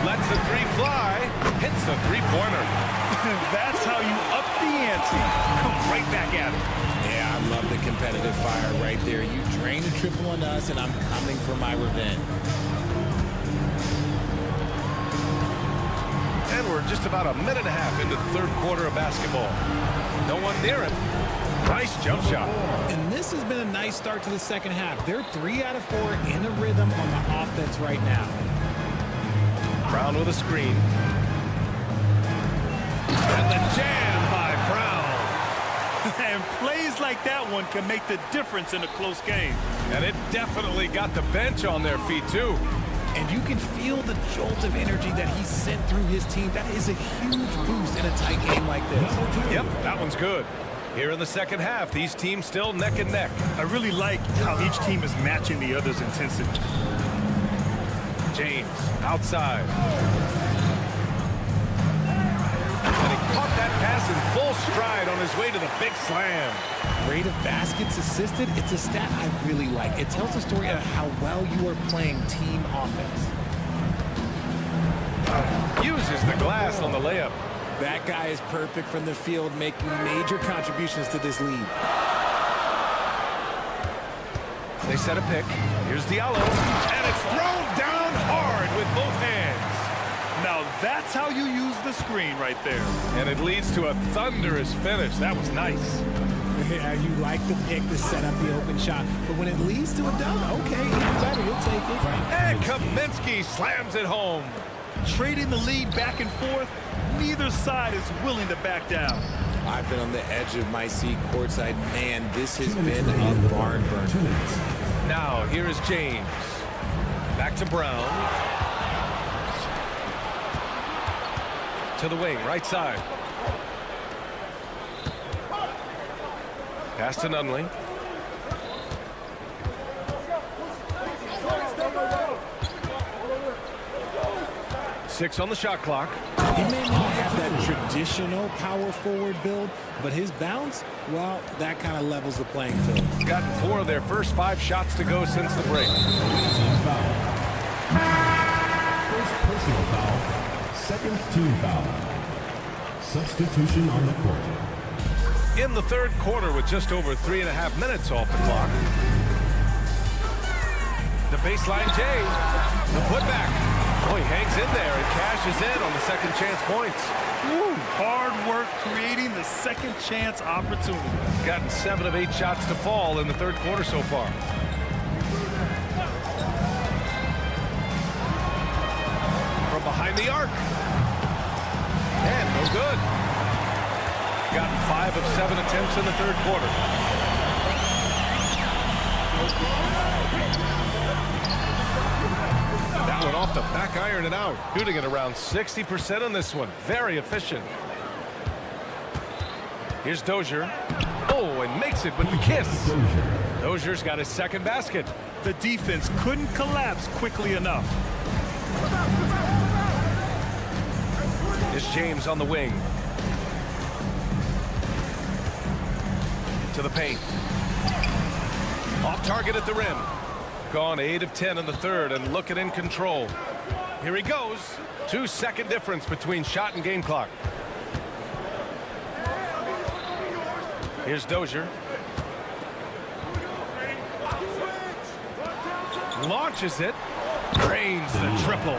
Lets the 3 fly. Hits the three-pointer. That's how you up the ante. Come right back at it. Yeah, I love the competitive fire right there. You drain a triple on us, and I'm coming for my revenge. And we're just about a minute and a half into the third quarter of basketball. No one near it. Nice jump shot. And this has been a nice start to the second half. They're 3 out of 4 in a rhythm on the offense right now. Brown with a screen. And the jam by Brown. And plays like that one can make the difference in a close game. And it definitely got the bench on their feet, too. And you can feel the jolt of energy that he sent through his team. That is a huge boost in a tight game like this. Yep, that one's good. Here in the second half, these teams still neck and neck. I really like how each team is matching the other's intensity. James, outside. And he caught that pass in full stride on his way to the big slam. Rate of baskets assisted, it's a stat I really like. It tells a story of how well you are playing team offense. Uses the glass on the layup. That guy is perfect from the field, making major contributions to this lead. They set a pick. Here's Diallo. And it's thrown down hard with both hands. Now that's how you use the screen right there. And it leads to a thunderous finish. That was nice. Yeah, you like the pick to set up the open shot. But when it leads to a dunk, okay, even better, you'll take it. And Kaminsky slams it home. Trading the lead back and forth, neither side is willing to back down. I've been on the edge of my seat courtside. Man, this has been a barn burner. Now, here is James. Back to Brown. To the wing, right side. Pass to Nunley. Six on the shot clock. He may not have that traditional power forward build, but his bounce, well, that kind of levels the playing field. Gotten 4 of their first 5 shots to go since the break. Team foul. First personal foul, second team foul. Substitution on the court. In the third quarter with just over 3.5 minutes off the clock. The baseline J. The putback. Oh, he hangs in there and cashes in on the second chance points. Woo, hard work creating the second chance opportunity. Gotten 7 of 8 shots to fall in the third quarter so far. From behind the arc. And no good. Gotten 5 of 7 attempts in the third quarter. That one off the back iron and out. Shooting it around 60% on this one. Very efficient. Here's Dozier. Oh, and makes it with the kiss. Dozier's got his second basket. The defense couldn't collapse quickly enough. Here's James on the wing. To the paint. Off target at the rim. Gone 8 of 10 in the third and looking in control. Here he goes. 2-second difference between shot and game clock. Here's Dozier. Launches it. Drains the triple.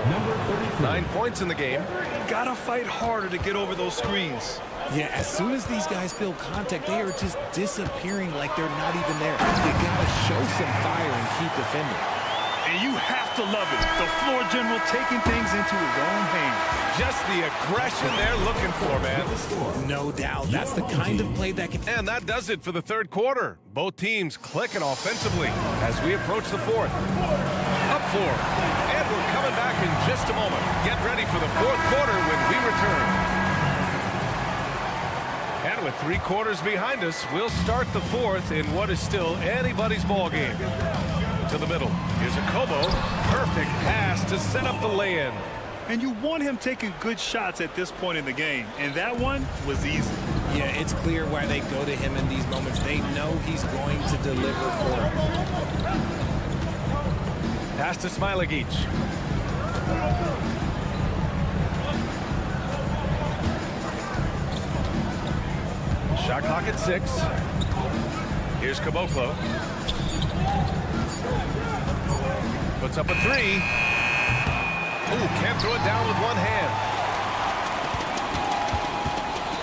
9 points in the game. Gotta fight harder to get over those screens. Yeah, as soon as these guys feel contact, they are just disappearing like they're not even there. They gotta show some fire and keep defending. And you have to love it. The floor general taking things into his own hands. Just the aggression they're looking for, man. No doubt. That's the kind of play that can... And that does it for the third quarter. Both teams clicking offensively as we approach the fourth. Up 4. And we're coming back in just a moment. Get ready for the fourth quarter when we return. And with 3 quarters behind us, we'll start the fourth in what is still anybody's ball game. To the middle. Here's a Kobo. Perfect pass to set up the lay-in. And you want him taking good shots at this point in the game. And that one was easy. Yeah, it's clear why they go to him in these moments. They know he's going to deliver for them. Pass to Smilagic. Shot clock at 6. Here's Caboclo. Puts up a 3. Ooh, can't throw it down with one hand.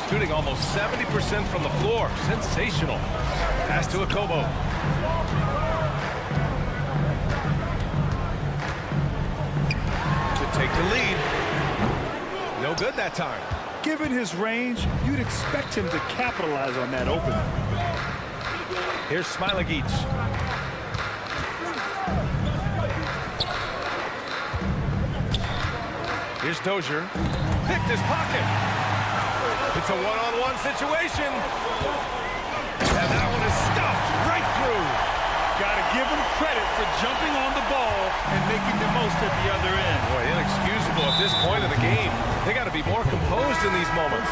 Shooting almost 70% from the floor. Sensational. Pass to Akobo. To take the lead. No good that time. Given his range, you'd expect him to capitalize on that opening. Here's Smilagic. Here's Dozier. Picked his pocket. It's a one-on-one situation. And that one is stuffed right through. Got to give him credit for jumping on the ball and making the most at the other end. Boy, inexcusable at this point of the game. They got to be more composed in these moments.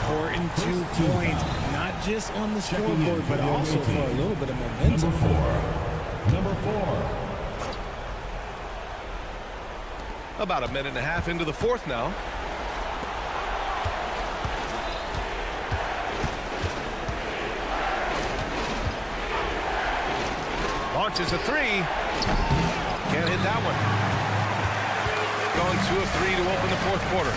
Important 2 points, not just on the scoreboard, but also for a little bit of momentum. Number 4. About a minute and a half into the fourth now. Launches a 3. Can't hit that one. Going 2 of 3 to open the fourth quarter.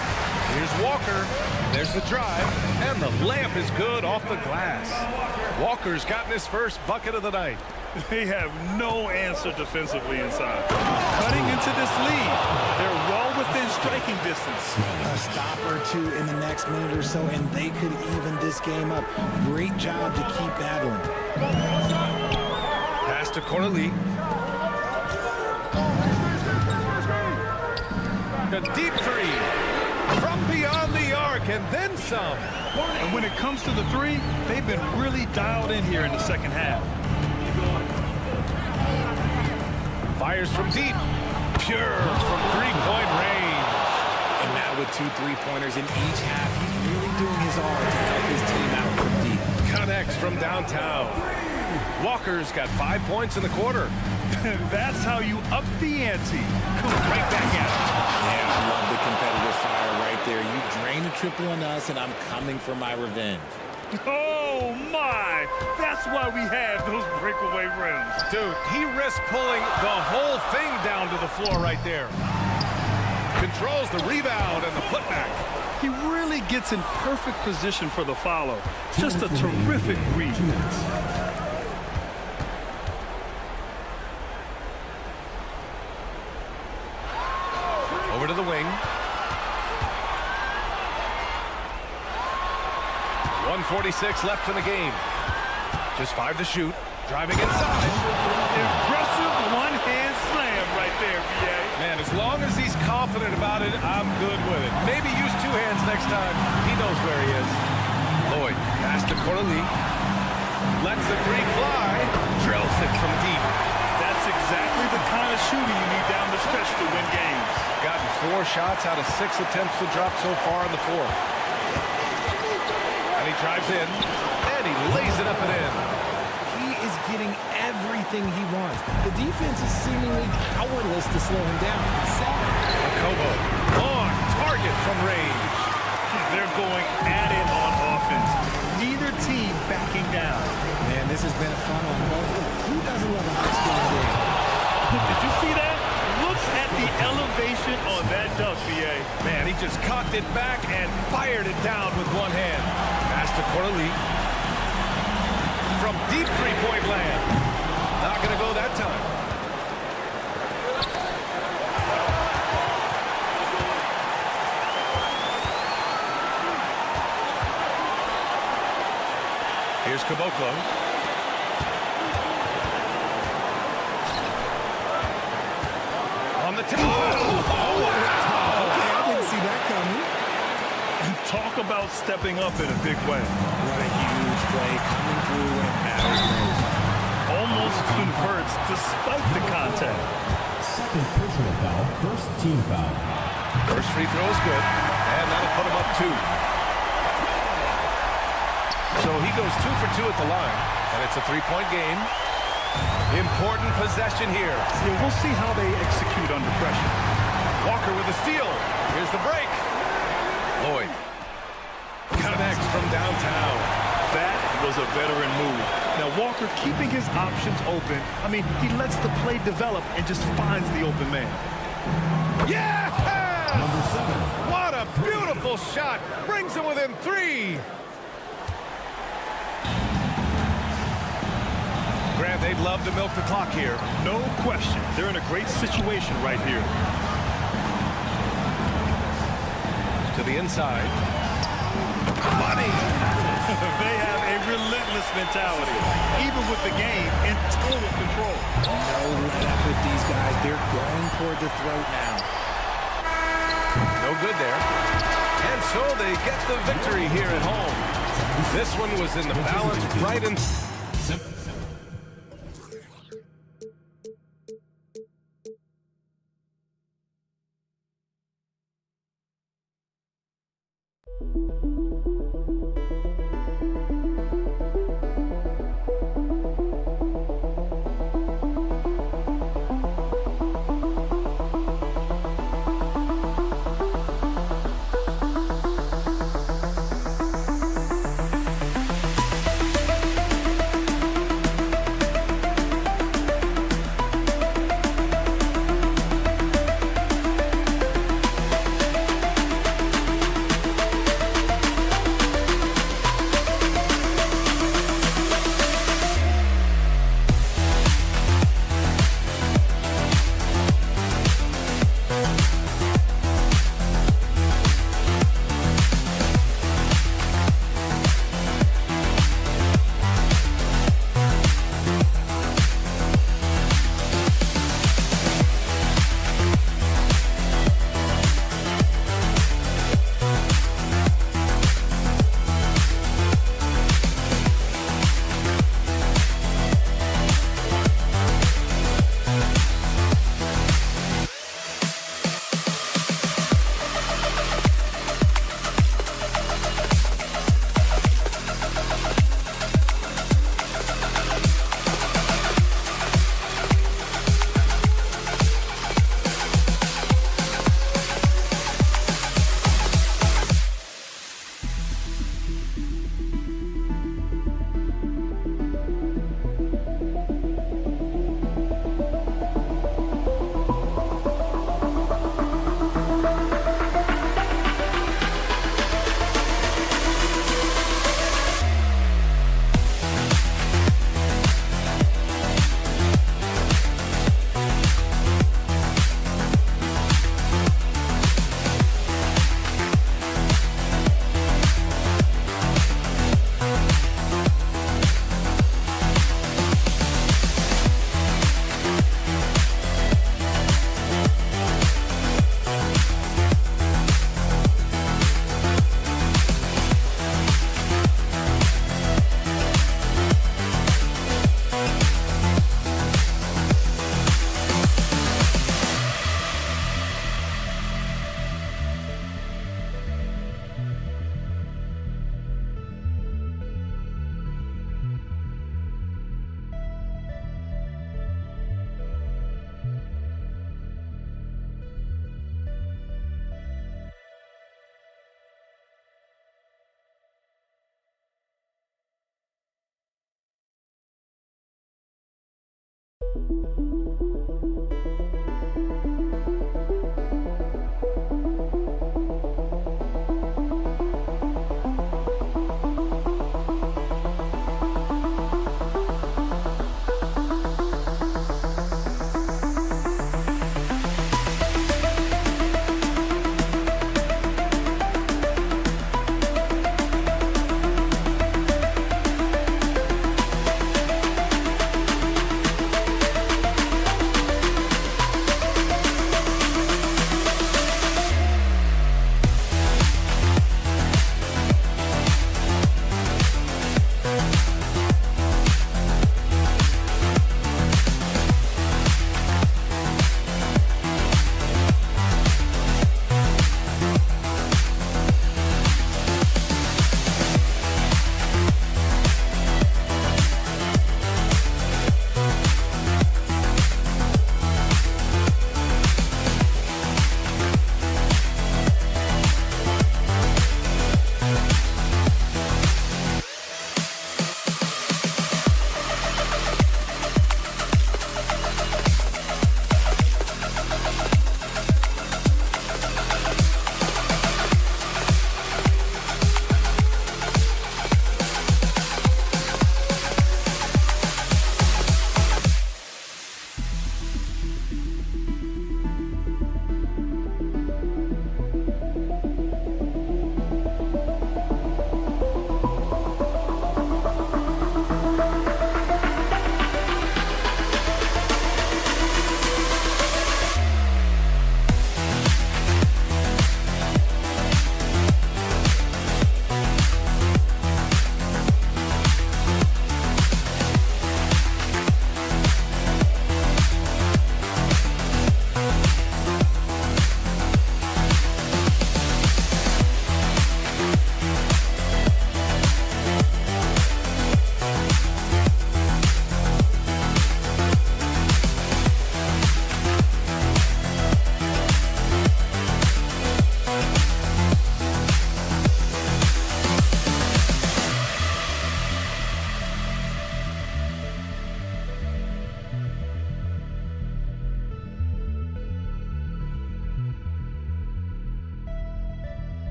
Here's Walker. There's the drive. And the layup is good off the glass. Walker's gotten his first bucket of the night. They have no answer defensively inside. Cutting into this lead. They're well within striking distance. A stop or 2 in the next minute or so, and they could even this game up. Great job to keep battling. Pass to Corley. A deep 3 from beyond the arc and then some. And when it comes to the 3, they've been really dialed in here in the second half. Fires from deep. Pure from 3-point range. And now with 2 3-pointers in each half, he's really doing his all to help his team out from deep. Connects from downtown. Walker's got 5 points in the quarter. That's how you up the ante. Come right back at it. Yeah, I love the competitive fire right there. You drain a triple on us, and I'm coming for my revenge. Oh, my. That's why we have those breakaway rims. Dude, he risks pulling the whole thing down to the floor right there. Controls the rebound and the putback. He really gets in perfect position for the follow. Just a terrific read. Over to the wing. 1:46 left in the game. Just 5 to shoot. Driving inside. Impressive one-hand slam right there, B.A. Man, as long as he's confident about it, I'm good with it. Maybe use 2 hands next time. He knows where he is. Lloyd, pass to Corley. Lets the 3 fly. Drills it from deep. That's exactly the kind of shooting you need down the stretch to win games. Gotten 4 shots out of 6 attempts to drop so far in the fourth. And he drives in, and he lays it up and in. He is getting everything he wants. The defense is seemingly powerless to slow him down. Kobo on target from range. They're going at it on offense. Neither team backing down. Man, this has been a fun one. Who doesn't love a high-scoring game? Did you see that? Look at the elevation on that dunk, B.A. Man, he just cocked it back and fired it down with one hand. Pass to Corley. From deep three-point land. Not going to go that time. Here's Caboclo. On the tip. Oh, wow. Okay, I didn't see that coming. Talk about stepping up in a big way. What a huge play coming through when it matters most. Almost converts despite the contact. Second personal foul, first team foul. First free throw is good, and that'll put him up 2. So he goes 2 for 2 at the line, and it's a 3-point game. Important possession here. Yeah, we'll see how they execute under pressure. Walker with a steal. Here's the break. Lloyd connects from downtown. That was a veteran move. Now, Walker keeping his options open. I mean, he lets the play develop and just finds the open man. Yes! Number 7. What a beautiful shot. Brings him within 3. Grant, they'd love to milk the clock here. No question. They're in a great situation right here. To the inside. Money! They have a relentless mentality, even with the game in total control. No let up with these guys. They're going for the throat now. No good there. And so they get the victory here at home. This one was in the balance right in...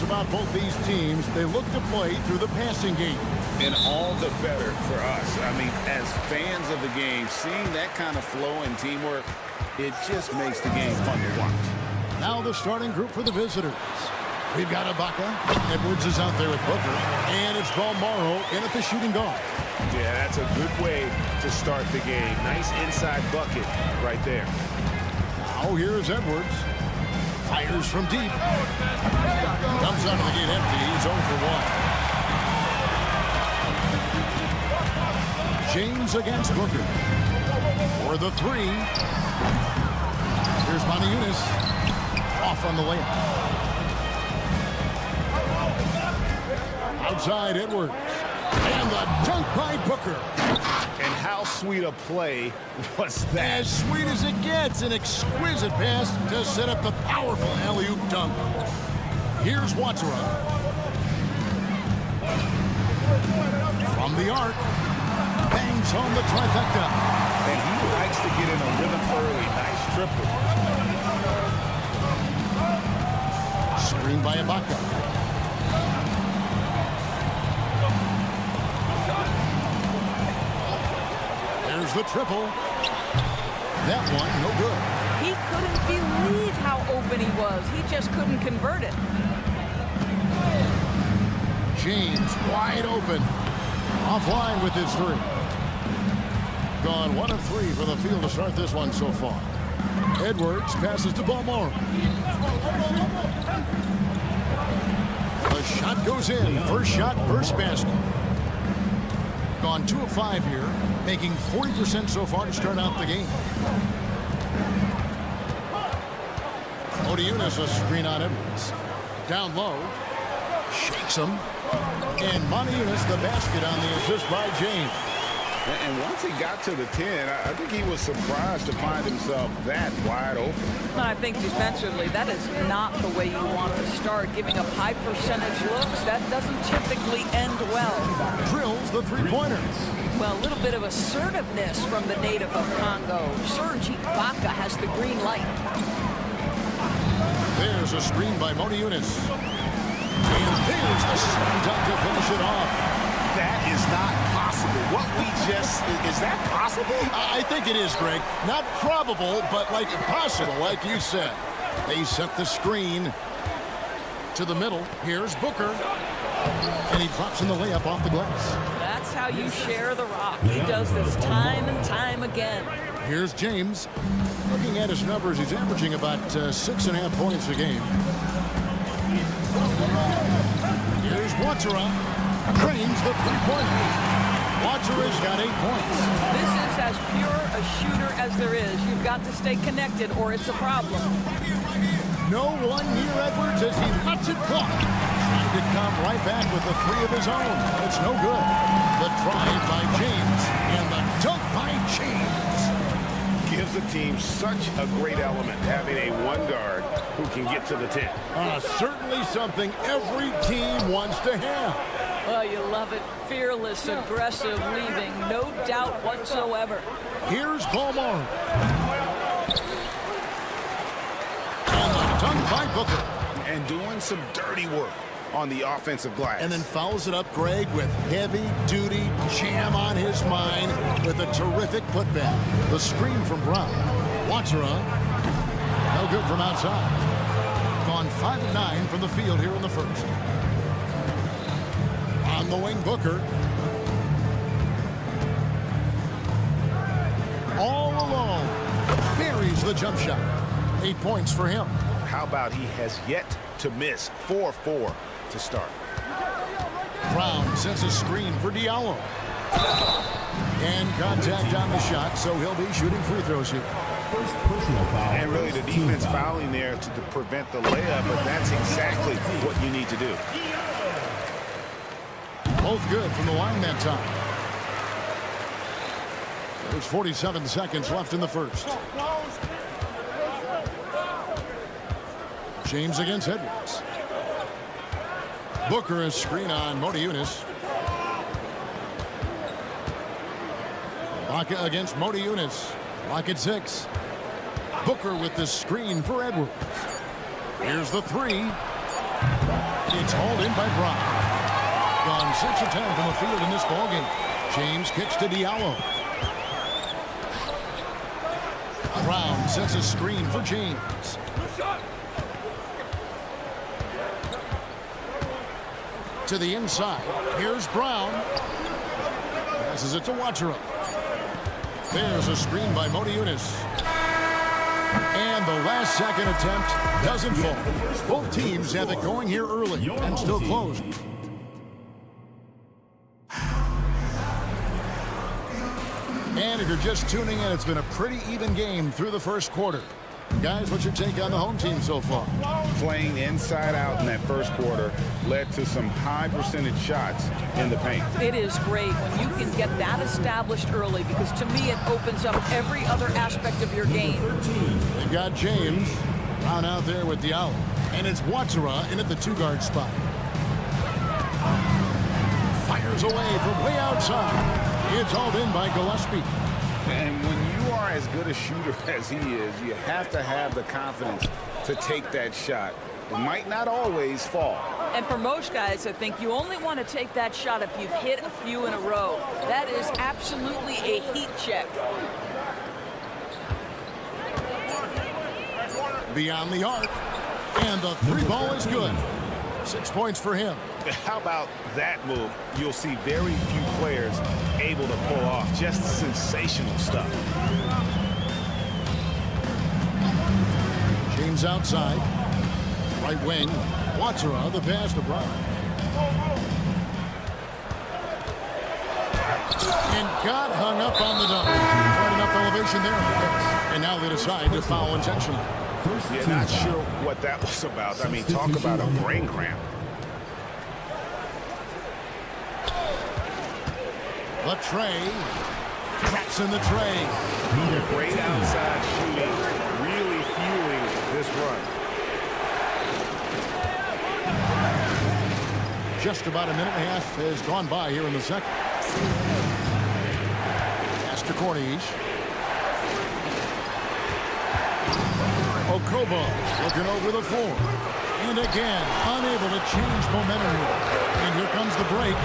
About both these teams, they look to play through the passing game. And all the better for us. I mean, as fans of the game, seeing that kind of flow and teamwork, it just makes the game fun to watch. Now the starting group for the visitors. We've got Ibaka. Edwards is out there with Booker. And it's Balmaro in at the shooting guard. Yeah, that's a good way to start the game. Nice inside bucket right there. Now here's Edwards. Fires from deep. Comes out of the gate empty. He's 0 for 1. James against Booker. For the three. Here's Justinijan. Off on the layup. Outside Edwards. And the dunk by Booker. And how sweet a play was that? As sweet as it gets. An exquisite pass to set up the powerful alley-oop dunk. Here's Watsura. From the arc. Bangs home the trifecta. And he likes to get in a rhythm early. Nice triple. Screen by Ibaka. There's the triple. That one, no good. He couldn't believe how open he was. He just couldn't convert it. James wide open. Offline with his three. Gone 1 of 3 for the field to start this one so far. Edwards passes to Balmaro. The shot goes in. First shot, first basket. Gone 2 of 5 here, making 40% so far to start out the game. Justinijan, a screen on Edwards. Down low. Shakes him. And Monaco the basket on the assist by James. And once he got to the 10, I think he was surprised to find himself that wide open. I think defensively, that is not the way you want to start. Giving up high percentage looks, that doesn't typically end well. Drills the three-pointer. Well, a little bit of assertiveness from the native of Congo. Serge Ibaka has the green light. There's a screen by Monaco. And there's the slam dunk to finish it off. That is not possible. What we just, is that possible? I think it is, Greg. Not probable, but like possible, like you said. They set the screen to the middle. Here's Booker. And he drops in the layup off the glass. That's how you share the rock. He does this time and time again. Here's James. Looking at his numbers, he's averaging about 6.5 points a game. Here's Watara. Trains the three-pointer. Watara's got 8 points. This is as pure a shooter as there is. You've got to stay connected or it's a problem. No one near Edwards as he lets it fly. Trying to come right back with a three of his own. It's no good. The drive by James and the dunk by James. Gives the team such a great element, having a one guard who can get to the 10. Certainly something every team wants to have. Well, you love it. Fearless, aggressive, leaving. No doubt whatsoever. Here's Ballmore. And the dunk by Booker. And doing some dirty work on the offensive glass. And then fouls it up, Greg, with heavy-duty jam on his mind with a terrific putback. The screen from Brown. Watara. No good from outside. Gone 5 of 9 from the field here in the first. On the wing, Booker. All alone. Buries the jump shot. 8 points for him. How about he has yet to miss 4-4 to start. Brown sends a screen for Diallo. And contact on the shot, so he'll be shooting free throws here. First personal foul. And really the defense fouling there to prevent the layup, but that's exactly what you need to do. Both good from the line that time. There's 47 seconds left in the first. James against Edwards. Booker is screen on Monaco. Ibaka against Monaco. Lock at 6. Booker with the screen for Edwards. Here's the three. It's hauled in by Brown. Gone 6 of 10 from the field in this ballgame. James kicks to Diallo. Brown sets a screen for James. To the inside. Here's Brown. Passes it to Watara. There's a screen by Monaco. And the last second attempt doesn't fall. Both teams have it going here early and still close. And if you're just tuning in, it's been a pretty even game through the first quarter. Guys, what's your take on the home team so far? Playing inside out in that first quarter led to some high percentage shots in the paint. It is great when you can get that established early because to me it opens up every other aspect of your game. They've got James. Brown out there with Diallo. And it's Watara in at the 2-guard spot. Fires away from way outside. It's hauled in by Gillespie. And when you are as good a shooter as he is, you have to have the confidence to take that shot. It might not always fall. And for most guys, I think you only want to take that shot if you've hit a few in a row. That is absolutely a heat check. Beyond the arc. And the 3-ball is good. 6 points for him. How about that move? You'll see very few players able to pull off just sensational stuff. James outside. Right wing. Watara, the pass to Brown. And got hung up on the dunk. Quite enough elevation there. And now they decide to foul intentionally. First Yeah, team not foul. sure what that was about. I mean, talk about a brain cramp. The tray. Traps in the tray. Great outside shooting, really fueling this run. Just about a minute and a half has gone by here in the second. Pass to Cornish. Okobo looking over the floor. And again, unable to change momentum here. And here comes the break.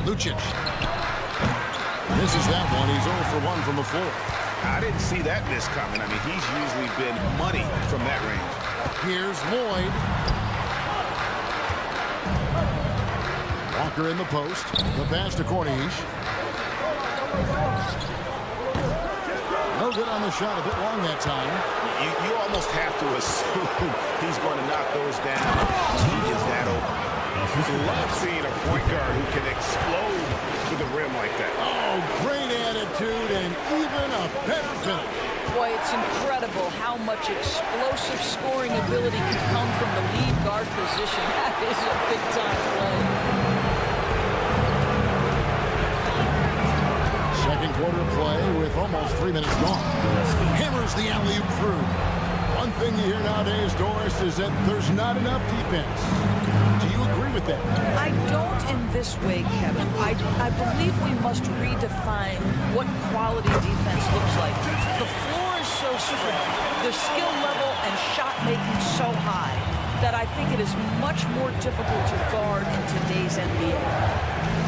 Lucic. Misses that one. He's 0 for 1 from the floor. I didn't see that miss coming. I mean, he's usually been money from that range. Here's Lloyd. Walker in the post. The pass to Cornish. No good on the shot. A bit long that time. You almost have to assume he's going to knock those down. He is that open. Love seeing a point guard who can explode to the rim like that. Oh, great attitude and even a better finish. Boy, it's incredible how much explosive scoring ability can come from the lead guard position. That is a big-time play. Second quarter play with almost 3 minutes gone. Hammers the alley-oop through. One thing you hear nowadays, Doris, is that there's not enough defense. Do you agree with that? I don't in this way, Kevin. I believe we must redefine what quality defense looks like. The floor is so spread, the skill level and shot making so high that I think it is much more difficult to guard in today's NBA.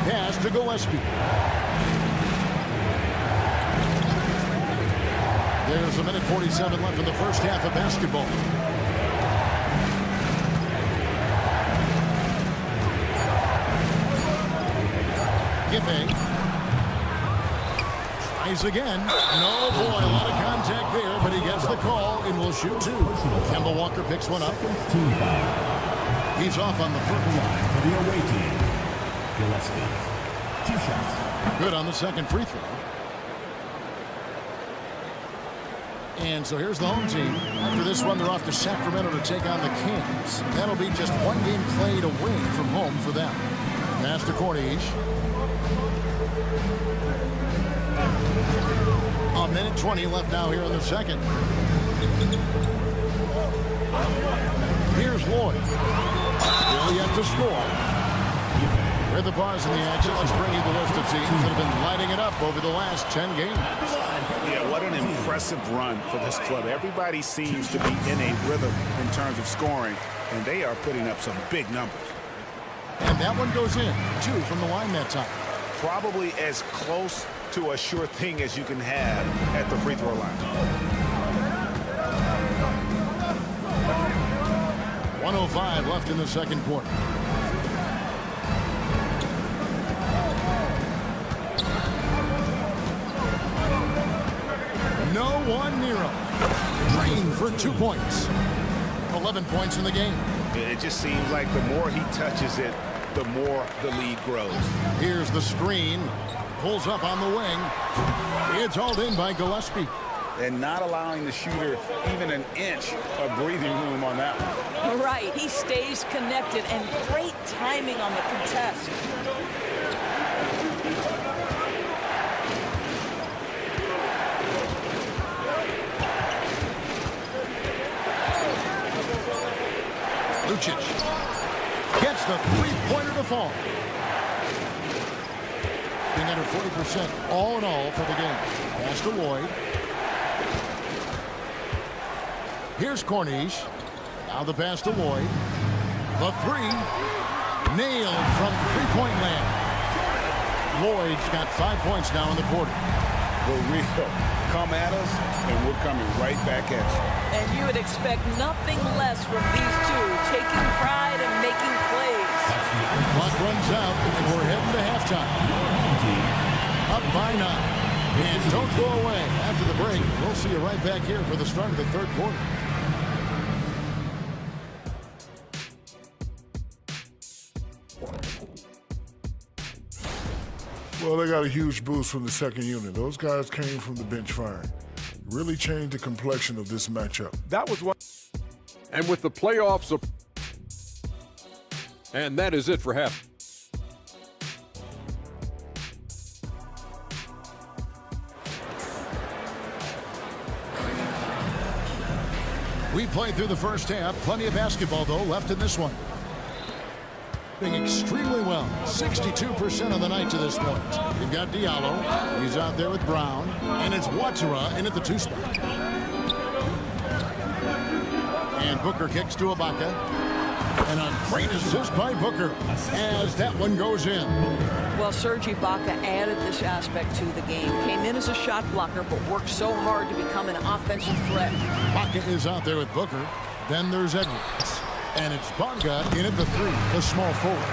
Pass to Gillespie. There's a minute 47 left in the first half of basketball. Giving. Tries again. No, boy, a lot of contact there, but he gets the call and will shoot two. Kemba Walker picks one up. He's off on the first line for the away team. Gillespie. 2 shots. Good on the second free throw. And so here's the home team. After this one, they're off to Sacramento to take on the Kings. That'll be just one game played away from home for them. Pass to Cornish. A minute 20 left now here in the second. Here's Lloyd. Still yet to score. With the bars in the action, let's bring you the list of teams that have been lighting it up over the last 10 games. Yeah, what an impressive run for this club. Everybody seems to be in a rhythm in terms of scoring, and they are putting up some big numbers. And that one goes in. 2 from the line that time. Probably as close to a sure thing as you can have at the free throw line. 1:05 left in the second quarter. No one near him. Drained for 2 points. 11 points in the game. It just seems like the more he touches it, the more the lead grows. Here's the screen. Pulls up on the wing. It's hauled in by Gillespie. And not allowing the shooter even an inch of breathing room on that one. Right, he stays connected and great timing on the contest. Lucic gets the three-pointer to fall. Being under 40% all in all for the game. Pass to Lloyd. Here's Cornish. Now the pass to Lloyd. The three. Nailed from three-point land. Lloyd's got 5 points now in the quarter. The real come at us, and we're coming right back at you. And you would expect nothing less from these two, taking pride and making plays. Clock runs out, and we're heading to halftime. Up by 9. And don't go away. After the break, we'll see you right back here for the start of the third quarter. Well, they got a huge boost from the second unit. Those guys came from the bench firing. Really changed the complexion of this matchup. That was what. And with the playoffs, and that is it for half. We played through the first half. Plenty of basketball, though, left in this one. Doing extremely well. 62% of the night to this point. You've got Diallo. He's out there with Brown. And it's Watsura in at the 2 spot. And Booker kicks to Ibaka. And a great assist by Booker as that one goes in. Well, Serge Ibaka added this aspect to the game. Came in as a shot blocker, but worked so hard to become an offensive threat. Ibaka is out there with Booker. Then there's Edwards. And it's Bonga in at the 3, the small forward.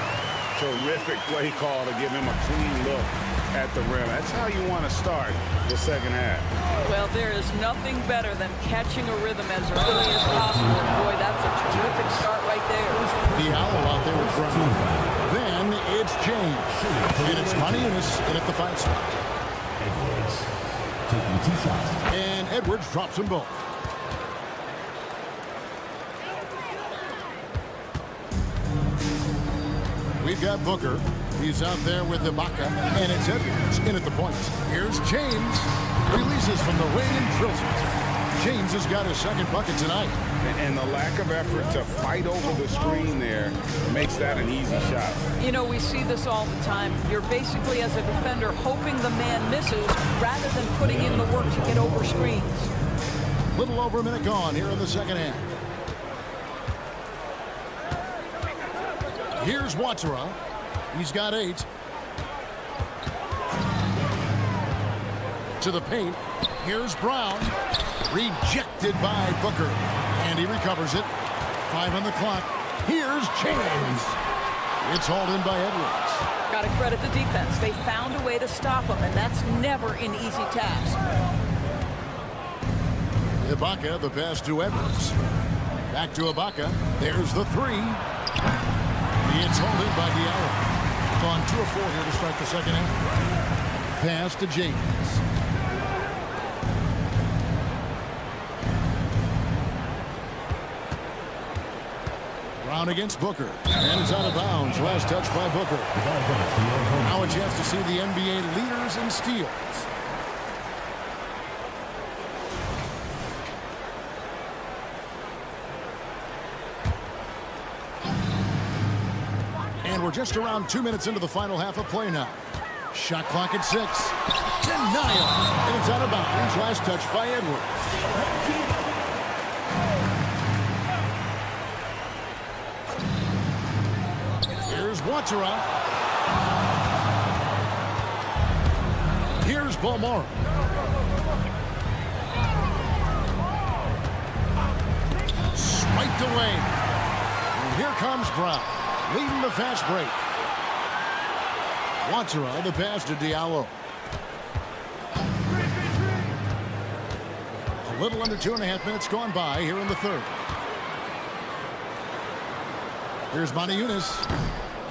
Terrific play call to give him a clean look at the rim. That's how you want to start the second half. Well, there is nothing better than catching a rhythm as early as possible. Boy, that's a terrific start right there. Diallo out there with Brown. Then it's James. And it's Maniunas in at the 5 spot. Edwards taking 2 shots. And Edwards drops them both. We've got Booker. He's out there with Ibaka. And it's Edwards in at the point. Here's James. Releases from the wing and drills it. James has got his second bucket tonight. And the lack of effort to fight over the screen there makes that an easy shot. You know, we see this all the time. You're basically, as a defender, hoping the man misses rather than putting in the work to get over screens. Little over a minute gone here in the second half. Here's Watsura. He's got 8. To the paint. Here's Brown. Rejected by Booker. And he recovers it. 5 on the clock. Here's James. It's hauled in by Edwards. Got to credit the defense. They found a way to stop him, and that's never an easy task. Ibaka, the pass to Edwards. Back to Ibaka. There's the 3. It's hauled in by Diallo. On 2 of 4 here to start the second half. Pass to James. Brown against Booker. And it's out of bounds. Last touch by Booker. Now a chance to see the NBA leaders in steals. And we're just around 2 minutes into the final half of play now. Shot clock at 6. Denial. And it's out of bounds. Last touch by Edwards. Here's Watsura. Here's Balmora. Swiped away. And here comes Brown. Leading the fast break. Watsura, the pass to Diallo. A little under 2.5 minutes gone by here in the third. Here's Maniunas.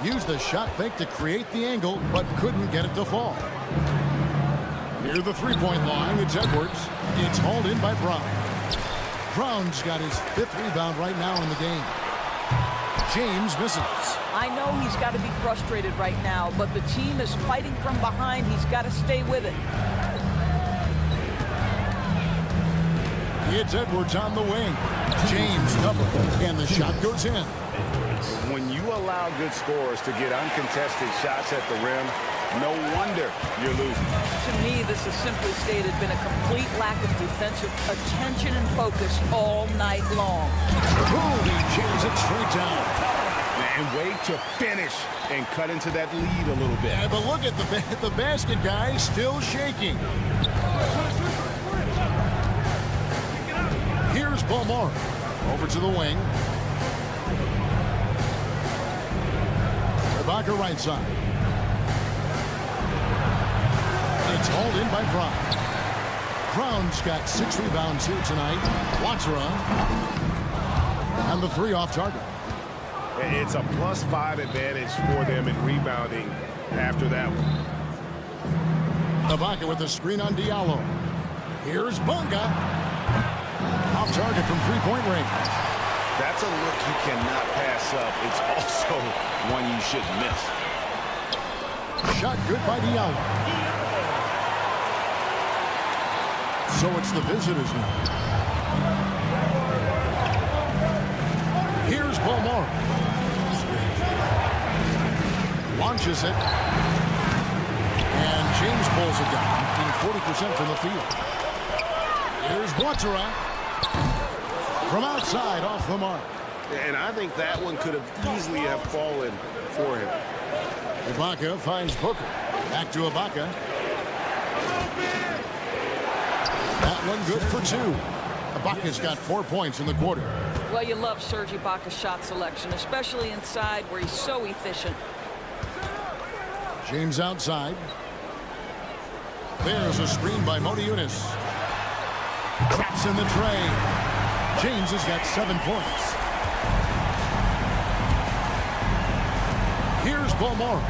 Used the shot fake to create the angle, but couldn't get it to fall. Near the three-point line, it's Edwards. It's hauled in by Brown. Brown's got his 5th rebound right now in the game. James misses. I know he's got to be frustrated right now, but the team is fighting from behind. He's got to stay with it. It's Edwards on the wing. James covered, and the shot goes in. When you allow good scorers to get uncontested shots at the rim, no wonder you're losing. To me, this has simply stated been a complete lack of defensive attention and focus all night long. Boom, he jams it straight down. And wait to finish and cut into that lead a little bit. Yeah, but look at the basket guy still shaking. Here's Balmora. Over to the wing. Ibaka right side. It's hauled in by Brown. Brown's got 6 rebounds here tonight. Watsura. And the 3 off target. It's a +5 advantage for them in rebounding after that one. Ibaka with the screen on Diallo. Here's Bunga. Off target from three-point range. That's a look you cannot pass up. It's also one you shouldn't miss. Shot good by Diallo. So it's the visitors now. Here's Bomar. Launches it. And James pulls it down, in 40% from the field. Here's Watera. From outside, off the mark. And I think that one could have easily have fallen for him. Ibaka finds Booker. Back to Ibaka. That one good for two. Ibaka's got 4 points in the quarter. Well, you love Serge Ibaka's shot selection, especially inside where he's so efficient. James outside. There's a screen by Modiunas. Traps in the tray. James has got 7 points. Here's Bomar.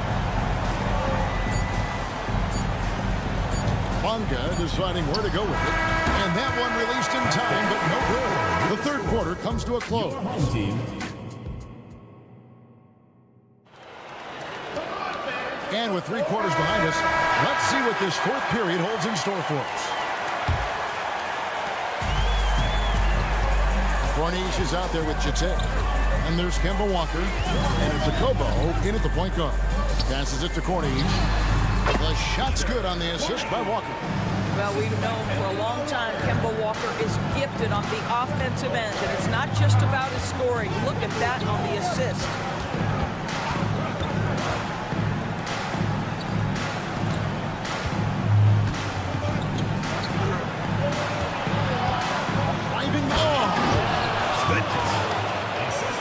Bunga deciding where to go with it. And that one released in time, but no good. The third quarter comes to a close. Home team. And with 3 quarters behind us, let's see what this fourth period holds in store for us. Corniche is out there with Chite. And there's Kemba Walker. And it's Akobo in at the point guard. Passes it to Corniche. The shot's good on the assist by Walker. Well, we've known for a long time Kemba Walker is gifted on the offensive end. And it's not just about his scoring. Look at that on the assist.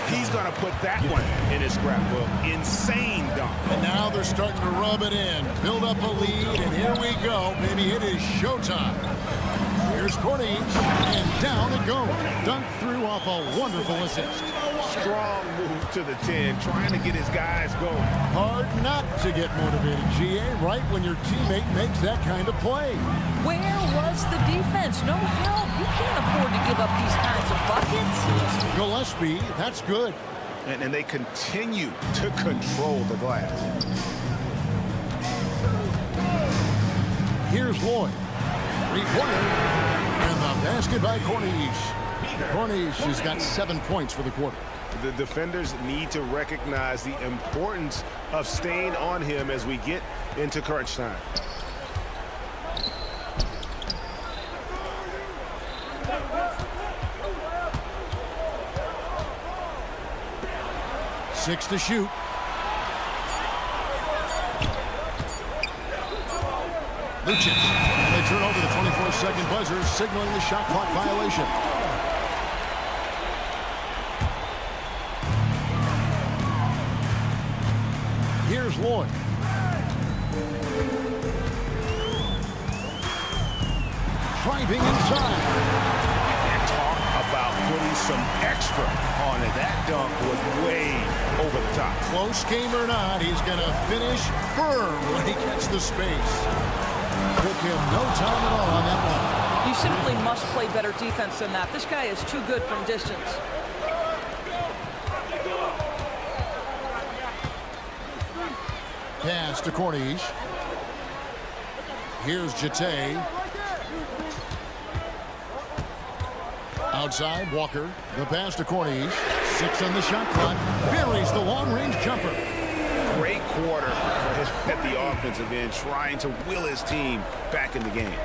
He's going to put that one in his scrapbook. Insane dunk. And now they're starting to rub it in. Build up a lead, and here we go. Maybe it is showtime. Here's Corniche, and down it goes. Dunked through off a wonderful assist. Strong move to the 10, trying to get his guys going. Hard not to get motivated, GA, right when your teammate makes that kind of play. Where was the defense? No help. You can't afford to give up these kinds of buckets. Gillespie, that's good. And they continue to control the glass. Here's Lloyd. Three-pointer. And the basket by Corniche. Corniche has got 7 points for the quarter. The defenders need to recognize the importance of staying on him as we get into crunch time. Six to shoot. Lucic. And they turn over the 24-second buzzer, signaling the shot clock violation. Here's Lloyd. Driving inside. And talk about putting some extra on it. That dunk was way over the top. Close game or not, he's going to finish firm when he gets the space. Took him no time at all on that one. You simply must play better defense than that. This guy is too good from distance. Pass to Corniche. Here's Chite. Outside, Walker. The pass to Corniche. 6 on the shot clock. Buries the long-range jumper. Great quarter for him at the offensive end, trying to will his team back in the game.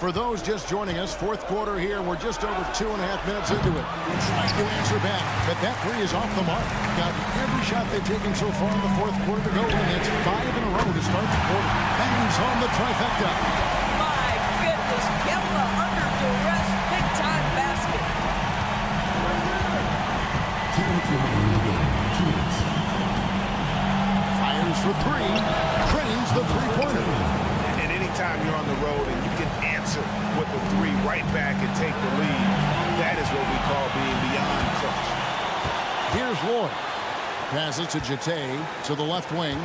For those just joining us, fourth quarter here. We're just over 2.5 minutes into it. Trying to answer back, but that three is off the mark. Got every shot they've taken so far in the fourth quarter to go, and it's 5 in a row to start the quarter. Bangs home the trifecta. My goodness, Kemba under duress, big-time basket. Fires for 3, trains the three-pointer. And anytime you're on the road and you can answer with the 3 right back and take the lead, that is what we call being beyond clutch. Here's Lloyd. Passes to Jete to the left wing.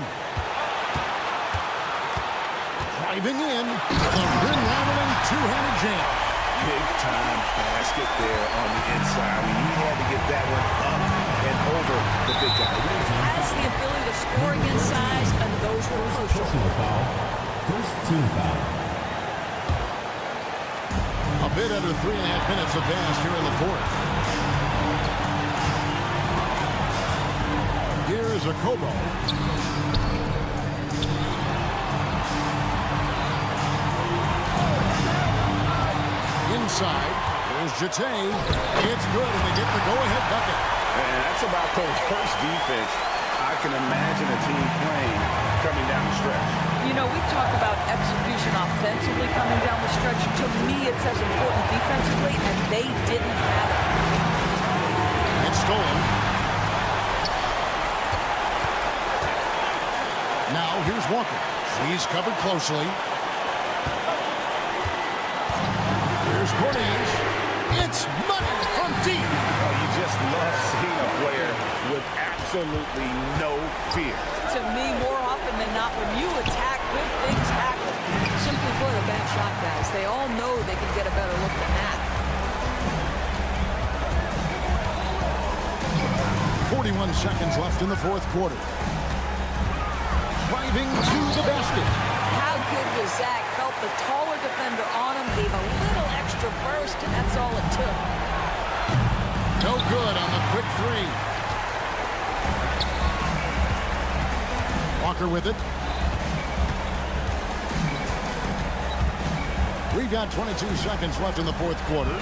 Driving in. The rim-rattling two-handed jam. Big-time basket there on the inside. He had to get that one up and over the big guy. Has the ability to score against size, and those were crucial. Personal foul. First team foul. A bit under 3.5 minutes have passed here in the fourth. Here's a Kobo. Inside, here's Jete. It's good, and they get the go-ahead bucket. And that's about the worst defense I can imagine a team playing coming down the stretch. You know, we talk about execution offensively coming down the stretch. To me, it's as important defensively, and they didn't have it. It's stolen. Now, here's Walker. He's covered closely. Here's Cornelius. It's money from deep. Oh, you just love seeing a player with absolutely no fear. To me, more often than not, when you attack, good things happen. Simply put, a bad shot, guys. They all know they can get a better look than that. 41 seconds left in the fourth quarter. Driving to the basket. How good was Zach? Felt the taller defender on him, gave a little extra burst, and that's all it took. No good on the quick three. Walker with it. We've got 22 seconds left in the fourth quarter.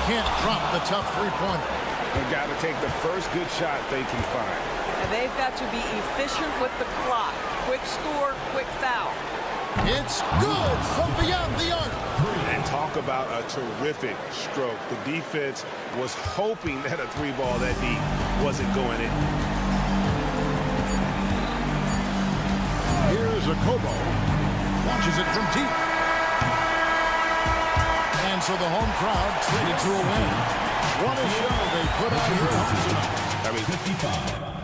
Can't drop the tough three-pointer. They've got to take the first good shot they can find. And they've got to be efficient with the clock. Quick score, quick foul. It's good from beyond the arc. And talk about a terrific stroke. The defense was hoping that a three ball that deep wasn't going in. Here's a Kobo. Launches it from deep. And so the home crowd treated to a win. What a show they put on here. 55.